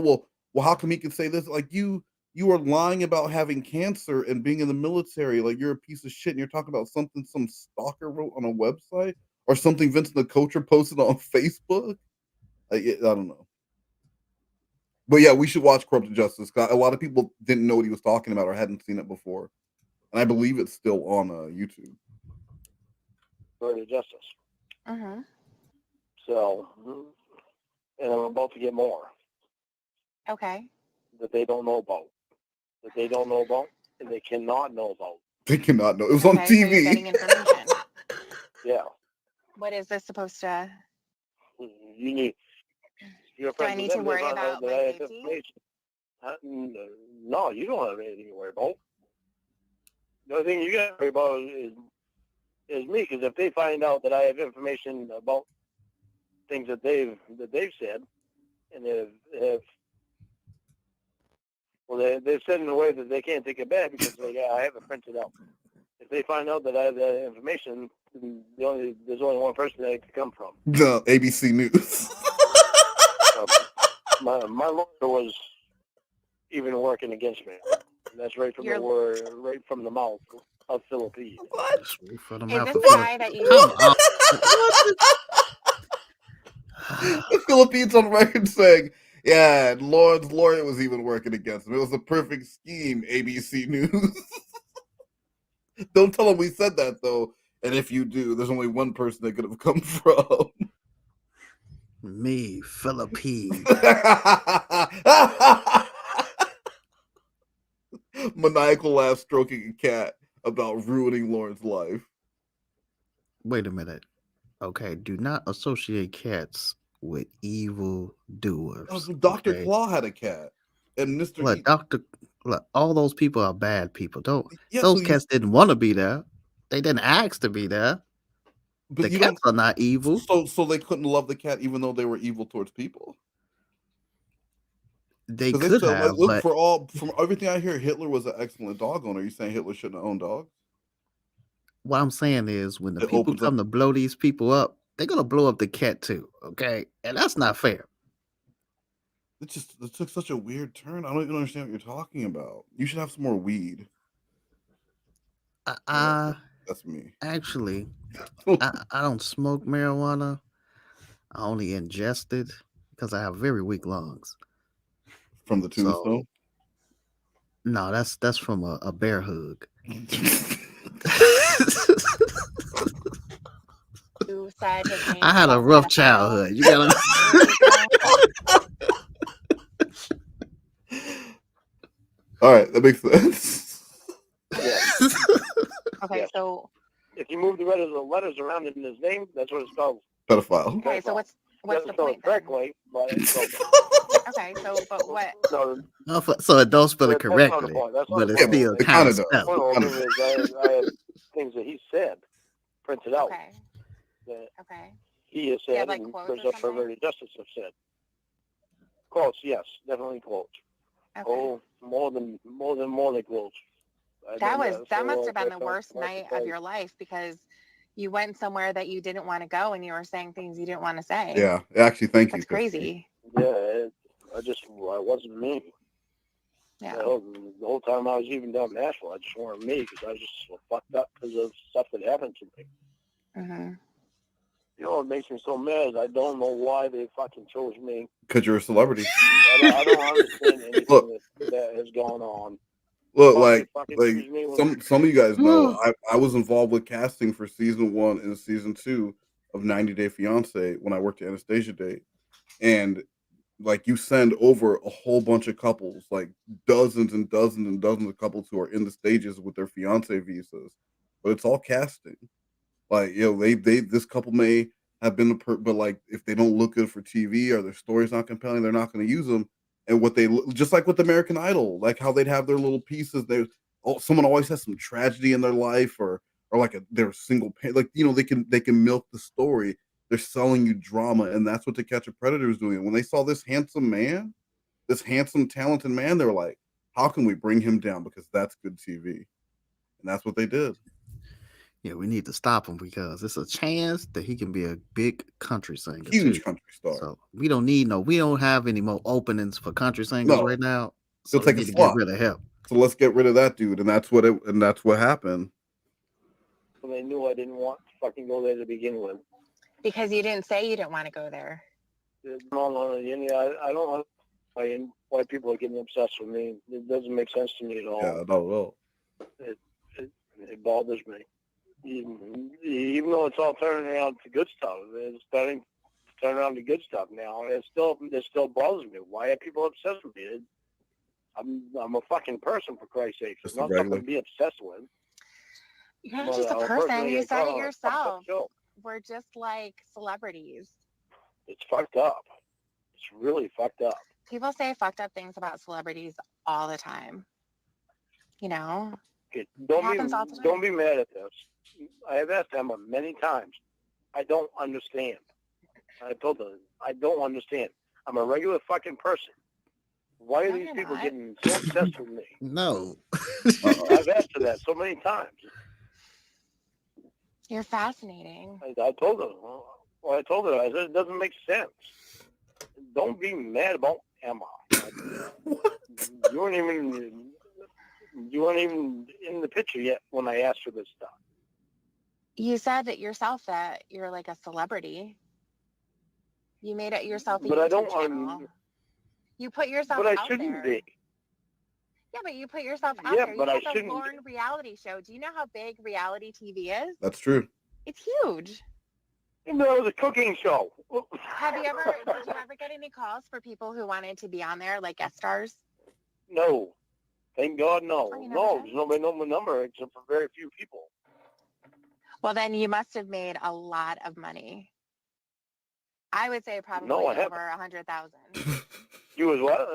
well how come he can say this? Like you are lying about having cancer and being in the military, like you're a piece of shit, and you're talking about something some stalker wrote on a website or something Vincent the Coacher posted on Facebook. I don't know. But yeah, we should watch Corrupted Justice. A lot of people didn't know what he was talking about or hadn't seen it before. And I believe it's still on YouTube. Corrupted Justice. Mm-hmm. So, and I'm about to get more. Okay. That they don't know about. That they don't know about, and they cannot know about. They cannot know. It was on TV. So you're getting information. Yeah. What is this supposed to? You need. Do I need to worry about my safety? No, you don't have anything to worry about. The only thing you got to worry about is me, because if they find out that I have information about things that they've said, and they've said in a way that they can't take it back because I have it printed out. If they find out that I have that information, there's only one person that it could come from. The ABC News. My lawyer was even working against me. And that's right from the word, right from the mouth of Philippines. What? Is this the guy that you? The Philippines on record saying, yeah, Lorne's lawyer was even working against him. It was a perfect scheme, ABC News. Don't tell him we said that, though. And if you do, there's only one person that could have come from. Me, Philippines. Maniacal laugh stroking a cat about ruining Lorne's life. Wait a minute. Okay, do not associate cats with evil doers. Oh, Dr. Claw had a cat. And Mr. Look, all those people are bad people. Those cats didn't want to be there. They didn't ask to be there. But the cats are not evil. So they couldn't love the cat even though they were evil towards people? They could have. Look, from everything I hear, Hitler was an excellent dog owner. Are you saying Hitler shouldn't have owned dogs? What I'm saying is when the people come to blow these people up, they're going to blow up the cat too, okay? And that's not fair. It took such a weird turn. I don't even understand what you're talking about. You should have some more weed. That's me. Actually, I don't smoke marijuana. I only ingest it because I have very weak lungs. From the tombstone? No, that's from a bear hug. I had a rough childhood. You gotta. All right, that makes sense. Yeah. Okay, yeah. So if you move the letters around in his name, that's what it's called. Pedophile. Okay, so what's the point? Correctly, but okay, so but what? So it don't spell it correctly, but it's still kind of spelled. One of the things I have things that he said printed out. Okay. That he has said, like and quotes Chris Perverted Justice have said. Quotes, yes, definitely quotes. Okay. Oh, more than quotes. That must have been the worst night of your life because you went somewhere that you didn't want to go and you were saying things you didn't want to say. Yeah, actually, thank you. That's crazy. Yeah, I wasn't me. Yeah. The whole time I was even down in Nashville, I just weren't me because I was just so fucked up because of stuff that happened to me. Mm-hmm. You know what makes me so mad is I don't know why they fucking chose me. Because you're a celebrity. I don't understand anything that has gone on. Look, like some of you guys know, I was involved with casting for season 1 and season 2 of 90 Day Fiance when I worked at Anastasia Date. And like you send over a whole bunch of couples, like dozens and dozens and dozens of couples who are in the stages with their fiance visas, but it's all casting. Like, this couple may have been but like if they don't look good for TV or their story's not compelling, they're not going to use them. And what they just like with American Idol, like how they'd have their little pieces. Someone always has some tragedy in their life, or like they're single parent. Like they can milk the story. They're selling you drama, and that's what To Catch a Predator is doing. And when they saw this handsome, talented man, they were like, how can we bring him down because that's good TV, and that's what they did. Yeah, we need to stop him because it's a chance that he can be a big country singer, huge too. country star. So we don't have any more openings for country singers right now. So He'll take we a need to slot. get rid of him. So let's get rid of that dude, and that's what happened. Well, they knew I didn't want to fucking go there to begin with. Because you didn't say you didn't want to go there. No, I don't know why people are getting obsessed with me. It doesn't make sense to me at all. Yeah, not at all. It bothers me. Even though it's all turning around to good stuff, it's starting to turn around to good stuff now. It still bothers me. Why are people obsessed with me? I'm a fucking person, for Christ's sake. It's not something to be obsessed with. You're not just a person. You said it yourself. We're just like celebrities. It's fucked up. It's really fucked up. People say fucked up things about celebrities all the time. You know? Okay, don't be mad at this. I have asked Emma many times. I don't understand. I told her, I don't understand. I'm a regular fucking person. Why are these people getting so obsessed with me? No. I've asked her that so many times. You're fascinating. I told her. Well, I told her. I said it doesn't make sense. Don't be mad about Emma. You weren't even in the picture yet when I asked her this stuff. You said it yourself that you're like a celebrity. You made it yourself a but YouTube I don't. channel. You put yourself but out I shouldn't there. be. Yeah, but you put yourself out Yeah, there. but You I have the shouldn't. Lorne reality show. Do you know how big reality TV is? That's true. It's huge. You know, it was a cooking show. Did you ever get any calls for people who wanted to be on there, like guest stars? No. Thank God, no. Oh, No, there's nobody know my number except for very few people. Well, then you must have made a lot of money. I would say probably No, I haven't. over 100,000. You was what?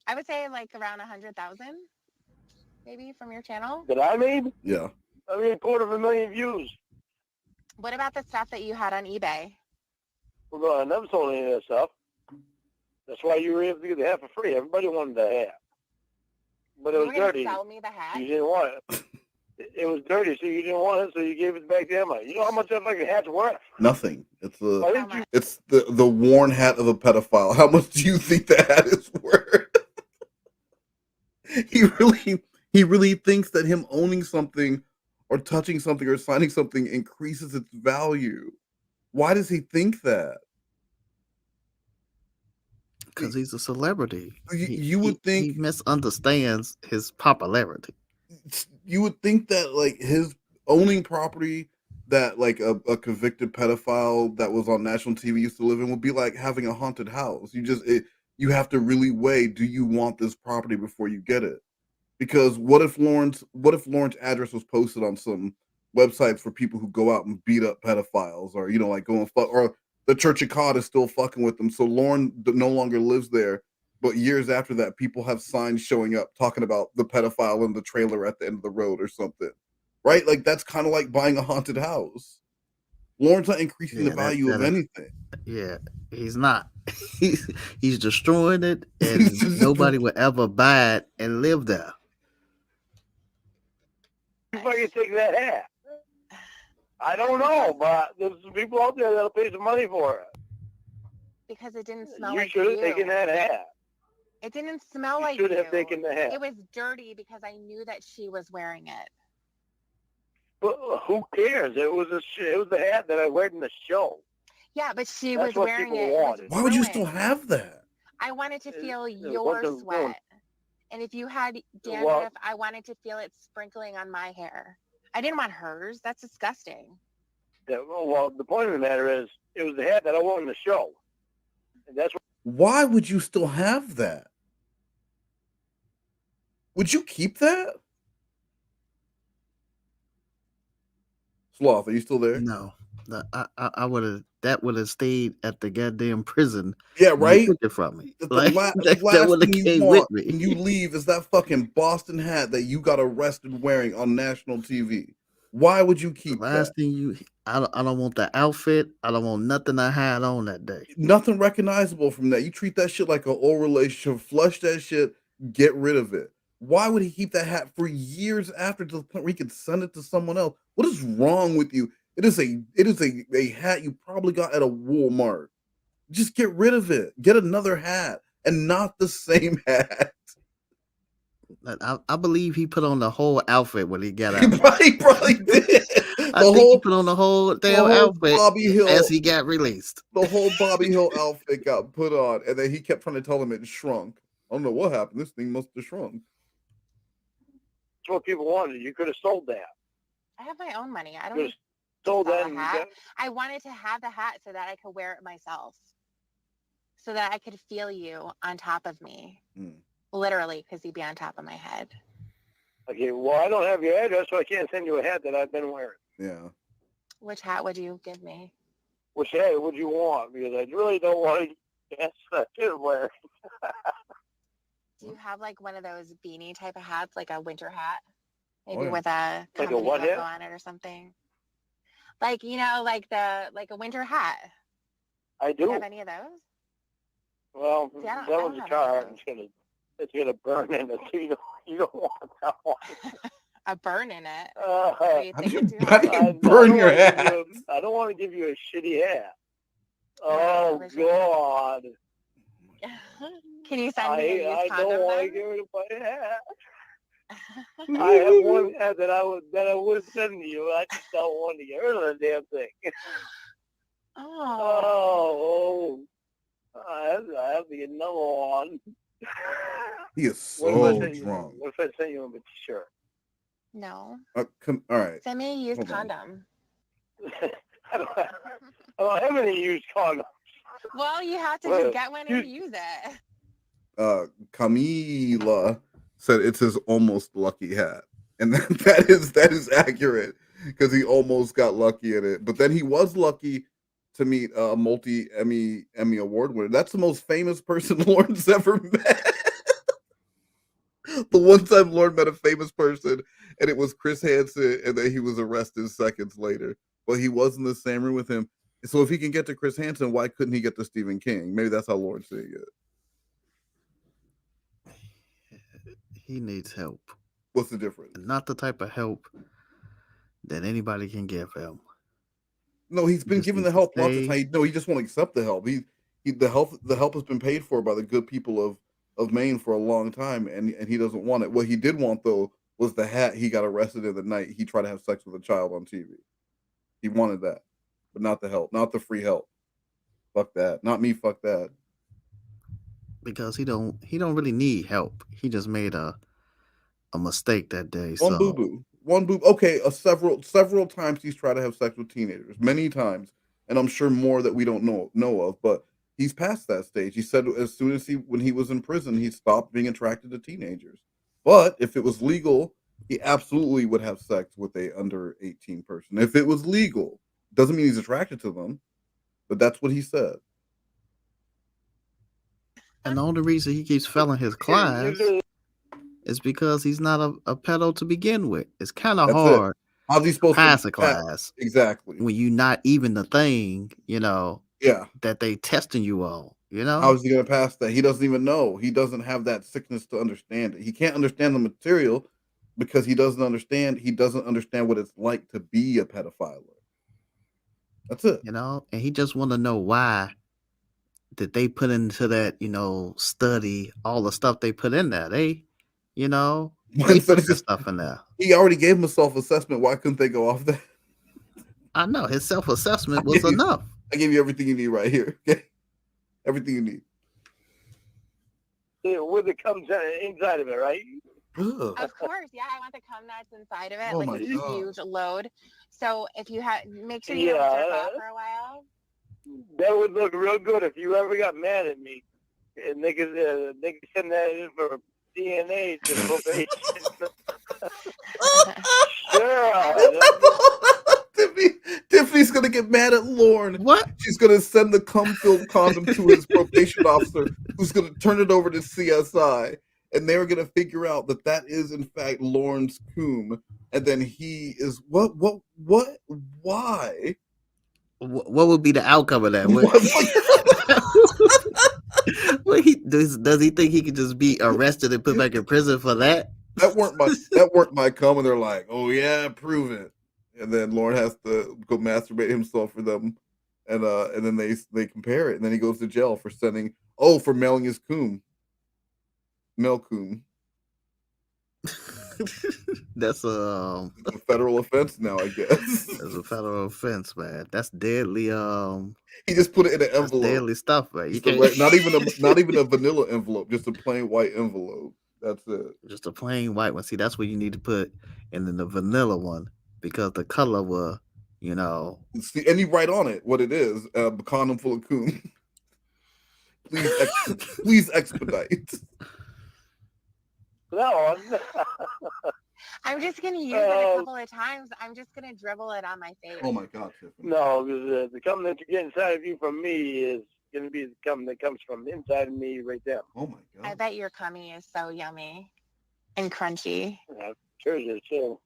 I would say like around 100,000, maybe from your channel. That I made? Yeah. I made 250,000 views. What about the stuff that you had on eBay? Well, I never sold any of that stuff. That's why you were able to get the hat for free. Everybody wanted the hat. But it was dirty. Sell me the hat? You didn't want it. It was dirty, so you didn't want it, so you gave it back to Emma. You know how much that fucking hat's worth? Nothing. It's the worn hat of a pedophile. How much do you think the hat is worth? He really thinks that him owning something or touching something or signing something increases its value. Why does he think that? Because he's a celebrity. You would think he misunderstands his popularity. You would think that like his owning property that like a convicted pedophile that was on national TV used to live in would be like having a haunted house. You have to really weigh, do you want this property before you get it? Because what if Lorne's address was posted on some websites for people who go out and beat up pedophiles, or like go and fuck, or the Church of God is still fucking with them, so Lorne no longer lives there. But years after that, people have signs showing up talking about the pedophile in the trailer at the end of the road or something, right? Like that's kind of like buying a haunted house. Lorne's not increasing the value of anything. Yeah, he's not. He's destroying it, and nobody will ever buy it and live there. If I can take that hat, I don't know, but there's some people out there that'll pay some money for it. Because it didn't smell You like should have taken that hat. It didn't smell like you. You should have taken the hat. It was dirty because I knew that she was wearing it. Well, who cares? It was the hat that I wear in the show. Yeah, but she That's was wearing it. Why would you still have that? I wanted to feel your sweat. And if you had dandruff, I wanted to feel it sprinkling on my hair. I didn't want hers. That's disgusting. Yeah, well, the point of the matter is, it was the hat that I wore in the show. And that's why would you still have that? Would you keep that? Sloth, are you still there? No, I would have. That would have stayed at the goddamn prison. Yeah, right. Took it from me. The last thing you want when you leave is that fucking Boston hat that you got arrested wearing on national TV. Why would you keep that? Last thing I don't want the outfit. I don't want nothing I had on that day. Nothing recognizable from that. You treat that shit like an old relationship. Flush that shit. Get rid of it. Why would he keep that hat for years after, to the point where he could send it to someone else? What is wrong with you? It is a hat you probably got at a Walmart. Just get rid of it. Get another hat, and not the same hat. I believe he put on the whole outfit when he got out. He probably did. I think he put on the whole damn outfit Bobby Hill, as he got released. The whole Bobby Hill outfit got put on, and then he kept trying to tell him it shrunk. I don't know what happened. This thing must have shrunk. That's what people wanted. You could have sold that. I have my own money. I don't Could need have sold to sell that. a hat. I wanted to have the hat so that I could wear it myself, so that I could feel you on top of me, literally, because you'd be on top of my head. Okay, well, I don't have your address, so I can't send you a hat that I've been wearing. Yeah. Which hat would you give me? Which hat would you want? Because I really don't want to guess that kid wearing. Do you have like one of those beanie type of hats, like a winter hat? Maybe Oh, yeah. with a Like a company what logo hat? on it or something. Like, you know, like a winter hat. I Do you do. have any of those? Well, See, I that don't was a have car. any of It's gonna burn in it. So you don't want that one. A burn in it. Uh, Are you How do you, thinking too how do hard? you burn your hat? I don't want to give you a shitty hat. Yeah, Oh original. God! Can you send me a I used don't condom want to then? give it my hat. I have one hat that I would send to you. I just don't want to get rid of the damn thing. Oh. I have to get another one. He is What so if I send you- drunk. What if I send you a t-shirt? No. All right. Send me a used Hold on. condom. I don't have any used condoms. Well, you have to Well, just get one and use it. Camila said it's his almost lucky hat, and that is accurate, because he almost got lucky in it. But then he was lucky to meet a multi-Emmy award winner. That's the most famous person Lorne's ever met. The one time Lorne met a famous person, and it was Chris Hansen, and then he was arrested seconds later. But he was in the same room with him. So if he can get to Chris Hansen, why couldn't he get to Stephen King? Maybe that's how Lorne's seeing it. He needs help. What's the difference? Not the type of help that anybody can give him. No, he's been given the help lots of times. No, he just won't accept the help. The help has been paid for by the good people of Maine for a long time, and he doesn't want it. What he did want, though, was the hat he got arrested in the night he tried to have sex with a child on TV. He wanted that, but not the help, not the free help. Fuck that. Not me. Fuck that. Because he don't really need help. He just made a mistake that day. One So boo-boo. One boo. Okay, several times he's tried to have sex with teenagers, many times, and I'm sure more that we don't know of. But he's past that stage. He said as soon as when he was in prison, he stopped being attracted to teenagers. But if it was legal, he absolutely would have sex with a under 18 person. If it was legal, doesn't mean he's attracted to them, but that's what he said. and the only reason he keeps failing his class is because he's not a pedo to begin with. It's kind of hard. How's he supposed to pass a class? Exactly. When you're not even the thing, Yeah. that they testing you on, How is he going to pass that? He doesn't even know. He doesn't have that sickness to understand it. He can't understand the material because he doesn't understand what it's like to be a pedophile. That's it. And he just want to know why did they put into that, study all the stuff they put in there. They put that stuff in there. He already gave him a self-assessment. Why couldn't they go off that? I know his self-assessment was enough. I gave you everything you need right here. Okay, everything you need. With the comes inside of it, right? Of course, yeah. I want the cum nuts inside of it, Oh like my a God. huge load. So if you make sure you don't jerk off for a while. That would look real good if you ever got mad at me, and they could send that in for DNA to probation. Sure. Tiffany's gonna get mad at Lorne. What? She's gonna send the cum-filled condom to his probation officer, who's gonna turn it over to CSI, and they're gonna figure out that is in fact Lorne's cum, and then he is why? What would be the outcome of that? Well, does he think he could just be arrested and put back in prison for that? That weren't my cum, and they're like, "Oh yeah, prove it." And then Lorne has to go masturbate himself for them, and then they compare it, and then he goes to jail for for mailing his mail coom. That's a federal offense now, I guess. That's a federal offense, man. That's deadly. He just put it in an envelope. Deadly stuff, man. You can't... not even a vanilla envelope, just a plain white envelope. That's it. Just a plain white one. See, that's what you need to put in the vanilla one, because the color will, See, and you write on it what it is. A condom full of coom. Please expedite. No. I'm just going to use it a couple of times. I'm just going to dribble it on my face. Oh, my God, Tiffany. No, because the cum that you get inside of you from me is going to be the cum that comes from inside of me right there. Oh, my God. I bet your cummy is so yummy and crunchy. Yeah, yours is, too.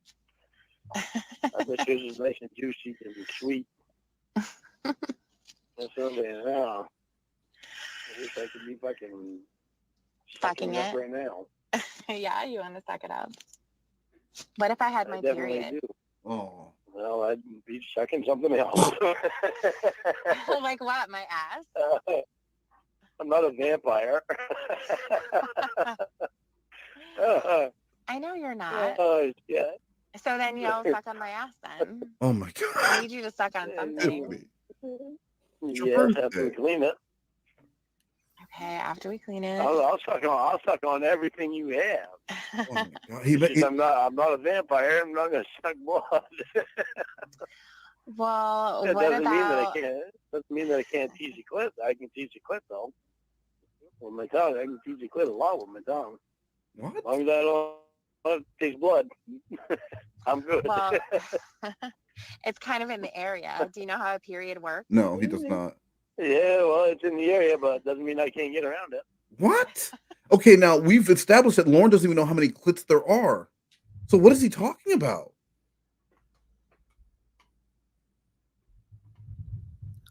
I bet yours is nice and juicy and sweet. That's something. I wish I could be fucking it right now. Yeah, you want to suck it up? What if I had my period? Do. Oh. Well, I'd be sucking something else. Like what? My ass? I'm not a vampire. I know you're not. Yeah. So then you'll suck on my ass then. Oh my God. I need you to suck on something. Yeah, after we clean it. Okay, after we clean it. I'll suck on everything you have. Oh my God. I'm not a vampire. I'm not gonna suck blood. Well, that what doesn't about... mean that I can't. Doesn't mean that I can't tease your clit. I can tease your clit though. With my tongue, I can tease your clit a lot with my tongue. What? As long as I don't taste blood, I'm good. Well, it's kind of in the area. Do you know how a period works? No, he does not. Yeah, well, it's in the area, but it doesn't mean I can't get around it. What? Okay, now we've established that Lorne doesn't even know how many clits there are. So what is he talking about?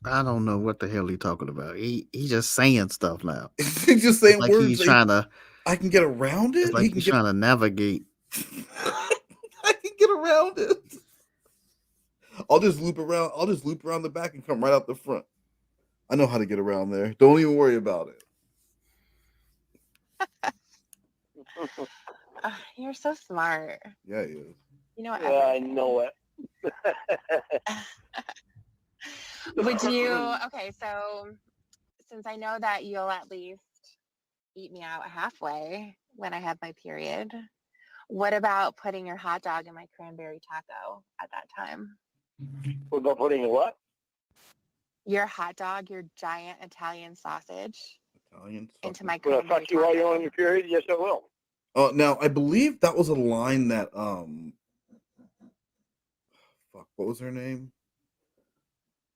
I don't know what the hell he's talking about. He's just saying stuff now. He's just saying like words. He's trying to. I can get around it. It's like he's trying to navigate. I can get around it. I'll just loop around the back and come right out the front. I know how to get around there. Don't even worry about it. You're so smart. Yeah, he is. You know what? Yeah, I know it. Would you... Okay, so since I know that you'll at least eat me out halfway when I have my period, what about putting your hot dog in my cranberry taco at that time? What about putting a what? Your hot dog, your giant Italian sausage. Into my Will I cranberry fuck you while taco. you're on your period? Yes, I will. Now I believe that was a line that what was her name?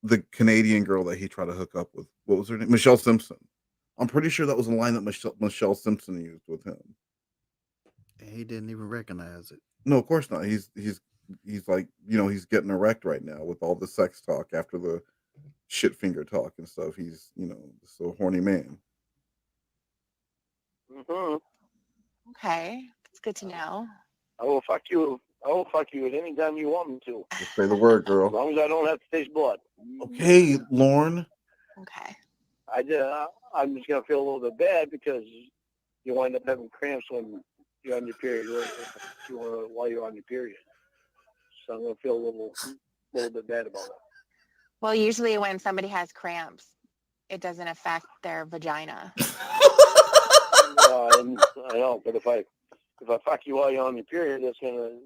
The Canadian girl that he tried to hook up with. What was her name? Michelle Simpson. I'm pretty sure that was a line that Michelle Simpson used with him. And he didn't even recognize it. No, of course not. He's like, he's getting erect right now with all the sex talk after the shit finger talk and stuff. He's, so horny man. Mm-hmm. Okay, it's good to know. I will fuck you at any time you want me to. Just say the word, girl. As long as I don't have to taste blood. Okay, Lorne. Okay. I'm just gonna feel a little bit bad because you wind up having cramps when you're on your period, while you're on your period. So I'm gonna feel a little bit bad about it. Well, usually when somebody has cramps, it doesn't affect their vagina. I know, but if I fuck you while you're on your period, that's gonna.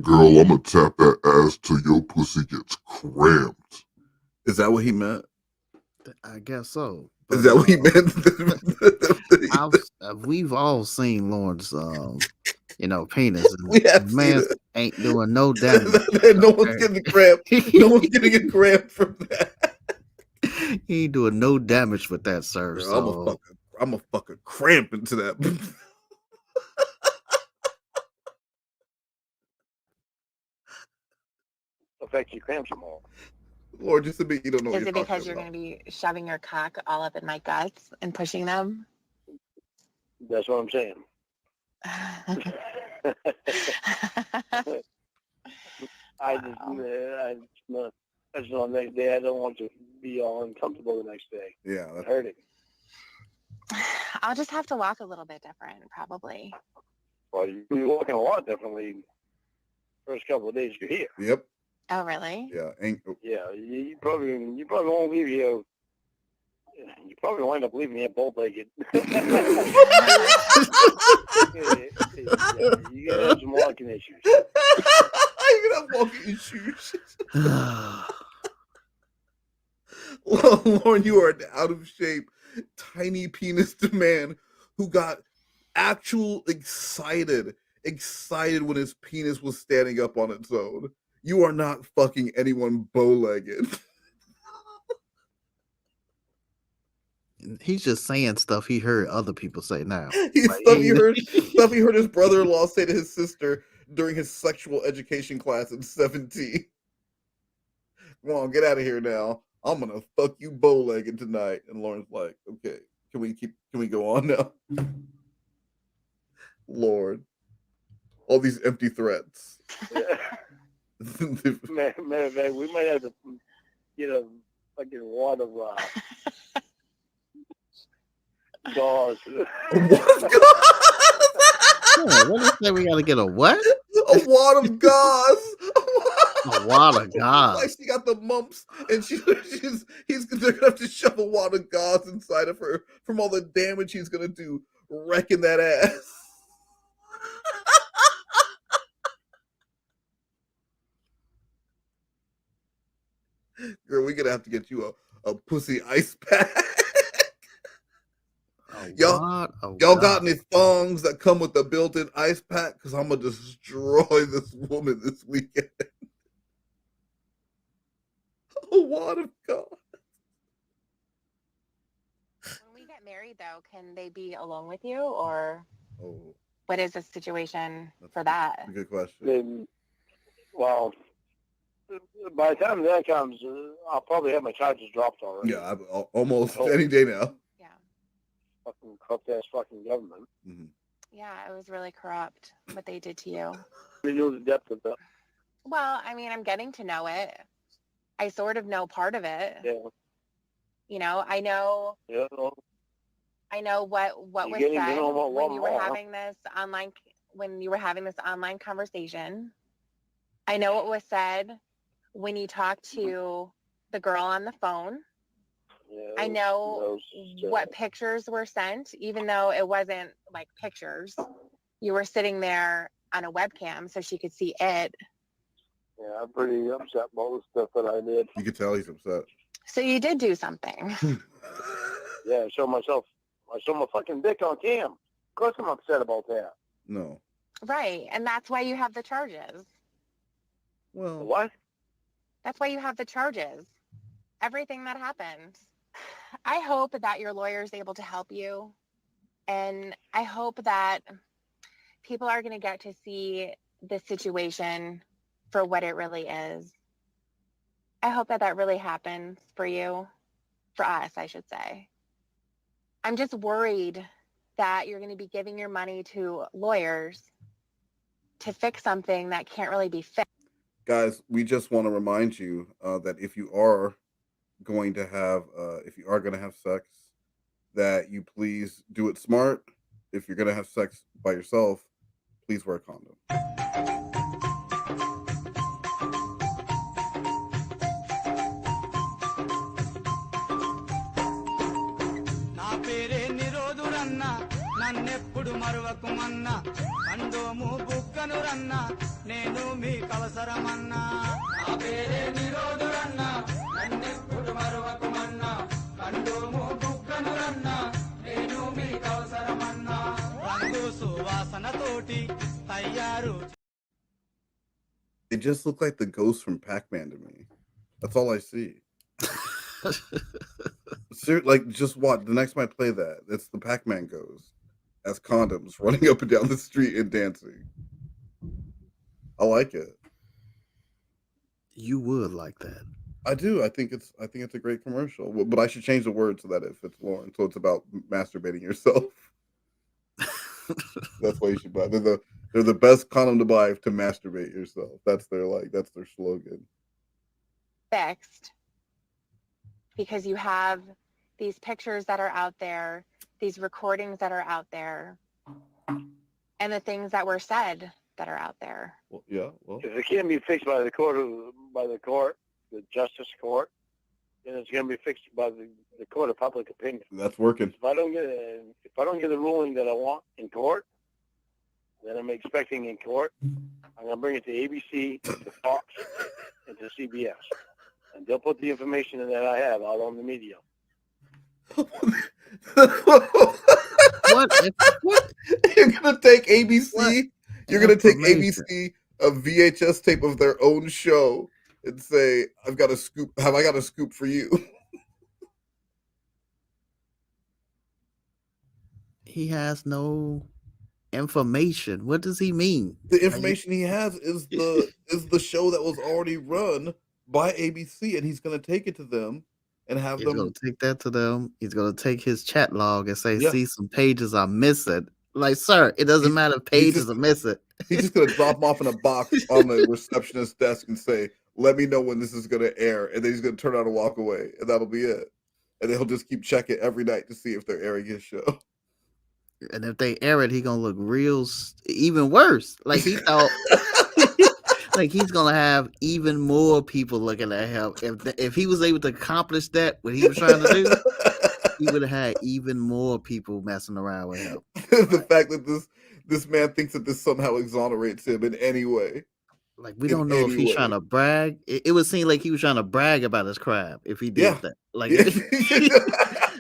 Girl, I'm gonna tap that ass till your pussy gets cramped. Is that what he meant? I guess so. But, is that what he meant? We've all seen Lorne's, penis. And man ain't doing no damage. No one's getting a cramp. No one's getting a cramp from that. He ain't doing no damage with that, sir. Girl, I'm a fucking cramp into that. Affect your cramps more. Lord, just admit you don't know what Is you're it because talking you're about. going to be shoving your cock all up in my guts and pushing them? That's what I'm saying. I just know next day I don't want to be all uncomfortable the next day. Yeah, that's hurting. I'll just have to walk a little bit different, probably. Well, you're walking a lot differently. First couple of days you're here. Yep. Oh, really? Yeah. Yeah. You probably won't leave here. You probably wind up leaving here bow-legged. Yeah, you gotta have some walking issues. You can have walking issues. Lorne, you are an out of shape, tiny penis man who got actual excited when his penis was standing up on its own. You are not fucking anyone bow-legged. He's just saying stuff he heard other people say now. Stuff he heard his brother-in-law say to his sister during his sexual education class in 17. Come on, get out of here now. I'm gonna fuck you bow-legged tonight. And Lorne's like, okay, can we go on now? Lord. All these empty threats. Man, we might have to get a fucking wad of gauze. What did you say? We gotta get a what? A wad of gauze. A wad of gauze. Like she got the mumps, and they're gonna have to shove a wad of gauze inside of her from all the damage he's gonna do wrecking that ass. Girl, we're gonna have to get you a pussy ice pack. Y'all got any thongs that come with the built-in ice pack? Because I'm gonna destroy this woman this weekend. A wad of God. When we get married, though, can they be alone with you, or what is the situation for that? Good question. Well, by the time that comes, I'll probably have my charges dropped already. Yeah, almost any day now. Yeah. Fucking corrupt-ass fucking government. Mm-hmm. Yeah, it was really corrupt what they did to you. We know the depth of that. Well, I mean, I'm getting to know it. I sort of know part of it. Yeah. You know, I know. Yeah. I know what was said when you were having this online conversation. I know what was said when you talked to the girl on the phone. Yeah, I know what pictures were sent, even though it wasn't like pictures. You were sitting there on a webcam so she could see it. Yeah, I'm pretty upset about the stuff that I did. You could tell he's upset. So you did do something. Yeah, I showed my fucking dick on cam. Of course I'm upset about that. No. Right, and that's why you have the charges. Well, what? That's why you have the charges. Everything that happened. I hope that your lawyer is able to help you. And I hope that people are going to get to see this situation for what it really is. I hope that really happens for you. For us, I should say. I'm just worried that you're going to be giving your money to lawyers to fix something that can't really be fixed. Guys, we just want to remind you that if you are going to have sex, that you please do it smart. If you're going to have sex by yourself, please wear a condom. నన్నెప్పుడు మరువకుమన్నా కండోము బుక్కను రన్నా నేను మీకు అవసరమన్నా నా పేరే నిరోధురన్నా నన్నెప్పుడు మరువకుమన్నా కండోము బుక్కను రన్నా నేను మీకు అవసరమన్నా రంగు సువాసనతోటి తయారు. They just look like the ghosts from Pac-Man to me. That's all I see. Like, just watch. The next time I play that, it's the Pac-Man ghost as condoms running up and down the street and dancing. I like it. You would like that. I do. I think it's a great commercial, but I should change the word so that it fits Lorne. So it's about masturbating yourself. That's why you should buy. They're the best condom to buy to masturbate yourself. That's their slogan. Fixed because you have these pictures that are out there, these recordings that are out there, and the things that were said that are out there. Well, yeah. Well, if it can't be fixed by the court, the justice court, then it's going to be fixed by the court of public opinion. That's working. If I don't get the ruling that I want in court, that I'm expecting in court, I'm going to bring it to ABC, to Fox, and to CBS. And they'll put the information that I have out on the media. What? You're going to take ABC? What? You're going to take ABC, a VHS tape of their own show, and say, Have I got a scoop for you? He has no information. What does he mean? The information he has is the show that was already run by ABC, and he's going to take it to them and have them. He's going to take that to them. He's going to take his chat log and say, "See, some pages are missing." Like, sir, it doesn't matter if pages are missing. He's just going to drop them off in a box on the receptionist's desk and say, "Let me know when this is going to air," and then he's going to turn around and walk away, and that'll be it. And then he'll just keep checking every night to see if they're airing his show. And if they air it, he gonna look even worse. Like he thought, like he's gonna have even more people looking at him. If he was able to accomplish that, what he was trying to do, he would have had even more people messing around with him. The fact that this man thinks that this somehow exonerates him in any way. Like we don't know if he's trying to brag. It would seem like he was trying to brag about his crime if he did that. Like.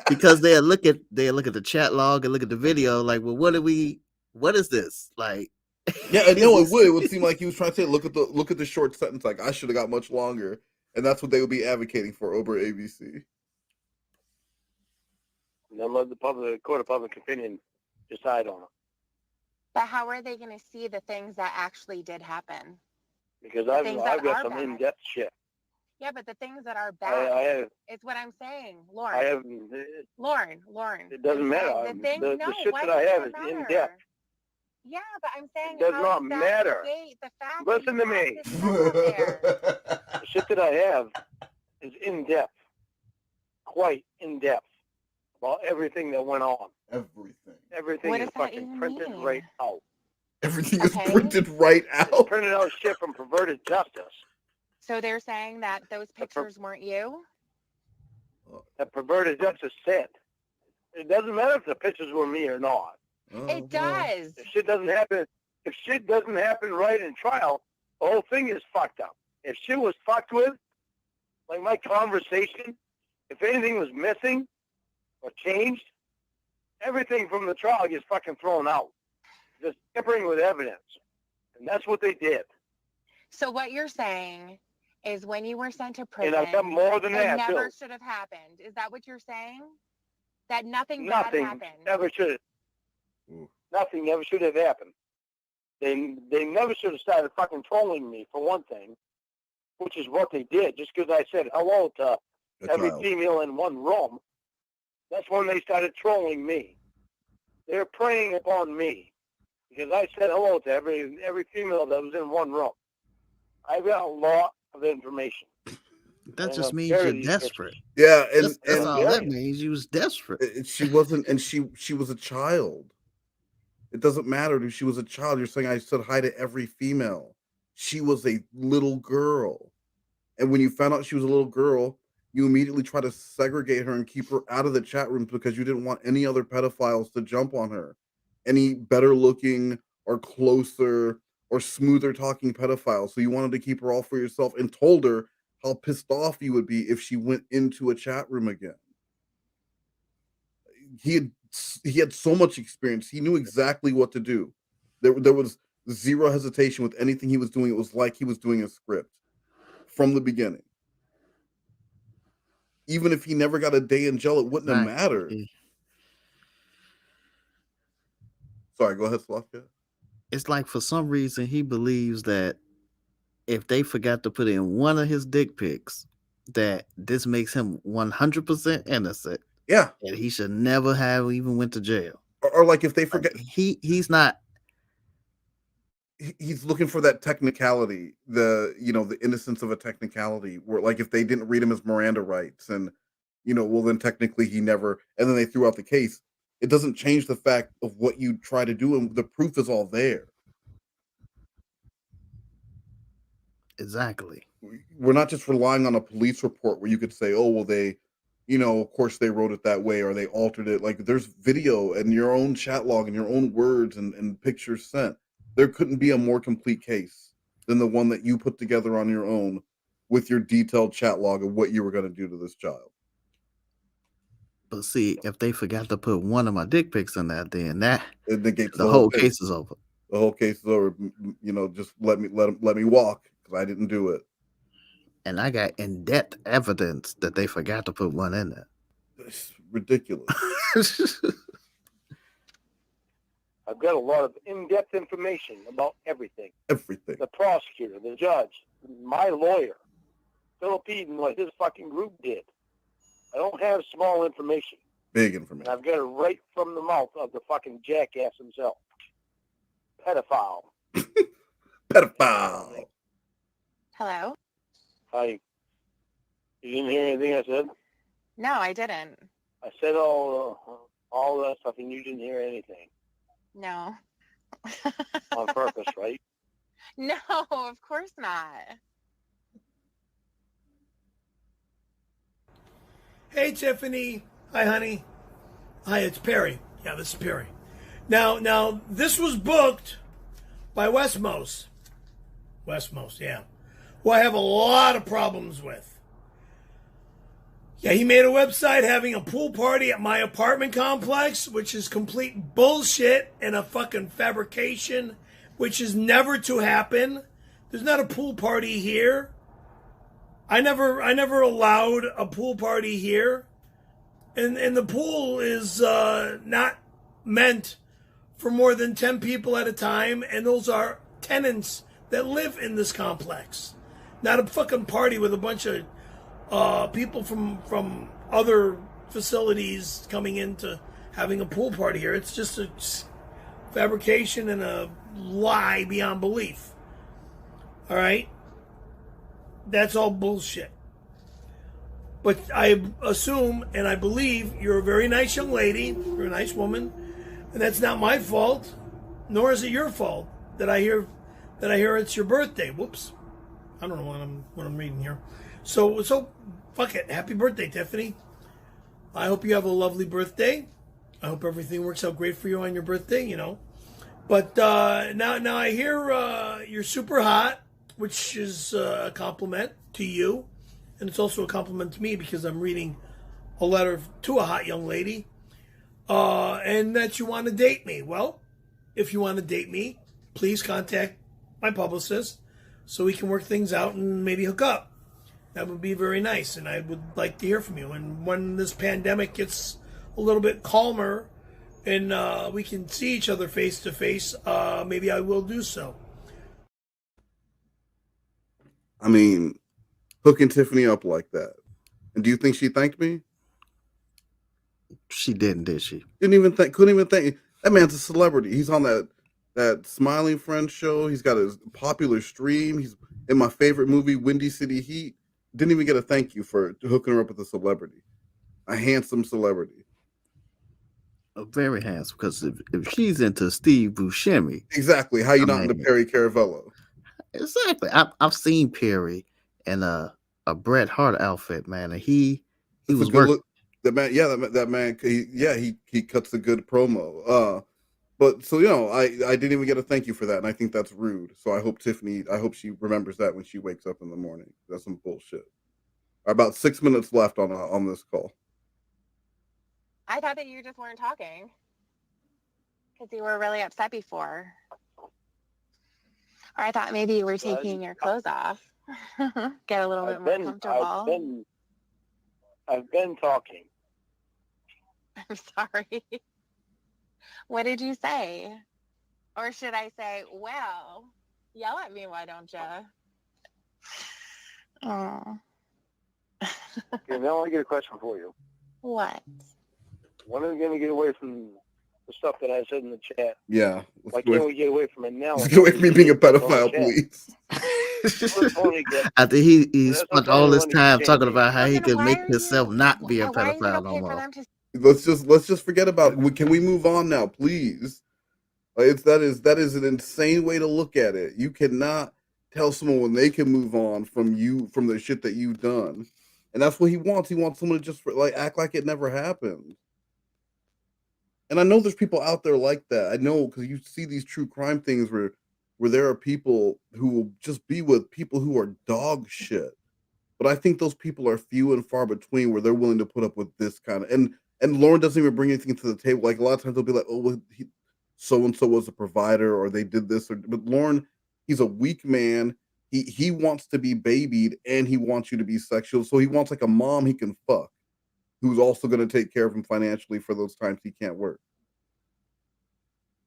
Because they'll look at the chat log and look at the video, like, well, what is this? Like, yeah, and no, it would seem like he was trying to say, look at the short sentence, like I should have got much longer, and that's what they would be advocating for over ABC. And then let the court of public opinion decide on it. But how are they going to see the things that actually did happen? Because I've got some in-depth shit. Yeah, but the things that are bad, it's what I'm saying, Lorne. Lorne. It doesn't matter. The shit that I have is in depth. Yeah, but I'm saying it does not matter. Listen to me. The shit that I have is in depth, quite in depth, about everything that went on. Everything is fucking printed right out. Everything is printed right out. It's printed out shit from perverted justice. So they're saying that those pictures weren't you? That perverted justice said. It doesn't matter if the pictures were me or not. It does. If shit doesn't happen right in trial, the whole thing is fucked up. If shit was fucked with, like my conversation, if anything was missing or changed, everything from the trial gets fucking thrown out. Just tampering with evidence. And that's what they did. So what you're saying is when you were sent to prison, and I've got more than that, never should have happened. Is that what you're saying? That nothing bad happened? Never should have. Nothing never should have happened. They never should have started fucking trolling me, for one thing, which is what they did. Just because I said hello to every female in one room, that's when they started trolling me. They're preying upon me because I said hello to every female that was in one room. I've got a lot of information. That just means you're desperate. Yeah, that's all that means. You was desperate. She wasn't, and she was a child. It doesn't matter if she was a child. You're saying I said hi to every female. She was a little girl, and when you found out she was a little girl, you immediately try to segregate her and keep her out of the chat rooms because you didn't want any other pedophiles to jump on her, any better looking or closer or smoother talking pedophiles. So you wanted to keep her all for yourself and told her how pissed off you would be if she went into a chat room again. He had so much experience. He knew exactly what to do. There was zero hesitation with anything he was doing. It was like he was doing a script from the beginning. Even if he never got a day in jail, it wouldn't have mattered. Sorry, go ahead, Slothcat. It's like for some reason he believes that if they forgot to put in one of his dick pics, that this makes him 100% innocent. Yeah, and he should never have even went to jail. Or like if they forget, he's not. He's looking for that technicality, the innocence of a technicality. Where like if they didn't read him his Miranda rights, and well then technically he never, and then they threw out the case. It doesn't change the fact of what you try to do, and the proof is all there. Exactly. We're not just relying on a police report where you could say, oh, well, they, of course they wrote it that way or they altered it. Like there's video and your own chat log and your own words and pictures sent. There couldn't be a more complete case than the one that you put together on your own with your detailed chat log of what you were going to do to this child. But see, if they forgot to put one of my dick pics in that, then that it negates the whole case is over. The whole case is over. Just let me walk because I didn't do it. And I got in-depth evidence that they forgot to put one in there. It's ridiculous. I've got a lot of in-depth information about everything. Everything. The prosecutor, the judge, my lawyer, Philip Eden, what his fucking group did. I don't have small information. Big information. And I've got it right from the mouth of the fucking jackass himself. Pedophile. Pedophile. Hello? Hi. You didn't hear anything I said? No, I didn't. I said all that stuff and you didn't hear anything. No. On purpose, right? No, of course not. Hey, Tiffany. Hi, honey. Hi, it's Perry. Yeah, this is Perry. Now, this was booked by Westmos. Westmos, yeah. Who I have a lot of problems with. Yeah, he made a website having a pool party at my apartment complex, which is complete bullshit and a fucking fabrication, which is never to happen. There's not a pool party here. I never allowed a pool party here. And the pool is not meant for more than 10 people at a time, and those are tenants that live in this complex. Not a fucking party with a bunch of people from other facilities coming into having a pool party here. It's just a fabrication and a lie beyond belief. All right? That's all bullshit. But I assume and I believe you're a very nice young lady, you're a nice woman, and that's not my fault, nor is it your fault that I hear it's your birthday. Whoops. I don't know what I'm reading here. So fuck it. Happy birthday, Tiffany. I hope you have a lovely birthday. I hope everything works out great for you on your birthday, But now I hear you're super hot, which is a compliment to you. And it's also a compliment to me because I'm reading a letter to a hot young lady. And that you want to date me. Well, if you want to date me, please contact my publicist so we can work things out and maybe hook up. That would be very nice, and I would like to hear from you. And when this pandemic gets a little bit calmer and we can see each other face to face, maybe I will do so. I mean, hooking Tiffany up like that. And do you think she thanked me? She didn't, did she? Couldn't even thank. That man's a celebrity. He's on that Smiling Friends show. He's got a popular stream. He's in my favorite movie, Windy City Heat. Didn't even get a thank you for hooking her up with a celebrity. A handsome celebrity. Very handsome, because if she's into Steve Buscemi. Exactly. How you not into Perry Caravello? Exactly. I've seen Perry in a Bret Hart outfit, man, and he was working. That man, he cuts a good promo. But so I didn't even get a thank you for that, and I think that's rude. So I hope she remembers that when she wakes up in the morning. That's some bullshit. About 6 minutes left on this call. I thought that you just weren't talking because you were really upset before, or I thought maybe you were taking your clothes off. Get a little bit more comfortable. I've been talking. I'm sorry. What did you say? Or should I say, well, yell at me, why don't you? Oh. Okay, now I get a question for you. What? When are we going to get away from the stuff that I said in the chat? Yeah. Why can't we get away from it now? Let's get away from me being a pedophile, please. After he spent all this time talking about how he could make himself not be a pedophile no more. Let's just forget about it. Can we move on now, please? That is an insane way to look at it. You cannot tell someone when they can move on from the shit that you've done, and that's what he wants. He wants someone to just act like it never happened. And I know there's people out there like that. I know because you see these true crime things where there are people who will just be with people who are dog shit. But I think those people are few and far between where they're willing to put up with this kind of and Lorne doesn't even bring anything to the table. Like a lot of times they'll be like, oh, well, so and so was a provider or they did this, but Lorne, he's a weak man. He wants to be babied and he wants you to be sexual. So he wants like a mom he can fuck, who's also going to take care of him financially for those times he can't work.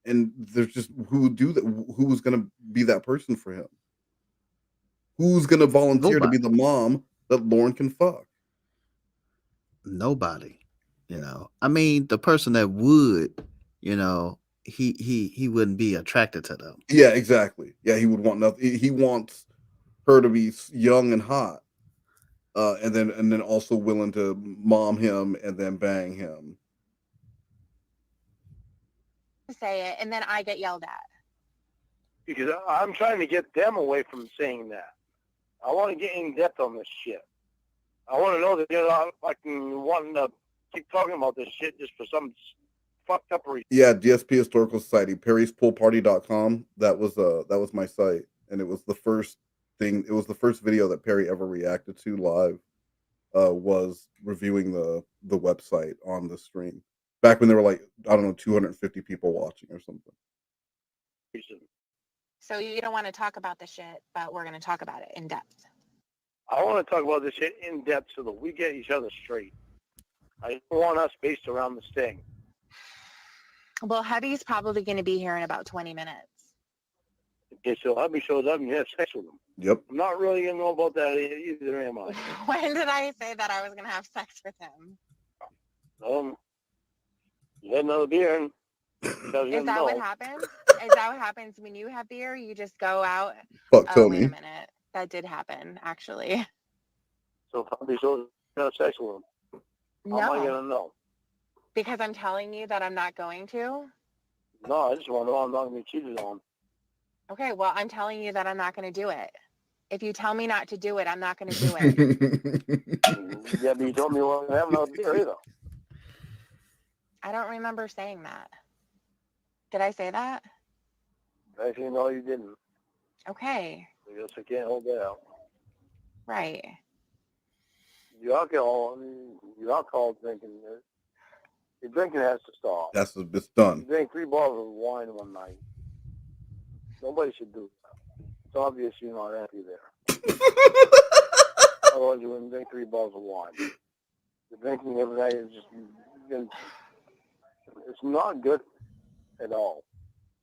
And there's just who would do that? Who's going to be that person for him? Who's going to volunteer to be the mom that Lorne can fuck? Nobody. I mean, the person that would, he wouldn't be attracted to them. Yeah, exactly. Yeah, he would want nothing. He wants her to be young and hot, and then also willing to mom him and then bang him. Say it, and then I get yelled at. Because I'm trying to get them away from saying that. I want to get in depth on this shit. I want to know that they're not fucking wanting to keep talking about this shit just for some fucked up reason. Yeah, DSP Historical Society, perryspoolparty.com. That was my site, and it was the first thing. It was the first video that Perry ever reacted to live. Was reviewing the website on the stream back when there were 250 people watching or something. So you don't want to talk about the shit, but we're going to talk about it in depth. I want to talk about this shit in depth so that we get each other straight. I don't want us based around this thing. Well, hubby's probably going to be here in about 20 minutes. Okay, so hubby shows up and you have sex with him. Yep. I'm not really going to know about that either, am I? When did I say that I was going to have sex with him? You had another beer and... Is that what happens? Is that what happens when you have beer? You just go out? Fuck oh, Tony. Wait a minute. That did happen, actually. So hubby shows you have sex with him. No. How am I going to know? Because I'm telling you that I'm not going to? No, I just want to know I'm not going to be cheated on. Okay, well, I'm telling you that I'm not going to do it. If you tell me not to do it, I'm not going to do it. Yeah, but you told me you weren't having no beer either. I don't remember saying that. Did I say that? Actually, no, you didn't. Okay. I guess I can't hold that out. Right. Your alcohol drinking, your drinking has to stop. It's done. You drink 3 bottles of wine one night. Nobody should do that. It's obvious you're not happy there. Otherwise, you wouldn't drink 3 bottles of wine. The drinking every night is just, it's not good at all.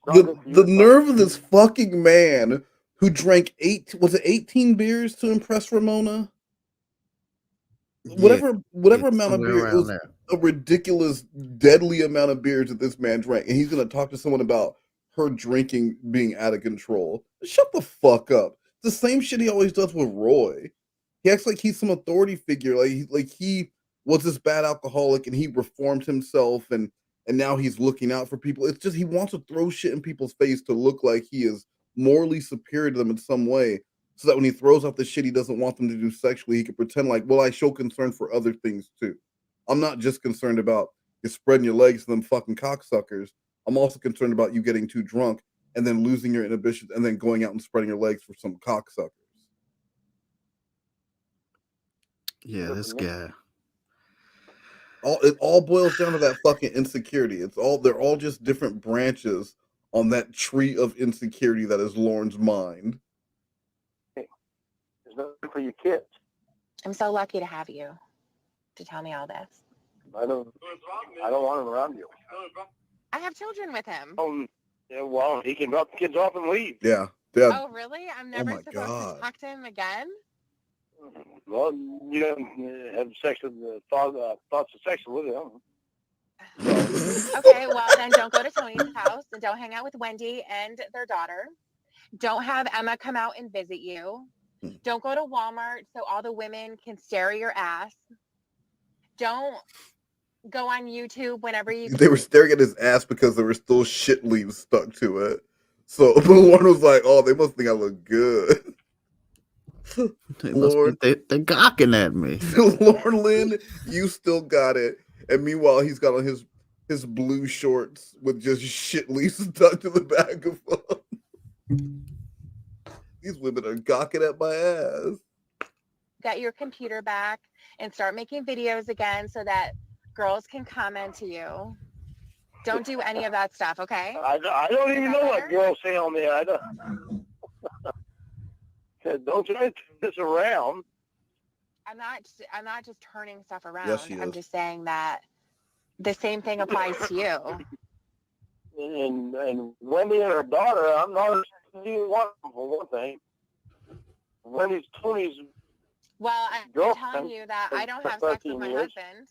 The nerve of this fucking man who drank 18 beers to impress Ramona? Whatever amount of beer, it was a ridiculous, deadly amount of beers that this man drank, and he's going to talk to someone about her drinking being out of control. Shut the fuck up. The same shit he always does with Roy. He acts like he's some authority figure, like he was this bad alcoholic and he reformed himself and now he's looking out for people. It's just he wants to throw shit in people's face to look like he is morally superior to them in some way, so that when he throws out the shit he doesn't want them to do sexually, he can pretend like, well, I show concern for other things too. I'm not just concerned about you spreading your legs to them fucking cocksuckers. I'm also concerned about you getting too drunk and then losing your inhibitions and then going out and spreading your legs for some cocksuckers. Yeah, this guy. It all boils down to that fucking insecurity. They're all just different branches on that tree of insecurity that is Lorne's mind. Hey, there's nothing for your kids. I'm so lucky to have you to tell me all this. I don't want him around you. I have children with him. Yeah, well, he can drop the kids off and leave. Yeah. Oh, really? I'm never supposed to talk to him again? Well, you don't have sex with thoughts of sex with them. Okay, well then don't go to Tony's house and don't hang out with Wendy and their daughter. Don't have Emma come out and visit you. Don't go to Walmart so all the women can stare at your ass. Don't go on YouTube whenever you. They were staring at his ass because there were still shit leaves stuck to it. So Lorne was like, "Oh, they must think I look good." Lorne, they're gawking at me. Lorne Lynn, you still got it. And meanwhile, he's got on his blue shorts with just shit leaves stuck to the back of them. These women are gawking at my ass. Get your computer back and start making videos again so that girls can comment to you. Don't do any of that stuff, okay? I don't even know what girls say on there. I don't. Don't try to turn this around. I'm not just turning stuff around. Yes, she I'm is. just saying that the same thing applies to you. And Wendy and her daughter, I'm not even one for one thing. Wendy's Tony's. Well, I'm girlfriend telling you that I don't have sex with my husband.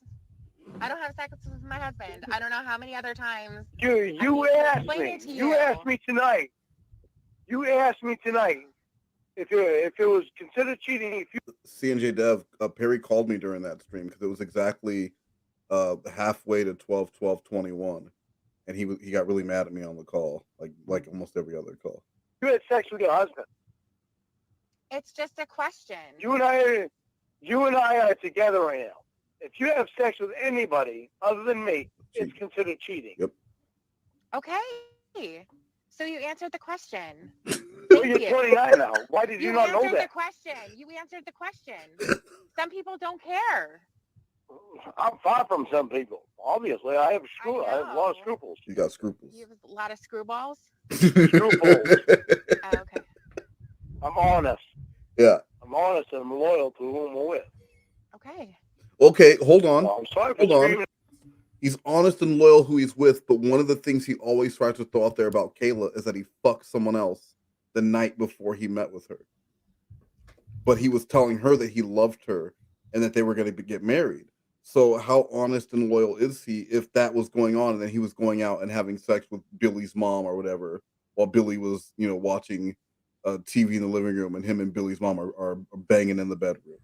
I don't have sex with my husband. I don't know how many other times. You asked me. You asked me tonight. You asked me tonight if it was considered cheating. If you CNJ Dev, Perry called me during that stream because it was exactly halfway to 12/12/21, and he got really mad at me on the call, like almost every other call. You had sex with your husband. It's just a question. You and I are together right now. If you have sex with anybody other than me, it's considered cheating. Yep. Okay. So you answered the question. Well, you're 29 now. Why did you not know answered that? the question. You answered the question. Some people don't care. I'm far from some people. Obviously, I have a lot of scruples. You got scruples. You have a lot of screwballs? Scruples. Okay. I'm honest. Yeah. I'm honest and I'm loyal to whom I'm with. Okay. Okay, hold on. Well, I'm sorry for Hold on. screaming. He's honest and loyal who he's with, but one of the things he always tries to throw out there about Kayla is that he fucked someone else the night before he met with her. But he was telling her that he loved her and that they were going to get married. So how honest and loyal is he if that was going on and then he was going out and having sex with Billy's mom or whatever while Billy was, watching TV in the living room and him and Billy's mom are banging in the bedroom?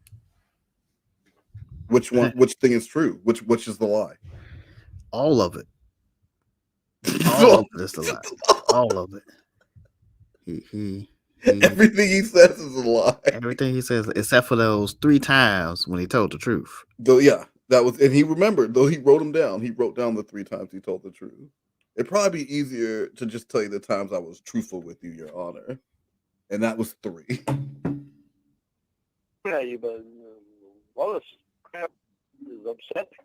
Which thing is true? Which is the lie? All of it. All of it is the lie. All of it. He everything he says is a lie. Everything he says, except for those 3 times when he told the truth. Though, yeah, that was, and he remembered. Though he wrote them down. He wrote down the 3 times he told the truth. It'd probably be easier to just tell you the times I was truthful with you, Your Honor, and that was 3. Yeah, but all this crap is upsetting.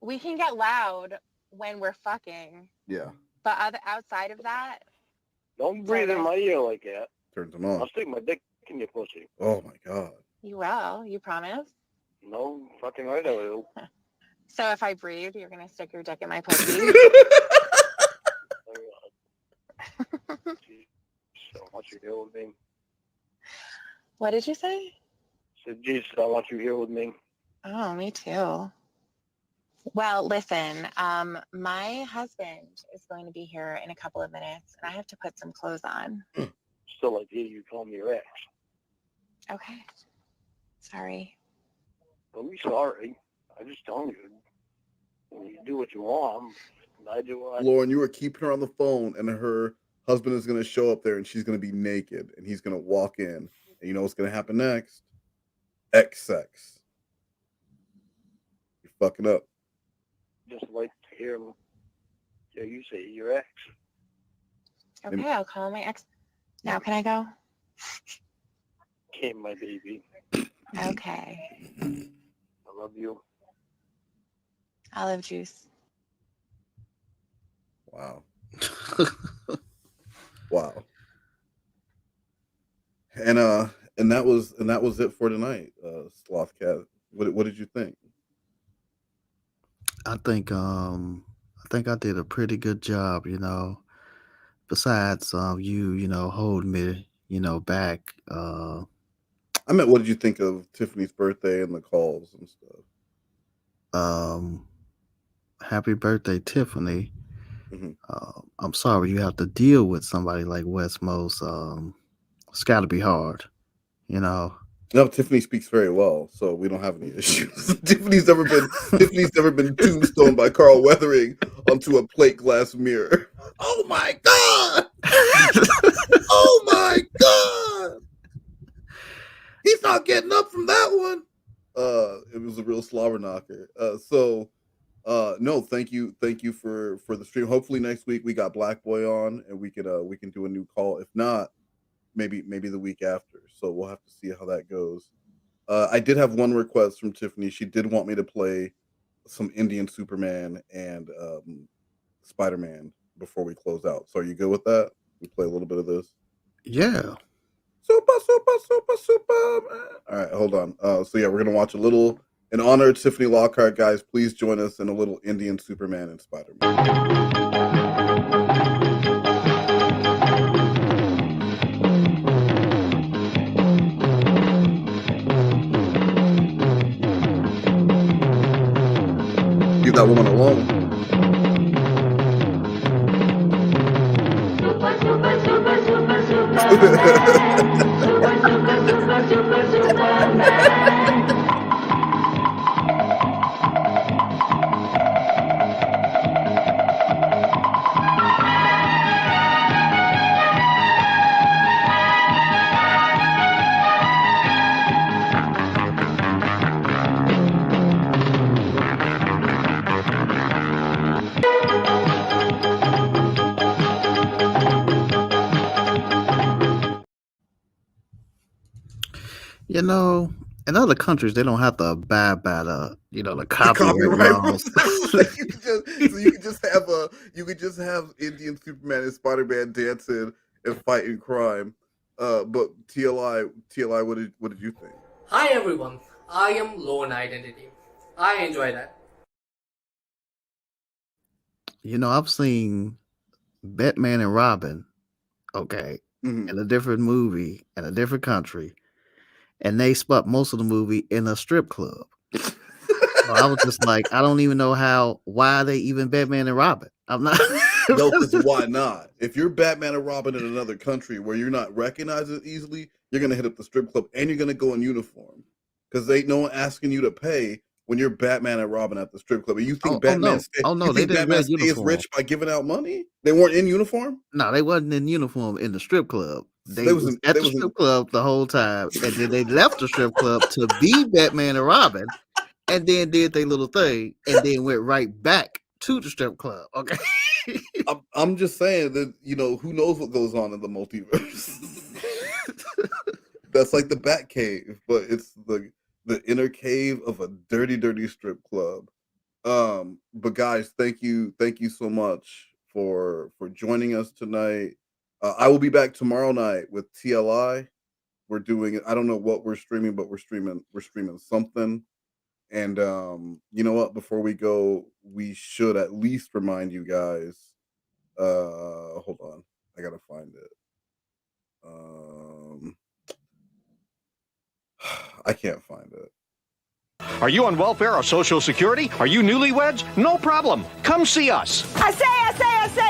We can get loud when we're fucking. Yeah. But outside of that, don't breathe in my ear like that. Turns him on. I'll stick my dick in your pussy. Oh my god. You will. You promise? No, fucking right I will. So if I breathe, you're gonna stick your dick in my pussy? I want you here with me. What did you say? I said, Jesus, I want you here with me. Oh, me too. Well, listen, my husband is going to be here in a couple of minutes, and I have to put some clothes on. Still like you call me your ex. Okay. Sorry. Don't be sorry. I just telling you. When you do what you want, I do what I... Lauren, you were keeping her on the phone, and her husband is going to show up there, and she's going to be naked, and he's going to walk in, and you know what's going to happen next? X-sex. You're fucking up. Just like to hear you say your ex. Okay, I'll call my ex. Now can I go? Okay, my baby. Okay. I love you. Olive juice. Wow. Wow. And that was it for tonight, Slothcat. What did you think? I think I did a pretty good job, Besides you holding me, back, I meant, what did you think of Tiffany's birthday and the calls and stuff? Happy birthday, Tiffany. I'm sorry you have to deal with somebody like West Most. It's got to be hard, you know. No, Tiffany speaks very well, so we don't have any issues. Tiffany's never been tombstoned by Carl Weathering onto a plate glass mirror. Oh my god! Oh my god! He's not getting up from that one. It was a real slobber knocker. No, thank you for the stream. Hopefully next week we got Black Boy on and we can do a new call. If not, maybe the week after. So we'll have to see how that goes. I did have one request from Tiffany. She did want me to play some Indian Superman and Spider-Man before we close out. So are you good with that? We play a little bit of this. Yeah. Super. All right, hold on. So yeah, we're gonna watch a little in honor of Tiffany Lockheart, guys. Please join us in a little Indian Superman and Spider-Man. Leave that woman alone. You know, in other countries, they don't have to abide by the copyright laws. So you could just have Indian Superman and Spider-Man dancing and fighting crime. But TLI, what did you think? Hi everyone, I am Lorne Identity. I enjoy that. You know, I've seen Batman and Robin, in a different movie in a different country, and they spent most of the movie in a strip club. So I was just like, I don't even know why are they even Batman and Robin? I'm not. No, because why not? If you're Batman and Robin in another country where you're not recognized as easily, you're gonna hit up the strip club and you're gonna go in uniform because ain't no one asking you to pay when you're Batman and Robin at the strip club. And you think Batman stays rich by giving out money? They weren't in uniform? No, they wasn't in uniform in the strip club. They was at the strip club the whole time, and then they left the strip club to be Batman and Robin, and then did their little thing, and then went right back to the strip club. Okay. I'm just saying that, who knows what goes on in the multiverse. That's like the Bat Cave, but it's the inner cave of a dirty strip club. But guys, thank you so much for joining us tonight. I will be back tomorrow night with TLI. We're doing, I don't know what we're streaming, but we're streaming something. And you know what? Before we go, we should at least remind you guys. Hold on, I gotta find it. I can't find it. Are you on welfare or Social Security? Are you newlyweds? No problem. Come see us. I say,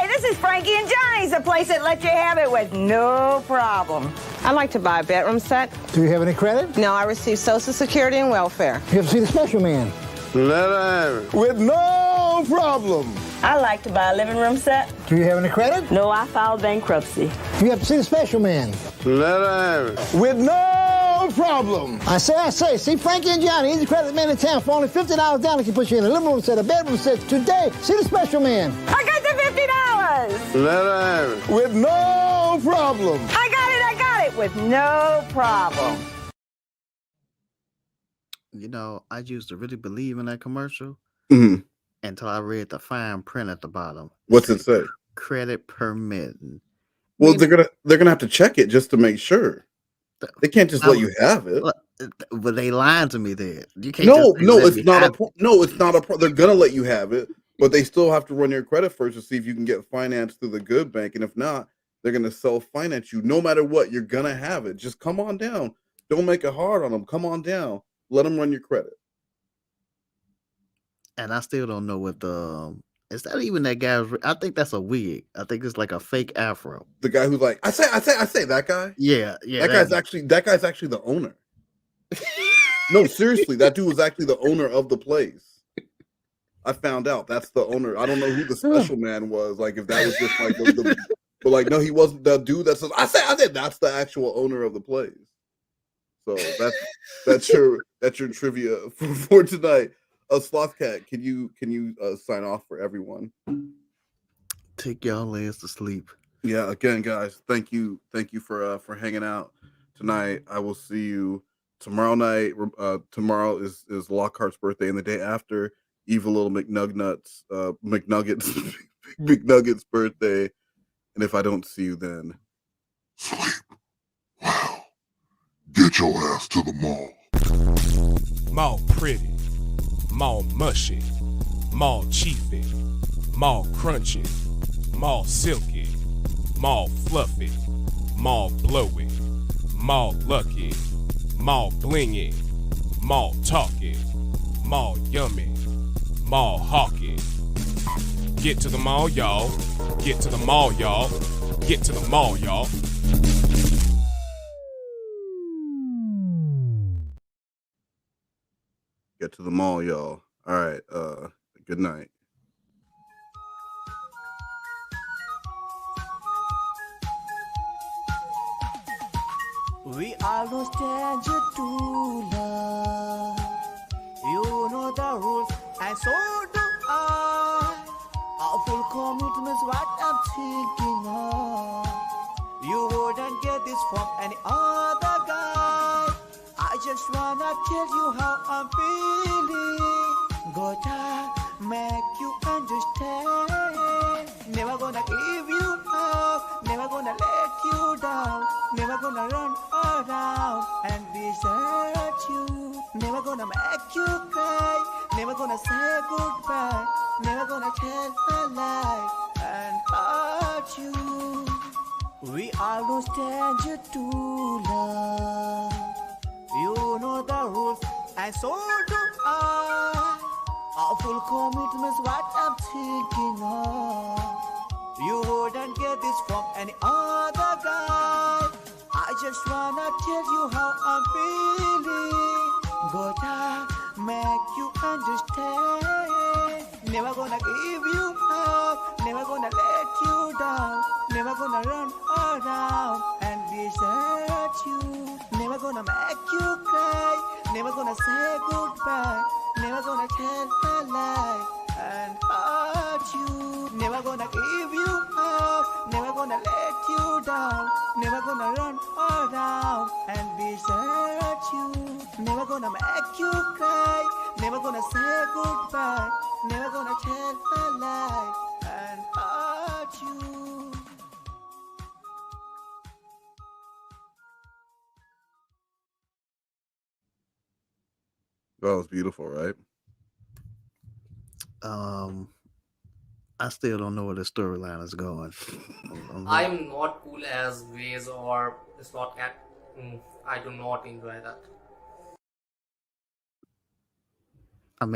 this is Frankie and Johnny's, the place that lets you have it with no problem. I'd like to buy a bedroom set. Do you have any credit? No, I receive Social Security and welfare. You have to see the special man. Let her have it. With no problem. I'd like to buy a living room set. Do you have any credit? No, I filed bankruptcy. You have to see the special man. Let her have it. With no problem. I say, see Frankie and Johnny, easy credit man in town for only $50 down. They can put you in a living room set, a bedroom set today. See the special man. I got the $50. Let her have it. With no problem. I got it with no problem. You know, I used to really believe in that commercial until I read the fine print at the bottom. What's it say? Credit permitting. Well, they're gonna have to check it just to make sure. They can't just let you have it. But they lied to me there. You can't. It's not a. They're gonna let you have it, but they still have to run your credit first to see if you can get financed through the good bank, and if not, they're gonna self-finance you. No matter what, you're gonna have it. Just come on down Don't make it hard on them. Come on down. Let them run your credit. And I still don't know what the is that even that guy's. I think that's a wig. I think it's like a fake afro. The guy who's like, I say that guy. Yeah. That guy's actually the owner. No, seriously, that dude was actually the owner of the place. I found out that's the owner. I don't know who the special man was. Like if that was just like but like no, he wasn't the dude that says I said that's the actual owner of the place. So that's your trivia for tonight. Slothcat, can you sign off for everyone? Take y'all ass to sleep. Yeah, again, guys, thank you for hanging out tonight. I will see you tomorrow night. Tomorrow is Lockhart's birthday, and the day after, Evil Little McNuggets McNuggets' birthday. And if I don't see you then, wow, get your ass to the mall. Mall pretty, mall mushy, mall chiefy, mall crunchy, mall silky, mall fluffy, mall blowy, mall lucky, mall blingy, mall talky, mall yummy, mall hawky. Get to the mall, y'all. Get to the mall, y'all. Get to the mall, y'all. Get to the mall, y'all. All right. Good night. We are no stranger to love. You know the rules, and so do I. Our full commitment's what I'm thinking of. You wouldn't get this from any other guy. I just wanna tell you how I'm feeling. Gotta make you understand. Never gonna give you up. Never gonna let you down. Never gonna run around and desert you. Never gonna make you cry. Never gonna say goodbye. Never gonna tell a lie and hurt you. We are no stranger to love. You know the rules, and so do I. Our full commitment's what I'm thinking of. You wouldn't get this from any other guy. I just wanna tell you how I'm feeling. Gotta make you understand. Never gonna give you up. Never gonna let you down. Never gonna run around and desert you. Never gonna make you cry. Never gonna say goodbye. Never gonna tell a lie and hurt you. Never gonna give you up. Never gonna let you down. Never gonna run around and desert you. Never gonna make you cry. Never gonna say goodbye. Never gonna tell a lie and hurt you. That was beautiful, right? I still don't know where the storyline is going. I'm not cool as Waze or Slothcat. I do not enjoy that.